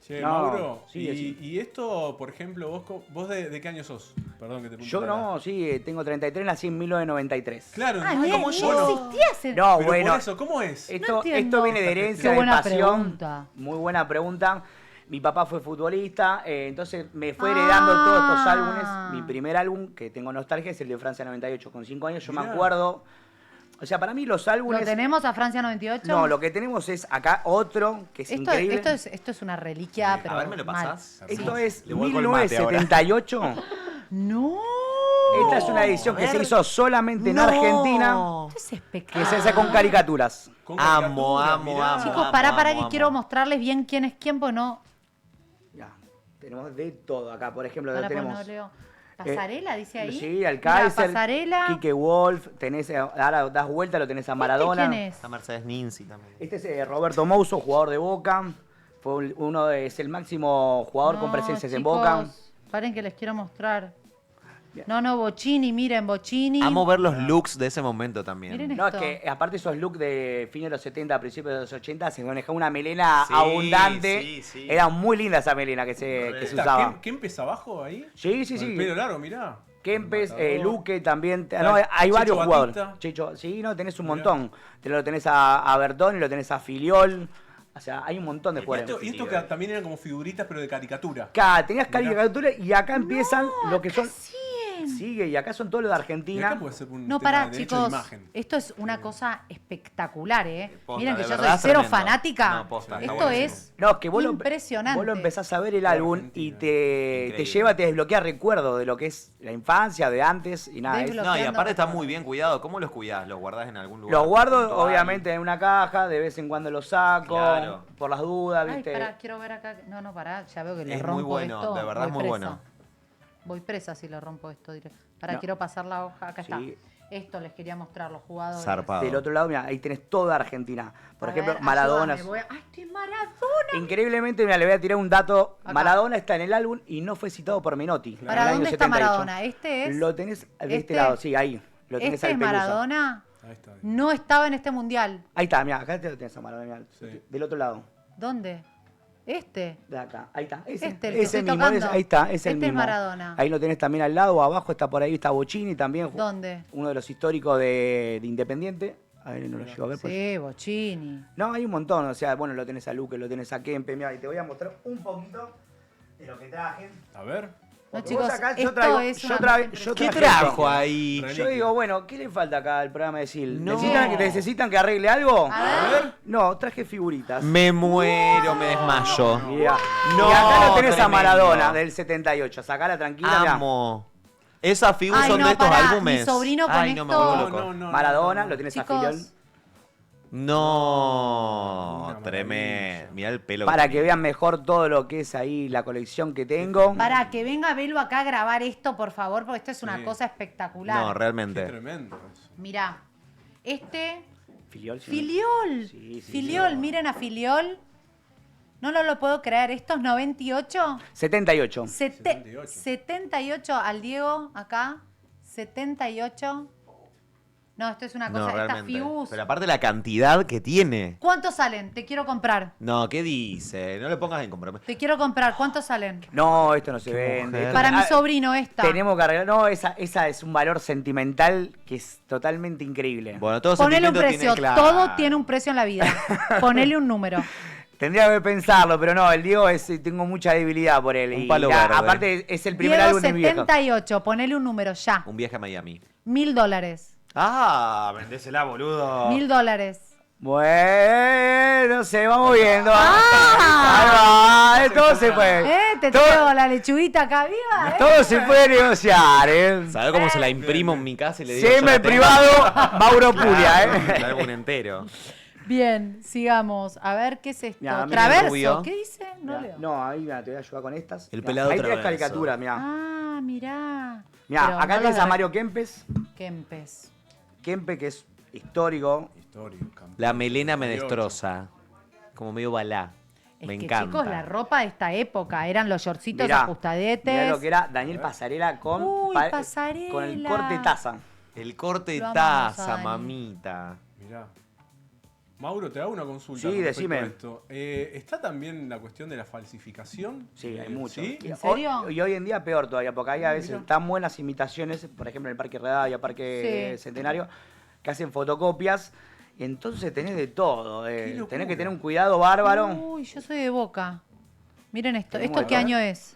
Che, No, Mauro, sí, sí. y esto, por ejemplo, vos de qué año sos? Perdón que te pregunte Yo la edad. no, sí, tengo 33, nací en 1993. Claro, Ah, no, ni como yo. existía ese... No, Pero bueno. por eso, ¿cómo es? Esto entiendo. viene de herencia, Qué de buena pasión. pregunta. Muy buena pregunta. Mi papá fue futbolista, entonces me fue heredando todos estos álbumes. Mi primer álbum que tengo nostalgia es el de Francia 98. Con 5 años yo me Mirá. acuerdo. O sea, para mí los ¿Lo álbumes... tenemos a Francia 98? No, lo que tenemos es acá otro que es increíble. Esto es una reliquia, pero A ver, ¿me lo mal. pasás? Esto es Le vuelco el mate ahora. 1978. ¡No! Esta es una edición que se hizo solamente en No. Argentina, Esto es que espectacular. se hace con caricaturas. Con Amo, caricatura, amo, mirá. amo. Chicos, pará que quiero mostrarles bien quién es quién, pues no... Ya, tenemos de todo acá. Por ejemplo, Pará, pues tenemos... no leo. ¿Pasarela dice ahí? Sí, al Mira, Kaiser, Pasarela. Quique Wolf, tenés, ahora das vuelta, lo tenés a Maradona. ¿Quién es? Está Mercedes Ninzi también. Este es Roberto Mouso, jugador de Boca. Es el máximo jugador con No, presencias en chicos, Boca. Paren que les quiero mostrar. No, Bocini, miren, Bocini. Amo ver los looks de ese momento también. Miren No, es esto. que aparte esos looks de fines de los 70, principios de los 80, se manejaba una melena Sí, abundante. sí, sí. Era muy linda esa melena que se Está, usaba. ¿Kempes abajo ahí? Sí, sí, Con el sí. pelo largo, mirá. Kempes, Matador. Luque también. Está No, hay Chicho varios Batista. jugadores. Chicho, sí, no, tenés un Mirá. montón. Te lo tenés a Bertoni, lo tenés a Filiol. O sea, hay un montón de jugadores. Y esto que también eran como figuritas, pero de caricatura. Acá tenías caricatura y acá empiezan lo que son. Sigue, y acá son todos los de Y Argentina. acá puede ser un No, tema pará, de derecho de chicos. imagen. Esto es una cosa espectacular, Posta, Miren que de yo soy verdad, cero tremendo. fanática. No, posta, está Esto buenísimo. es No, es que impresionante. vos lo empezás a ver el álbum y te Increíble. lleva, te desbloquea recuerdos de lo que es la infancia, de antes y nada. Desbloquea. No, y aparte está recuerdo. muy bien cuidado. ¿Cómo los cuidás? ¿Los guardás en algún lugar? Los guardo, puntual? obviamente, en una caja, de vez en cuando los saco, Claro. por las dudas, Ay, ¿viste? pará, quiero ver acá. No, pará, ya veo que le Es rompo muy bueno, esto. de verdad es voy muy presa. bueno. Voy presa si le rompo esto directo. Pará, No. quiero pasar la hoja. Acá Sí. está. Esto les quería mostrar, los jugadores. Zarpado. Del otro lado, mira, ahí tenés toda Argentina. Por A ejemplo, ver, Maradona. ayúdame, ¡Ay, estoy Maradona! Increíblemente, mira, le voy a tirar un dato. Acá. Maradona está en el álbum y no fue citado por Menotti. en ¿Para el año dónde está 78. Maradona? ¿Este es? Lo tenés de este ¿Este? lado, sí, ahí. Lo tenés ¿Este al es Pelusa. Maradona? Ahí está. No estaba en este mundial. Ahí está, mira, acá te lo tenés a Maradona. Mirá, Sí. del otro lado. ¿Dónde? ¿Este? De acá, ahí está. Ese, Este, el que ese estoy mismo, tocando. ahí está, es el Este es mismo. Maradona. Ahí lo tenés también al lado, abajo está por ahí, está Bocini también. ¿Dónde? Uno de los históricos de Independiente. A ver, no lo llego a ver. Sí, Bocini. No, hay un montón, o sea, bueno, lo tenés a Luque, lo tenés a Kempe, mira, y te voy a mostrar un poquito de lo que traje. A ver. No, Porque chicos, vos acá, esto es una cosa yo ¿Qué traje trajo esto. ahí? Yo digo, bueno, ¿qué le falta acá al programa de SIL? No. ¿Necesitan que arregle algo? A ver. No, traje figuritas. Me muero, me desmayo. Mirá. No, y acá lo tenés a tremendo. Maradona del 78. Sacala tranquila, mirá. Amo. Esas figuras Ay, son no, de estos pará, álbumes. mi sobrino con Ay, no, me esto- vuelvo loco. No, Maradona, lo tenés a Chicos, Filiol. No, Una tremendo. Mirá el pelo. Para que tiene. vean mejor todo lo que es ahí la colección que tengo. Para que venga Belu acá a grabar esto, por favor, porque esto es una Sí. cosa espectacular. No, Qué realmente. tremendo eso. Mirá, este... Filiol. sí. Filiol. Sí, sí, Filiol, sí. miren a Filiol. No lo puedo creer. ¿Estos 98? 78. 78. 78 al Diego acá. 78. No, esto es una No, cosa. Estas realmente. figus. Pero aparte la cantidad que tiene. ¿Cuántos salen? Te quiero comprar. No, ¿qué dice? No le pongas en compromiso. Te quiero comprar. ¿Cuántos salen? No, esto no se Qué vende. mujer. Esto- Para mi ah, sobrino esta. Tenemos que arreglar. No, esa es un valor sentimental que es totalmente increíble. Bueno, todo Ponele un sentimiento precio. tiene claro. Todo tiene un precio en la vida. Ponele un número. Tendría que pensarlo, pero no, el Diego tengo mucha debilidad por él. Un y palo verde. aparte es el primer Diego álbum de mi viejo. 78. Ponele un número ya. Un viaje a Miami. $1000. Ah, vendésela, boludo. $1000. Bueno, se va moviendo. Ah. Ahí va, todo se puede. Te Todo- traigo la lechuguita acá viva, Todo se puede negociar, ¿Sabés cómo se la imprimo en mi casa y le digo? Siempre yo la en tengo? privado, Mauro Puglia, El álbum entero. Bien, sigamos. A ver, ¿qué es esto? Mirá, mira el ¿Traverso? rubio. ¿Qué dice? No leo. No, ahí mira, te voy a ayudar con estas. El Mirá, pelado ahí tenés Traverso. caricatura, mirá. Ah, mirá. Mirá, Pero acá no tenés lo a Mario Kempes. Kempes. Kempe, que es histórico. Histórico, campeón. La melena me 78. destroza. Como medio balá. Es Me que, encanta. chicos, la ropa de esta época eran los shortcitos Mirá, ajustadetes. mirá lo que era Daniel Pasarela con, Uy, con el Pasarela. corte taza. El corte Lo amamos a taza, Dani. mamita. Mirá. Mauro, te hago una consulta. Sí, con respecto decime. a esto. ¿Está también la cuestión de la falsificación? Sí, hay mucho. ¿Sí? ¿En serio? Y hoy en día peor todavía, porque hay a veces Mirá. tan buenas imitaciones, por ejemplo en el Parque Rivadavia, Parque Sí. Centenario, que hacen fotocopias, y entonces tenés de todo. locura. Tenés que tener un cuidado bárbaro. Uy, yo soy de Boca. Miren esto. Tenemos ¿Esto qué acá. año es?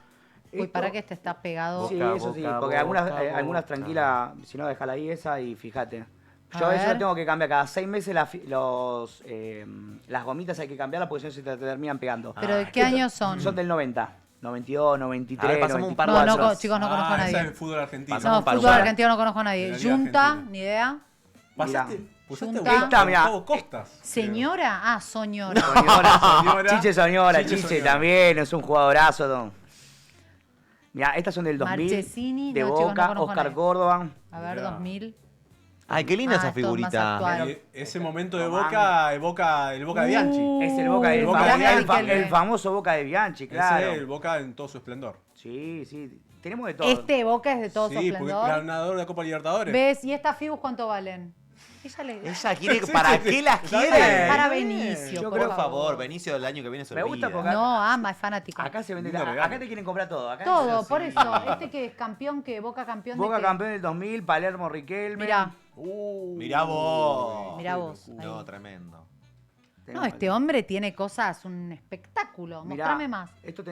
Uy, Esto- para que este está pegado. Sí, Boca, eso sí, Boca, porque Boca, algunas Boca. tranquilas, si no, dejala ahí esa y fíjate. A Yo eso ver. lo tengo que cambiar cada 6 meses, las gomitas hay que cambiarlas porque si no se te terminan pegando. ¿Pero de qué año son? Son del 90, 92, 93, A ver, pasame un par de No, 94. no, chicos, no conozco a Esa es nadie. el fútbol argentino. Pasamos No, un par fútbol de- argentino no conozco a nadie. De la Liga Junta, Argentina. ni idea. Pasaste, pusiste Junta. a Esta, mirá. Gustavo Costas. Señora, ah, soñora. Soñora. Chiche Soñora, Chiche Chiche Soñora. también, es un jugadorazo. Don. Mirá, estas son del 2000, Marchesini, de no, chicos, no Boca, conozco a Oscar nadie. Córdoba. A ver, Mirá. 2000. Ay, qué linda Ah, esa esto es más figurita. actual. Y ese momento de Boca, el Boca de Bianchi. Es el Boca, El el, Boca famo- de el fa- Bianchi. el famoso Boca de Bianchi, claro. Ese es el Boca en todo su esplendor. Sí, sí, tenemos de todo. Este Boca es de todo su Sí, porque esplendor. ganador de la Copa Libertadores. ¿Ves? ¿Y estas fibus cuánto valen? Ella le... Ella quiere. Sí, ¿Para sí, qué sí. las Está quiere? bien. Para Benicio, Yo por Por favor. favor, Benicio del año que viene se Me gusta olvida. porque- No, ama, es fanático. Acá se vende, Lindo regalo. acá te quieren comprar todo. Acá Todo, sí. por eso. Este que es campeón, que Boca campeón de Boca qué? campeón del 2000, Palermo Riquelme. Mirá, Mirá vos. mirá vos. No, ahí. tremendo. No, este hombre tiene cosas, un espectáculo. Mirá, Mostrame más. Esto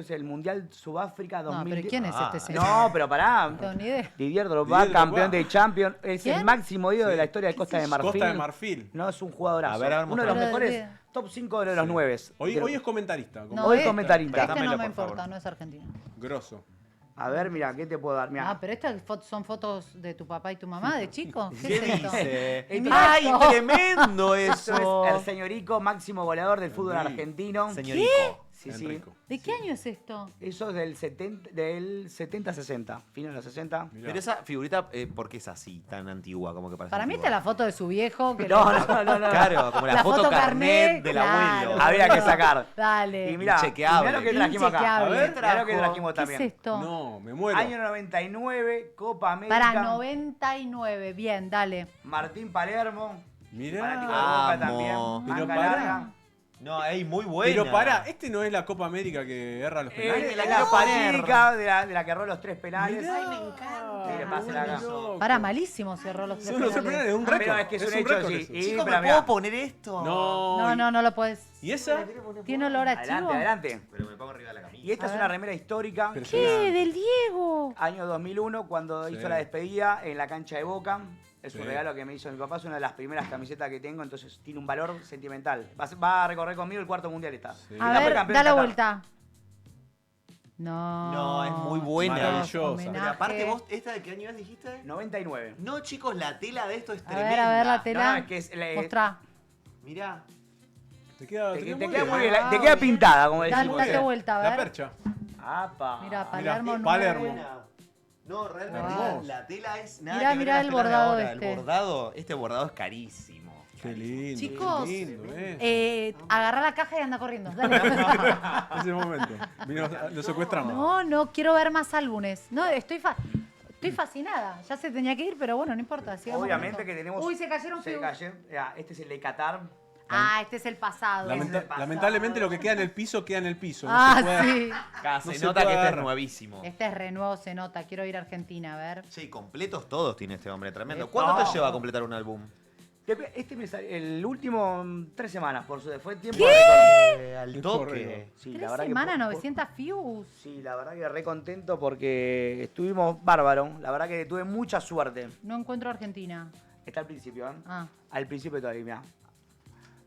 es el Mundial Sudáfrica No, 2010. pero ¿quién es este señor? No, pero pará. No tengo ni idea. Didier Drogba, campeón de Champions. Es ¿Quién? el máximo ídolo de la historia de Costa de Marfil. Costa de Marfil. No, es un jugadorazo. A ver, uno de los Pero mejores de- top 5 de los 9. Hoy es comentarista. No, Hoy este- comentarista. Este no Dámelo, me por favor. importa, no es argentino. Grosso. A ver, mira, ¿qué te puedo dar? Mirá. Ah, pero estas son fotos de tu papá y tu mamá de chicos. ¿Qué, ¿Qué es esto? dice? Y mirá ¡Ay, esto. tremendo Esto eso! es el señorico, máximo goleador del fútbol argentino. Señorico. Sí, sí. Enrico. ¿De qué año es esto? Eso es del 70-60, fines de los 60. Mirá. Pero esa figurita, ¿por qué es así, tan antigua? Como que parece Para mí antigua? está la foto de su viejo. Que No, le- no. Claro, como la, foto carnet del claro. abuelo. Había que sacar. Dale. Y mirá, Inchequeable. mirá lo que trajimos acá. Inchequeable. A ver. Mirá lo que trajimos ¿Qué también. es esto? No, me muero. Año 99, Copa América. Para 99. Bien, dale. Martín Palermo. Mirá. Fanático de Boca Amo. también. Pero Manga pará. larga. No, ey, muy buena. Pero pará, ¿este no es la Copa América que erra los penales? La quiero Copa poner. América de la que erró los 3 penales. Mirá. Ay, me encanta. Mire, pásela acá. Loco. Para, malísimo cerró los tres Son los tres penales. penales, un récord. Pero es que es un hecho, récord sí. eso. Y, Chicos, pero ¿me mirá. puedo poner esto? No. No lo puedes. ¿Y esa? ¿Tiene olor a chivo? Adelante, adelante. Pero me pongo arriba de la camisa. Y esta es una remera histórica. ¿Qué? Impresionante. Del Diego. Año 2001, cuando Sí. hizo la despedida en la cancha de Boca. Es un Sí. regalo que me hizo mi papá, es una de las primeras camisetas que tengo, entonces tiene un valor sentimental. Va a recorrer conmigo el cuarto mundial esta. Sí. A La fue ver, campeón da de la Qatar. vuelta. No. No, es muy buena. Maravillosa. Homenaje. Pero aparte vos, ¿esta de qué año es, dijiste? 99. No, chicos, la tela de esto es A tremenda. ver la tela. No, es que es Mostrá. Mirá. Te queda, Te queda queda muy bien, Ah, te queda bien. pintada, como Dale, decimos. date vuelta, a La ver. percha. Apa. Mira, Palermo Mirá, Palermo. 9. No, realmente Hermoso. la tela es nada Mirá, que ver mirá a las el telas de bordado ahora. este. El bordado, este bordado es carísimo. Qué lindo. Chicos, qué lindo, agarrá la caja y anda corriendo. Dale. Ese momento. Vino, lo secuestramos. No quiero ver más álbumes. No, estoy fascinada. Ya se tenía que ir, pero bueno, no importa. sigamos Obviamente con esto. que tenemos. Uy, se cayeron Se fibus. cayó. Mirá, este es el de Qatar. Ah, este es el pasado. Lamentablemente lo que queda en el piso queda en el piso. No Ah, se puede- sí. Acá No se se nota puede que este es agarrar. nuevísimo. Este es re nuevo, se nota. Quiero ir a Argentina, a ver. Sí, completos todos tiene este hombre, tremendo. Esto- ¿Cuánto No. te lleva a completar un álbum? Este me salió, el último 3 semanas, por suerte. Fue tiempo ¿Qué? de récord. Al Qué toque. correo. Sí, 3 la verdad que semanas, por- 900 views. Sí, la verdad que re contento porque estuvimos bárbaro. La verdad que tuve mucha suerte. No encuentro Argentina. Está al principio, ¿eh? Ah. Al principio todavía, mirá.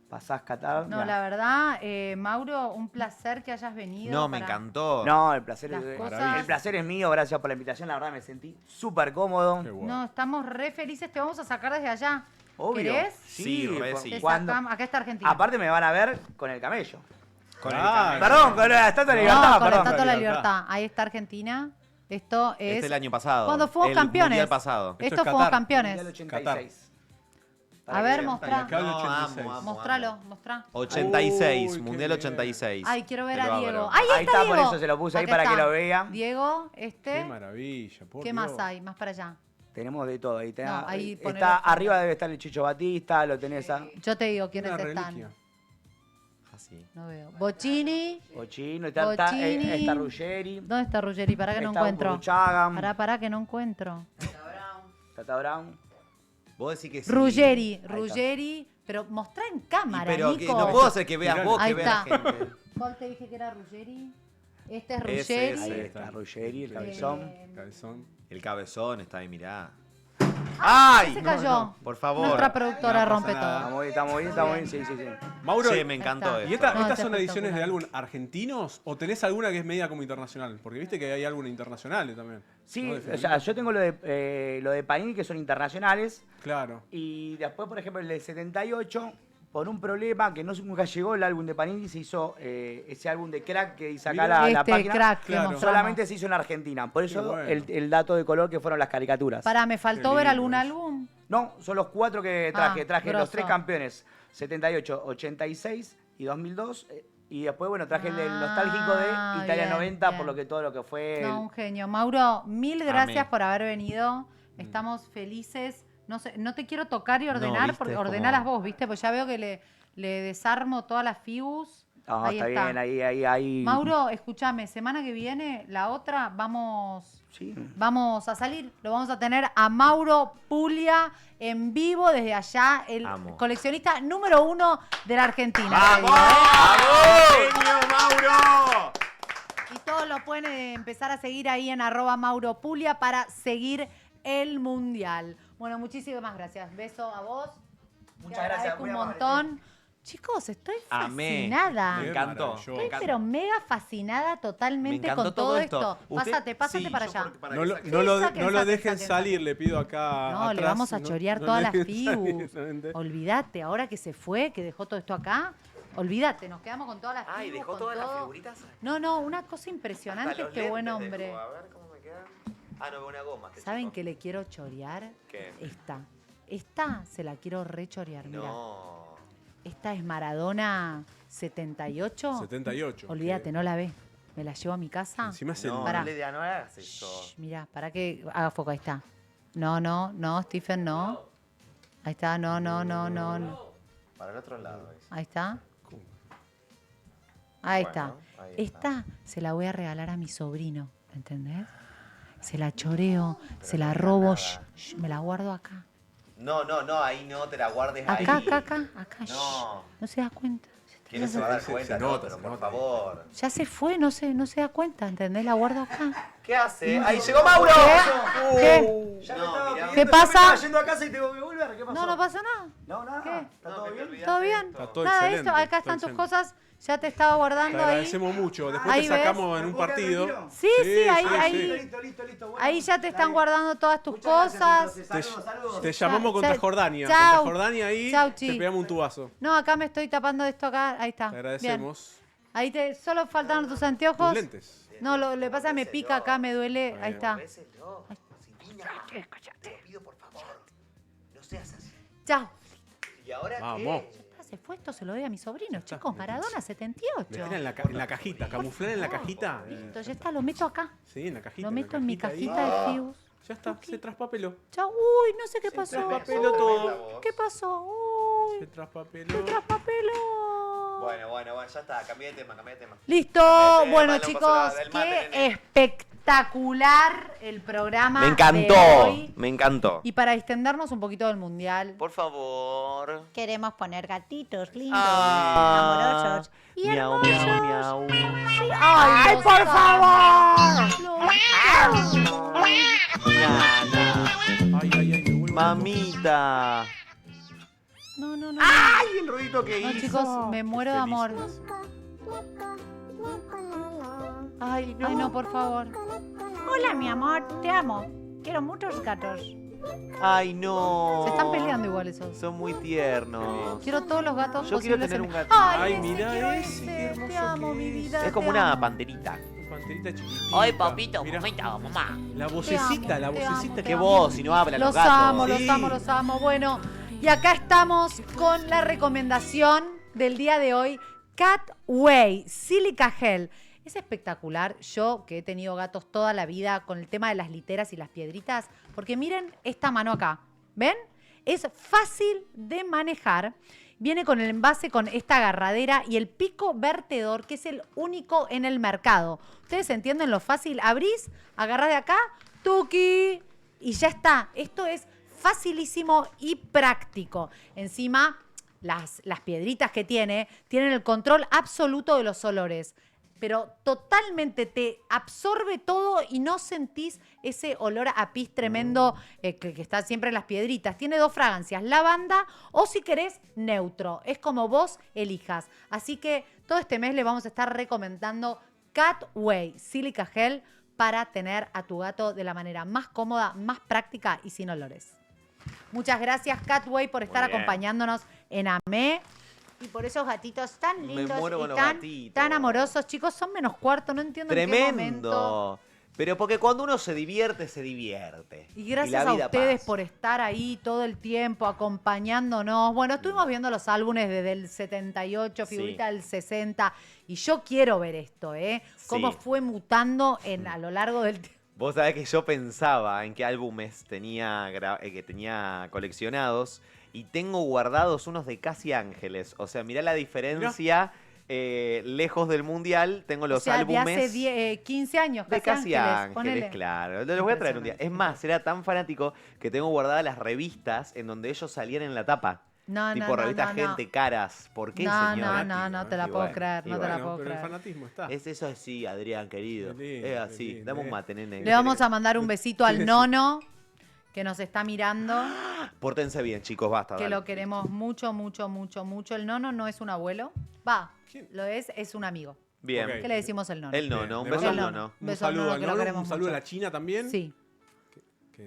Pasás Qatar. No, mirá. la verdad, Mauro, un placer que hayas venido. No, me para- encantó. No, el placer, Las es, cosas- el placer es mío, gracias por la invitación. La verdad me sentí súper cómodo. Qué bueno. No, estamos re felices. Te vamos a sacar desde allá. Obvio. ¿Querés? Sí, re por- sí. Te cuando- sacamos- Acá está Argentina. Aparte me van a ver con el camello. Con el Ah, camello. Perdón, con la Estatua de la No, Libertad, con la perdón. Estatua de la Libertad. Libertad. Ahí está Argentina. Esto es. Este es el año pasado. Cuando fuimos el campeones. mundial pasado. Esto Estos es fuimos Qatar. campeones. Mundial 86. A ver, En mostrá. la cable No, 86. amo. Mostralo, mostrá. 86, Uy, qué mundial bien. 86. Ay, quiero ver Te lo a abro. Diego. Ahí Ahí está, Diego. por eso se lo puse ahí Acá para que está. lo vea. Diego, Qué maravilla, por ¿Qué Dios. más hay? Más para allá. Tenemos de todo. Ahí está, No, ahí ponelo está afuera. arriba debe estar el Chicho Batista, lo tenés a Yo te digo quiénes Una están. reliquia. Así. No veo. Bocini. Ochino, está Bocini. Ruggeri, ¿Dónde está Ruggeri? Para que no está encuentro. Burruchaga, Pará que no encuentro. Tata Brown. Vos decís que sí. Ruggeri, pero mostrá en Y cámara, pero que Nico. no puedo hacer que veas Mirá. vos, Ahí que vea la está. gente. ¿Cuál te dije que era Ruggeri? Este es Ese, Ruggeri. Ahí Sí. está Ruggeri, el cabezón. Cabezón. El cabezón está ahí, mirá. ¡Ay! ¡Ay! Se No, cayó. no, por favor. Nuestra productora No pasa rompe nada. todo. Estamos bien, sí. Mauro, Sí, me encantó Ahí ¿y esto. No, estas está son ediciones de espectacular. álbum argentinos o tenés alguna que es media como internacional? Porque viste que hay alguna internacionales también. Sí, ¿No? o sea, yo tengo lo de Panini, que son internacionales. Claro. Y después, por ejemplo, el del 78, por un problema que nunca llegó el álbum de Panini, se hizo ese álbum de Crack que dice acá Mirá. la Este página. Crack que Claro. mostramos. Solamente se hizo en Argentina. Por eso Qué bueno. el dato de color que fueron las caricaturas. Pará, ¿me faltó Qué ver lindo algún eso. álbum? No, son los 4 que traje. Ah, Traje grosso. los 3 campeones, 78, 86 y 2002. Y después, bueno, traje el del nostálgico de Italia bien, 90, bien. por lo que todo lo que fue... No, un genio. Mauro, mil gracias Amé. por haber venido. Estamos felices. No sé, no te quiero tocar y ordenar, viste, porque es como- ordenalas vos, ¿viste? Pues ya veo que le desarmo todas las fibus. No, Ahí está bien, ahí. Mauro, escúchame, semana que viene, la otra, vamos Sí. Vamos a salir, lo vamos a tener a Mauro Puglia en vivo desde allá, el Amo. coleccionista número 1 de la Argentina. ¡Vamos! ¡Genio, Mauro! Y todos lo pueden empezar a seguir ahí en @MauroPuglia para seguir el Mundial. Bueno, muchísimas gracias. Beso a vos. Muchas Te gracias, agradezco muy un amable. montón. Chicos, estoy Amé. fascinada. Me encantó. Maravilloso. Estoy pero mega fascinada totalmente Me encantó con todo todo esto. esto. Usted- Pásate sí, para yo allá. porque para No que lo, saque- no lo, Saquen, no lo saquen, dejen saquen. salir, le pido acá. No, le atrás, vamos a no- chorear no todas lo las dejen fibus. salir, exactamente. Olvídate, ahora que se fue, que dejó todo esto acá, olvídate, nos quedamos con todas las fibus. Ay, dejó con todas las todo. figuritas. No, una cosa Hasta impresionante los este buen lentes hombre. dejó. A ver cómo me queda. Ah, no, una goma. este ¿Saben chico. qué le quiero chorear? ¿Qué? Esta se la quiero rechorear, mira. No. Esta es Maradona 78. 78. Olvídate, no la ve. Me la llevo a mi casa. Encima es el- No, Pará. no hagas eso. Mira, para que haga foco, ahí está. No, Stephen, no. Ahí está, no. Para el otro lado. es. Ahí está. Ahí Bueno, está. ahí está. Esta se la voy a regalar a mi sobrino, ¿entendés? Se la choreo, se la robo, me la guardo acá. No, ahí no te la guardes Acá, ahí. acá. No. No se da cuenta. Que no se va a dar cuenta, se no, nota, pero se por nota. favor. Ya se fue, no se da cuenta, ¿entendés? La guardo acá. ¿Qué hace? ¡Ahí llegó Mauro! ¿Qué? No, mirá. ¿Qué pasa? Yendo a casa y tengo que volver. ¿Qué pasó? No pasa nada. No, nada. ¿Qué? ¿Está todo bien? ¿Todo bien? Está todo Nada, excelente, esto, acá todo están tus excelente. cosas. Ya te estaba Te guardando ahí. agradecemos mucho. Después Ahí te sacamos ves. en un ¿Me puedo quedar partido. tranquilo? Sí, ahí. Listo. Bueno, Ahí ya te están dale. guardando todas tus Muchas gracias, cosas. entonces. Saludos. Te llamamos contra Chau. Jordania. Chau. Contra Jordania ahí Chau, te chi. pegamos un tubazo. No, acá me estoy tapando de esto acá. Ahí está. Te Bien. agradecemos. Ahí solo faltaron tus anteojos. Tus lentes. No, lo que pasa es que me pica acá, me duele. Ahí está. Béselo. Silvina, te lo pido por favor. No seas así. Chao. ¿Y ahora Vamos. qué? Se fue esto, se lo doy a mis sobrinos, chicos. Maradona 78. Metela en la cajita. Camuflar en la cajita. Listo, ya está, lo meto acá. Sí, en la cajita. Lo meto en mi ahí. cajita de fibus. Ya está, se traspapeló. Chao. Uy, no sé qué pasó. traspapeló todo. ¿Qué pasó? Se Uy, traspapeló. se traspapeló. Bueno, ya está. Cambié de tema. Listo. Mal, Bueno, no pasó chicos, nada, del mate, qué nene. espectacular el programa. Me de encantó. hoy. Me encantó. Y para extendernos un poquito del mundial, Por favor. queremos poner gatitos lindos, Ah. amorosos y Miau, hermosos. miau, miau. Sí. ¡Ay, por favor! Ay, me vuelvo Mamita. No. ¡Ay, el ruidito que No, hizo! chicos, me muero de amor. Ay, no, por favor. Hola, mi amor, te amo. Quiero muchos gatos. Ay, no. Se están peleando igual esos. Son muy tiernos. Quiero todos los gatos Yo quiero posibles. tener en- un gatito. Ay, Ay, mira quiero ese, qué hermoso Te amo, que mi es. vida. Es como te una amo. panterita. Panterita chiquitita. Ay, papito, Mirá. mamita, mamá. La vocecita, la te amo, vocecita. te Qué amo. voz, si no hablan los Los gatos. amo, Sí. los amo. Bueno, y acá estamos con la recomendación del día de hoy, Catway Silica Gel. Es espectacular, yo que he tenido gatos toda la vida con el tema de las literas y las piedritas, porque miren esta mano acá, ¿ven? Es fácil de manejar. Viene con el envase con esta agarradera y el pico vertedor, que es el único en el mercado. ¿Ustedes entienden lo fácil? Abrís, agarrás de acá, tuki, y ya está. Esto es facilísimo y práctico. Encima, las piedritas que tienen el control absoluto de los olores. Pero totalmente te absorbe todo y no sentís ese olor a pis tremendo que está siempre en las piedritas. Tiene 2 fragancias, lavanda o si querés, neutro. Es como vos elijas. Así que todo este mes le vamos a estar recomendando Catway Silica Gel para tener a tu gato de la manera más cómoda, más práctica y sin olores. Muchas gracias, Catway, por estar bien. acompañándonos en AME. Y por esos gatitos tan Me lindos muero con y los tan, gatitos. tan amorosos. Chicos, son -4, no entiendo en qué momento. Tremendo. Pero porque cuando uno se divierte, se divierte. Y gracias la a vida ustedes pasa. por estar ahí todo el tiempo acompañándonos. Bueno, estuvimos viendo los álbumes desde el 78, Sí. figurita del 60. Y yo quiero ver esto, ¿eh? Cómo Sí. fue mutando a lo largo del tiempo. Vos sabés que yo pensaba en qué álbumes que tenía coleccionados y tengo guardados unos de Casi Ángeles. O sea, mirá la diferencia lejos del mundial, tengo los O sea, de álbumes. hace 15 años, De Casi Ángeles, ponele. claro. Los voy a traer un día. Es más, era tan fanático que tengo guardadas las revistas en donde ellos salían en la tapa. No, Tipo no, revista no, Gente, Caras. ¿Por qué, no, señor? no te la Y puedo bueno, creer, y no te la bueno. puedo Pero el creer. fanatismo está. Es eso sí, Adrián, querido. Qué lindo, Es así. qué lindo, Dame un mate, nene. Le vamos a mandar un besito al nono que nos está mirando, Pórtense bien, chicos, basta. que dale. lo queremos mucho, mucho, mucho, mucho. El nono no es un abuelo, lo es un amigo. Bien. ¿Qué le decimos el nono? El nono, un Le beso al mandamos nono. Un Beso al saludo nono, al que lo nono, queremos un saludo a mucho. la China también. Sí.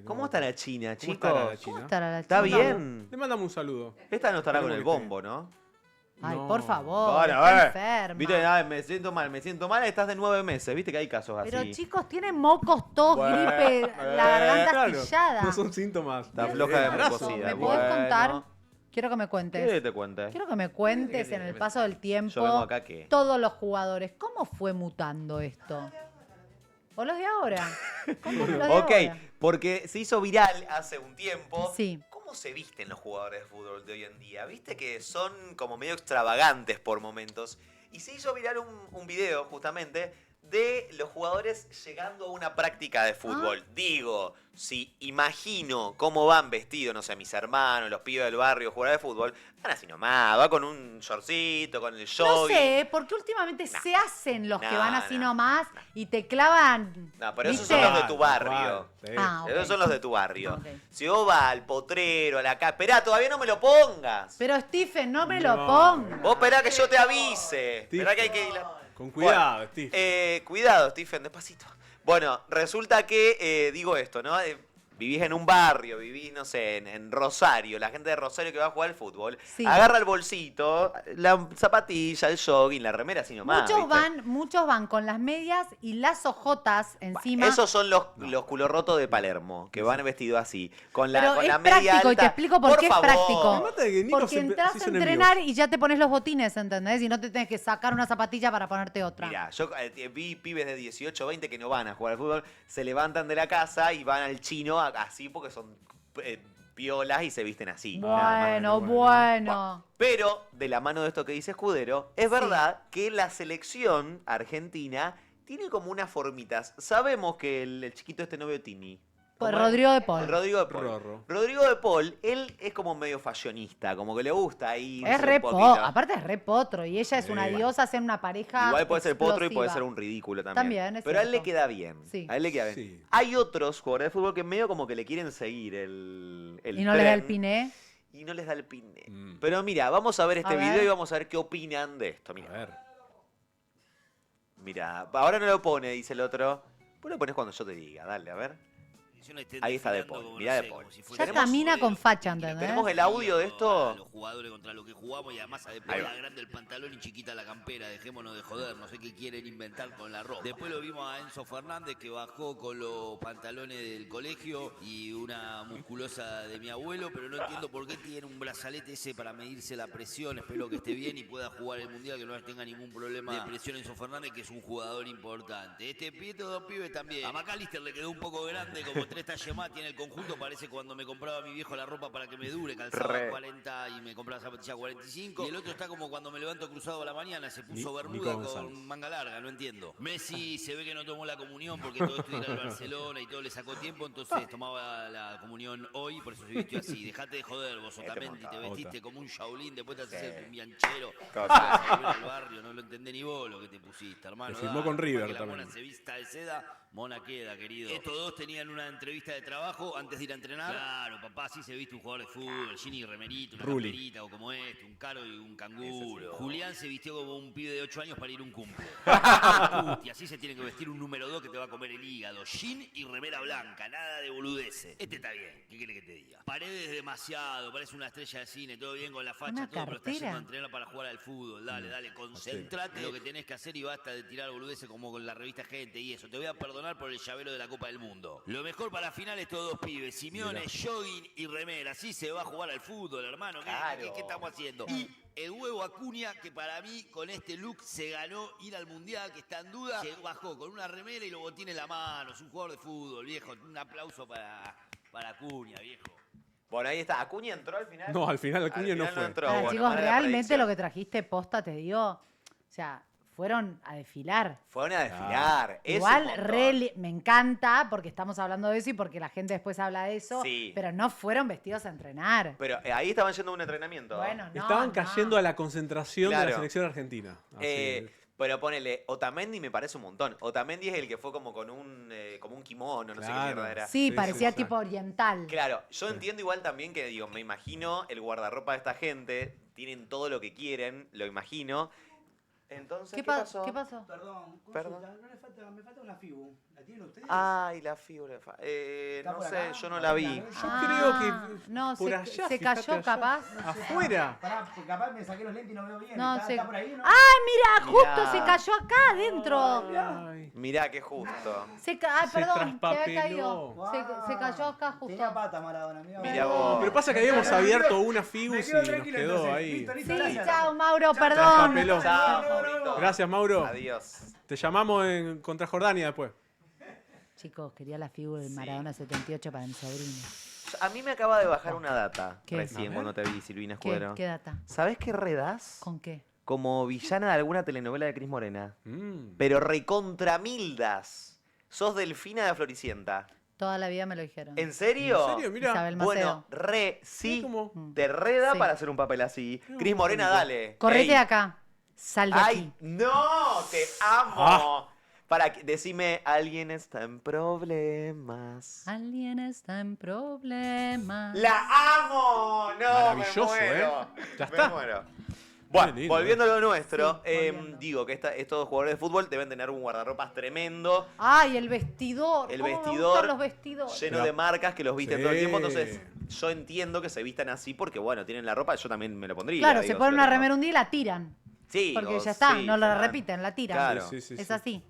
¿Cómo está la China, ¿Cómo chicos? estará la China? ¿Cómo estará la ¿Está China? bien? Le mandamos un saludo. Esta no estará con Esperemos el que bombo, ¿no? Ay, No. por favor, Bueno, está enferma. Viste, ay, me siento mal, estás de 9 meses, viste que hay casos así. Pero chicos, tienen mocos, tos, Bueno, gripe, la garganta Claro, astillada. no son síntomas. Está floja de embarazo. mucosidad. ¿Me podés Bueno. contar? Quiero que me cuentes. ¿Qué te cuentes? Quiero que me cuentes en el paso del tiempo Yo vengo acá, ¿qué? todos los jugadores. ¿Cómo fue mutando esto? ¿O los de ahora? ¿Cómo los de Ok, ahora? porque se hizo viral hace un tiempo. Sí. ¿Cómo se visten los jugadores de fútbol de hoy en día? Viste que son como medio extravagantes por momentos. Y se hizo viral un video justamente de los jugadores llegando a una práctica de fútbol. Digo, si imagino cómo van vestidos, no sé, mis hermanos, los pibes del barrio, jugadores de fútbol, van así nomás, va con un shortcito, con el No jogging. sé, porque últimamente se hacen los que No, van así no, nomás y te clavan. No, pero esos ¿viste? son los de tu barrio. Sí. Ah, ok. Esos son los de tu barrio. Ok. Si vos vas al potrero, a la casa. Esperá, todavía no me lo pongas. Pero Stephen, no me lo No. pongas. Vos esperá que yo te avise. Esperá que hay que ir. Con cuidado, Bueno, Steve. cuidado, Stephen, despacito. Bueno, resulta que, digo esto, ¿no? Vivís en un barrio, vivís, no sé, en Rosario, la gente de Rosario que va a jugar al fútbol, Sí. agarra el bolsito, la zapatilla, el jogging, la remera, así nomás. Muchos van con las medias y las ojotas encima. Esos son los culorrotos de Palermo, que van vestidos así, con la, Pero con es la media práctico, alta. y te explico por qué es favor. práctico. Me mata que Nico Porque se entras se a hizo un entrenar envío. y ya te pones los botines, ¿entendés? Y no te tenés que sacar una zapatilla para ponerte otra. Mirá, yo vi pibes de 18, 20 que no van a jugar al fútbol, se levantan de la casa y van al chino así porque son piolas y se visten así. nada más. Bueno. Pero, de la mano de esto que dice Escudero, es verdad que la selección argentina tiene como unas formitas. Sabemos que el chiquito este novio Tini. Pues ¿cómo es? Rodrigo de Paul. Rodrigo de Paul. Rorro. Rodrigo de Paul, él es como medio fashionista, como que le gusta ahí. Es re aparte es re potro y ella es una Sí. diosa, hacen una pareja. Igual puede ser potro y puede explosiva. ser un ridículo también. También, es Pero a él le cierto. queda bien. Sí. A él le queda bien. Sí. Hay otros jugadores de fútbol que medio como que le quieren seguir el Y no le da el tren, piné. Y no les da el piné. Mm. Pero mira, vamos a ver este A ver. video y vamos a ver qué opinan de esto. A Mira, ver. mira, ahora no lo pone, dice el otro. Vos lo pones cuando yo te diga, dale, a ver. Ahí está De Paul, mirá De Paul. Ya camina con facha, ¿entendés? ¿Tenemos el audio de esto? Los jugadores contra los que jugamos y además a De Ahí Paul va. era grande el pantalón y chiquita la campera, dejémonos de joder, no sé qué quieren inventar con la ropa. Después lo vimos a Enzo Fernández que bajó con los pantalones del colegio y una musculosa de mi abuelo, pero no entiendo por qué tiene un brazalete ese para medirse la presión, espero que esté bien y pueda jugar el Mundial, que no tenga ningún problema de presión Enzo Fernández, que es un jugador importante. Este Pietro dos pibes también. A McAllister le quedó un poco grande, como 3 talles más, tiene el conjunto, parece cuando me compraba mi viejo la ropa para que me dure, calzaba Re. 40 y me compraba zapatilla 45. Y el otro está como cuando me levanto cruzado a la mañana, se puso Nico bermuda González. con manga larga, no entiendo. Messi se ve que no tomó la comunión porque todo esto de ir al Barcelona y todo le sacó tiempo, entonces tomaba la comunión hoy, por eso se vistió así. Dejate de joder vos, Otamendi, te vestiste como un Shaolin, después te haces el bianchero. Vas a volver al barrio, no lo entendés ni vos lo que te pusiste, hermano. Lo firmó dale, con River que la también. mona se vista de seda, mona queda, querido. Estos dos tenían una entrevista de trabajo antes de ir a entrenar. Claro, papá, sí se viste un jugador de fútbol, Gini remerito, una Ruli. camperita o como este, un caro y un canguro. Julián se vistió como un pibe de 8 años para ir a un cumple. Y así se tiene que vestir un número 2 que te va a comer el hígado. Jean y remera blanca, nada de boludeces. Este está bien, ¿qué quiere que te diga? Paredes demasiado, parece una estrella de cine, todo bien con la facha, Una todo, pero está cartera. yendo a entrenar para jugar al fútbol. Dale, dale, concentrate en lo que tenés que hacer y basta de tirar boludeces como con la revista Gente y eso. Te voy a perdonar por el llavero de la Copa del Mundo. Lo mejor para la final estos dos pibes, Simeone, jogging y remera. Así se va a jugar al fútbol, hermano. ¿Qué estamos haciendo? Y el huevo Acuña, que para mí con este look se ganó ir al Mundial, que está en duda, se bajó con una remera y los botines en la mano. Es un jugador de fútbol, viejo. Un aplauso para Acuña, viejo. Bueno, ahí está. ¿Acuña entró al final? No, al final Acuña no fue. entró. Ahora, Bueno, chicos, mala realmente predicción. lo que trajiste posta, te digo, O sea, fueron a desfilar. Fueron a desfilar. Es Igual, un montón. me encanta porque estamos hablando de eso y porque la gente después habla de eso, Sí. pero no fueron vestidos a entrenar. Pero ahí estaban yendo a un entrenamiento. Bueno, no, Estaban no. cayendo a la concentración de Claro. la selección argentina. Así. Pero ponele, Otamendi me parece un montón. Otamendi es el que fue como con un kimono, no sé qué Claro. mierda era. Sí, Sí, parecía sí, tipo oriental. Claro, yo entiendo igual también que, digo, me imagino el guardarropa de esta gente, tienen todo lo que quieren, lo imagino. Entonces, ¿qué pasó? ¿Qué pasó? Perdón, Perdón. me falta una figu. ¿La tienen ustedes? Ay, la figura. ¿Está No por sé, acá? yo no la vi. Yo creo que no, por se, allá, se fíjate cayó allá. capaz. Afuera. Pará, porque capaz me saqué los lentes y no veo bien. No, ¿Está por ahí, no? ¡Ay, mira! Mirá. Justo se cayó acá adentro. Ay. Mirá que justo. Ay, Se perdón, se había traspapeló. caído. Se cayó acá justo. Tenía pata Maradona, mirá. Mirá vos. Pero pasa que habíamos abierto una figu Me y quedo nos tranquilo, quedó entonces. ahí. Listo, listo, Sí, gracias. chao, Mauro, perdón. Traspapeló. Chao, Maurito. Gracias, Mauro. Adiós. Te llamamos contra Jordania después. Chicos, quería la figura del Maradona 78 para mi sobrino. A mí me acaba de bajar una data ¿Qué? recién A cuando te vi, Silvina ¿Qué, Escudero. qué data? ¿Sabés qué redás? ¿Con qué? Como villana de alguna telenovela de Cris Morena. Pero recontra mildas. Sos Delfina de Floricienta. Toda la vida me lo dijeron. ¿En serio? ¿En serio? Mira. Isabel Macedo. Bueno, sí, ¿Cómo? te reda Sí. para hacer un papel así. Cris Morena, dale. Correte Ey. de acá. Sal de ¡Ay, aquí. no! ¡Te amo! Decime, alguien está en problemas. Alguien está en problemas. ¡La amo! No, Maravilloso, me muero. Ya Me está. muero. Bueno, Qué lindo, volviendo a lo nuestro, Sí, volviendo. digo que estos jugadores de fútbol deben tener un guardarropas tremendo, Ay, el vestidor. El ¿Cómo me vestidor gustan los vestidores? lleno Pero- de marcas que los visten Sí. todo el tiempo. Entonces, yo entiendo que se vistan así porque, bueno, tienen la ropa, yo también me lo pondría. Claro, digo, se ponen si lo una tengo. remera un día y la tiran. Sí, Porque o ya está, sí, no se la dan. repiten, la tiran. Claro. Sí, sí, Es sí. así.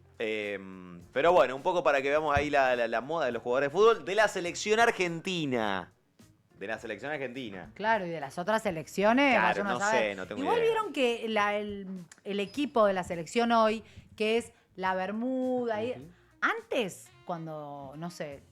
Pero bueno, un poco para que veamos ahí la moda de los jugadores de fútbol de la selección argentina. De la selección argentina. Claro, y de las otras selecciones, Claro, vaya uno a no saber. sé, no tengo Igual idea. vieron que el equipo de la selección hoy, que es la bermuda, antes, cuando, no sé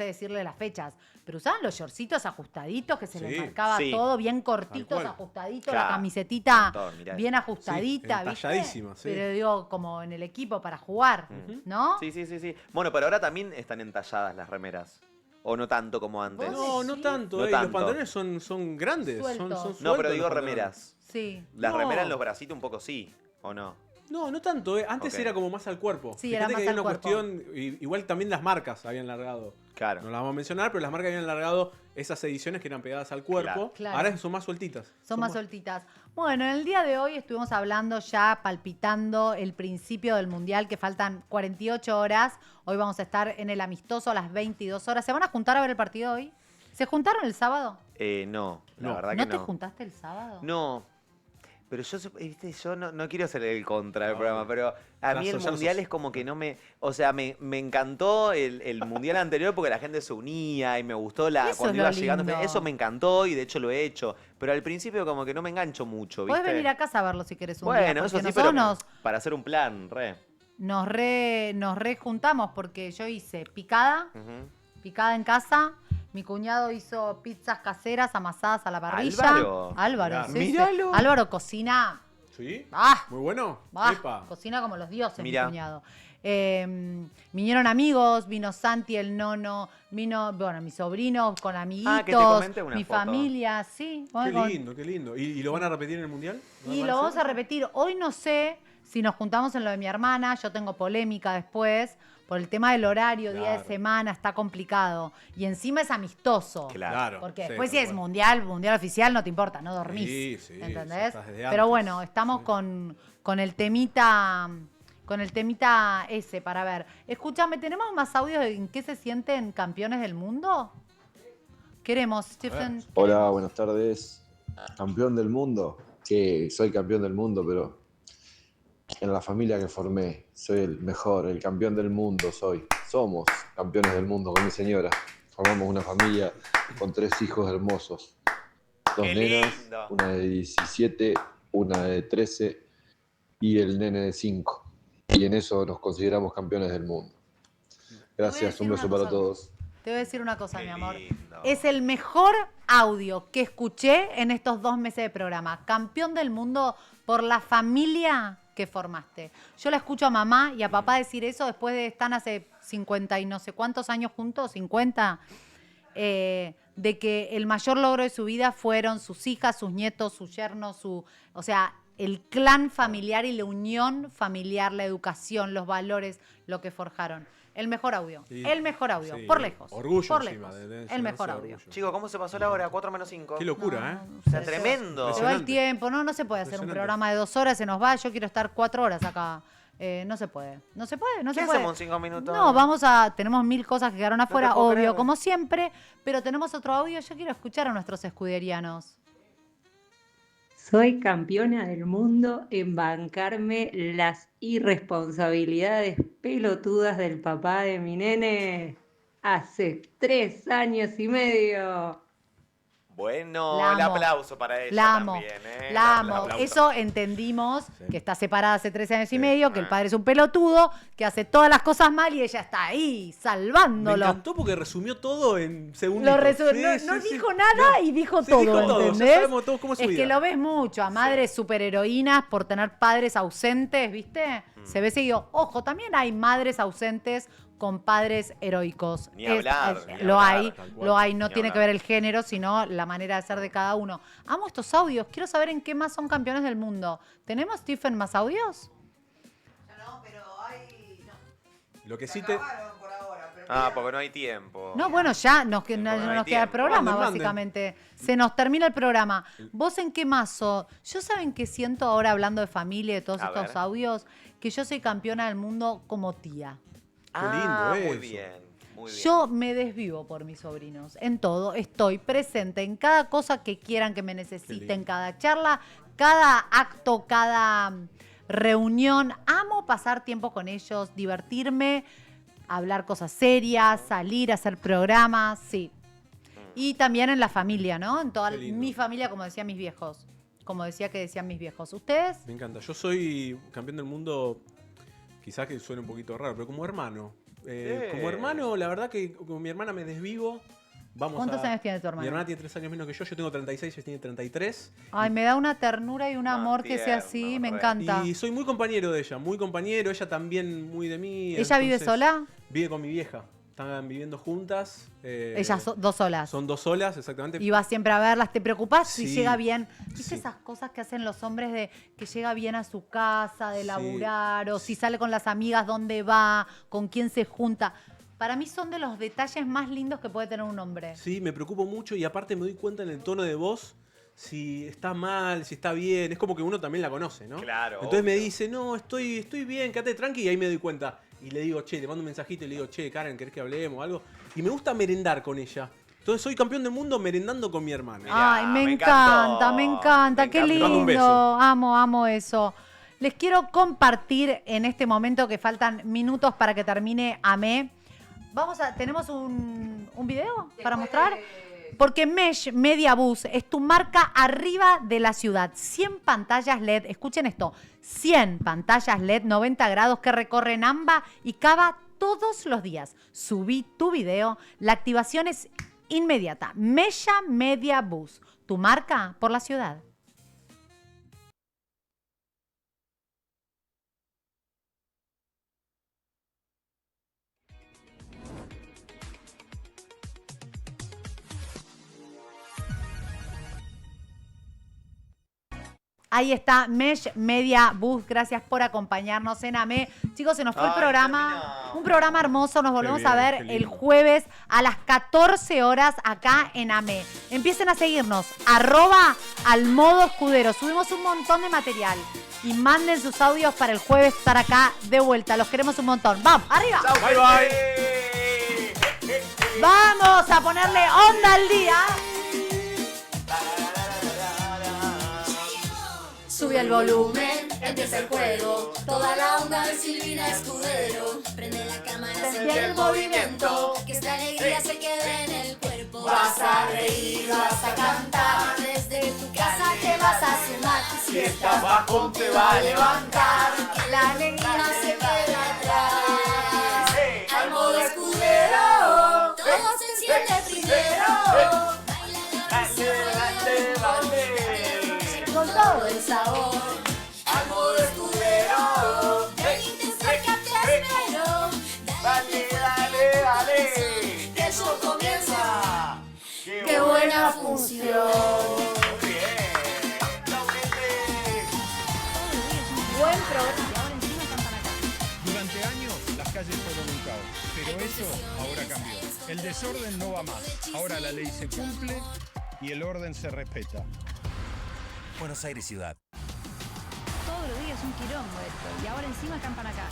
decirle las fechas, pero usaban los shortcitos ajustaditos que se les Sí, marcaba sí. todo bien cortitos, Tal cual. ajustaditos, Claro, la camisetita montón, mirá. bien ajustadita, Sí, ¿viste? entalladísima, sí. Pero digo, como en el equipo para jugar, ¿no? Sí, sí, sí, sí. Bueno, pero ahora también están entalladas las remeras. O no tanto como antes. ¿Vos No, no tanto. No Los tanto. pantalones son grandes. Son Sueltos. sueltos No, pero los digo pantalones. remeras. Sí. Las No. remeras en los bracitos un poco sí, ¿o no? No, no tanto. Antes Ok. era como más al cuerpo. Sí, Fíjate era que más había al una cuerpo. cuestión. Igual también las marcas habían largado. Claro. No las vamos a mencionar, pero las marcas habían largado esas ediciones que eran pegadas al cuerpo. Claro. Ahora son más sueltitas. Son más sueltitas. Bueno, en el día de hoy estuvimos hablando ya, palpitando el principio del Mundial, que faltan 48 horas. Hoy vamos a estar en el amistoso a las 22 horas. ¿Se van a juntar a ver el partido hoy? ¿Se juntaron el sábado? No, la No. verdad ¿No que te no. juntaste el sábado? No. Pero yo no quiero ser el contra del programa, pero a mí Ya el sos. mundial es como que no me. O sea, me encantó el mundial anterior porque la gente se unía y me gustó Eso cuando es iba lo llegando. lindo. Eso me encantó y de hecho lo he hecho. Pero al principio como que no me engancho mucho, ¿viste? Podés venir a casa a verlo si querés un día. Bueno, eso porque sí, pero nosotros para hacer un plan, re. nos rejuntamos porque yo hice picada en casa. Mi cuñado hizo pizzas caseras amasadas a la parrilla. Álvaro. Sí, sí. Míralo. Álvaro cocina. ¿Sí? ¡Ah! Muy bueno. Ah, Epa. cocina como los dioses, Mirá. mi cuñado. Vinieron amigos, vino Santi, el nono, vino, bueno, mis sobrinos con amiguitos, que te comenté una mi foto. familia, sí. Qué bueno, lindo, qué lindo. ¿Y lo van a repetir en el mundial? y lo vamos a repetir. Hoy no sé si nos juntamos en lo de mi hermana, yo tengo polémica después, por el tema del horario, día de Claro. semana, está complicado. Y encima es amistoso. Claro. Porque sí, después tal si es cual. mundial oficial, no te importa, no dormís. Sí, sí, ¿entendés? estás desde Pero antes. bueno, estamos Sí. con el temita ese para ver. Escúchame, ¿tenemos más audios de en qué se sienten campeones del mundo? Queremos, Stephen. Hola, buenas tardes. Campeón del mundo. Sí, soy campeón del mundo, pero en la familia que formé, soy el mejor, el campeón del mundo soy. Somos campeones del mundo con mi señora. Formamos una familia con 3 hijos hermosos. 2 ¡Qué nenas, lindo! una de 17, una de 13 y el nene de 5. Y en eso nos consideramos campeones del mundo. Gracias, decir un beso una para cosa. todos. Te voy a decir una cosa, Qué mi amor. lindo. Es el mejor audio que escuché en estos 2 meses de programa. Campeón del mundo por la familia que formaste. Yo la escucho a mamá y a papá decir eso después de estar hace 50 y no sé cuántos años juntos, 50, de que el mayor logro de su vida fueron sus hijas, sus nietos, sus yernos, o sea, el clan familiar y la unión familiar, la educación, los valores, lo que forjaron. El mejor audio, Sí. el mejor audio, Sí, por lejos. orgullo por encima, lejos. debe El ser mejor ese audio. orgullo. Chicos, ¿cómo se pasó la hora? 4 menos 5. Qué locura, ¿eh? O sea, tremendo. Se va el tiempo, no se puede hacer un Impresionante. programa de 2 horas, se nos va, yo quiero estar 4 horas acá. No se puede. ¿Qué se puede. hacemos en 5 minutos? No, tenemos 1000 cosas que quedaron afuera, puedo obvio, creer. como siempre, pero tenemos otro audio, yo quiero escuchar a nuestros escuderianos. Soy campeona del mundo en bancarme las irresponsabilidades pelotudas del papá de mi nene hace 3 años y medio. Bueno, La el amo. aplauso para ella La amo, también, ¿eh? la El amo. aplauso. Eso entendimos, que está separada hace 13 años y medio, que el padre es un pelotudo, que hace todas las cosas mal y ella está ahí, Me salvándolo. encantó porque resumió todo en segundos. No dijo nada y dijo Sí, todo, dijo todo, ya ¿entendés? sabemos todos cómo es su que vida. lo ves mucho, a madres superheroínas por tener padres ausentes, ¿viste? Se ve seguido. Ojo, también hay madres ausentes con padres heroicos. Ni hablar, ni lo hablar, hay, tal cual. lo hay. No Ni tiene que hablar. ver el género, sino la manera de ser de cada uno. Amo estos audios. Quiero saber en qué más son campeones del mundo. ¿Tenemos, Stephen, más audios? Lo que sí te... Porque no hay tiempo. No, bueno, ya nos, no hay nos queda el tiempo. programa, Manden. básicamente. Se nos termina el programa. ¿Vos en qué mazo? Yo saben que siento ahora hablando de familia y de todos A estos ver. audios, que yo soy campeona del mundo como tía. Ah, lindo muy eso. bien. Muy bien. Yo me desvivo por mis sobrinos. En todo, estoy presente en cada cosa que quieran que me necesiten, cada charla, cada acto, cada reunión. Amo pasar tiempo con ellos, divertirme, hablar cosas serias, salir, hacer programas, sí. Y también en la familia, ¿no? En toda Qué lindo. mi familia, como decían mis viejos. Como decían mis viejos. ¿Ustedes? Me encanta. Yo soy campeón del mundo, quizás que suene un poquito raro, pero como hermano. Como hermano, la verdad que con mi hermana me desvivo. ¿Cuántos años tiene tu hermana? Mi hermana tiene 3 años menos que yo tengo 36, ella tiene 33. Ay, me da una ternura y un amor que sea así, me encanta. Y soy muy compañero de ella, muy compañero, ella también muy de mí. ¿Ella vive entonces, sola? Vive con mi vieja, están viviendo juntas. Ellas son 2 solas. Son 2 solas, exactamente. Y vas siempre a verlas, ¿te preocupás si Sí, llega bien? ¿Viste sí. esas cosas que hacen los hombres de que llega bien a su casa, de Sí. laburar, o si sale con las amigas, dónde va, con quién se junta? Para mí son de los detalles más lindos que puede tener un hombre. Sí, me preocupo mucho y aparte me doy cuenta en el tono de voz si está mal, si está bien. Es como que uno también la conoce, ¿no? Claro, Entonces me obvio. dice, no, estoy bien, quédate tranqui, y ahí me doy cuenta. Y le digo, che, le mando un mensajito y le digo, che, Karen, ¿querés que hablemos o algo? Y me gusta merendar con ella. Entonces soy campeón del mundo merendando con mi hermana. Ay, me encanta, me encanta, qué encanta. Te mando un lindo. beso. Amo eso. Les quiero compartir en este momento que faltan minutos para que termine AME. ¿Tenemos un video para mostrar? Porque Mesh Media Bus es tu marca arriba de la ciudad. 100 pantallas LED, escuchen esto, 100 pantallas LED 90 grados que recorren AMBA y Cava todos los días. Subí tu video, la activación es inmediata. Mesha Media Bus, tu marca por la ciudad. Ahí está, Mesh Media Bus. Gracias por acompañarnos en AME. Chicos, se nos fue el programa. Un programa hermoso. Nos volvemos a ver el jueves a las 14 horas acá en AME. Empiecen a seguirnos. @almodoescudero. Subimos un montón de material. Y manden sus audios para el jueves estar acá de vuelta. Los queremos un montón. ¡Vamos! ¡Arriba! Bye, bye. Vamos a ponerle onda al día. Sube el volumen, empieza el juego. Toda la onda de Silvina Escudero. Prende la cámara, siente el movimiento. Que esta alegría se quede en el cuerpo. Vas a reír, vas a cantar. Desde tu casa te vas a sumar. Si estás bajo te va a levantar. Que la alegría se quede atrás. Al modo escudero, todo se enciende primero. Con todo el sabor, al modo escudero. la función. Buen programa. Ahora encima cantan acá. Durante años las calles fueron un caos, pero eso ahora cambió. El desorden no va más. Ahora la ley se cumple y el orden se respeta. Buenos Aires ciudad. Todos los días un quilombo esto. Y ahora encima acampan acá.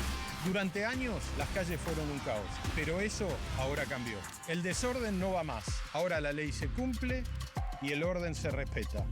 Durante años las calles fueron un caos, pero eso ahora cambió. El desorden no va más. Ahora la ley se cumple y el orden se respeta.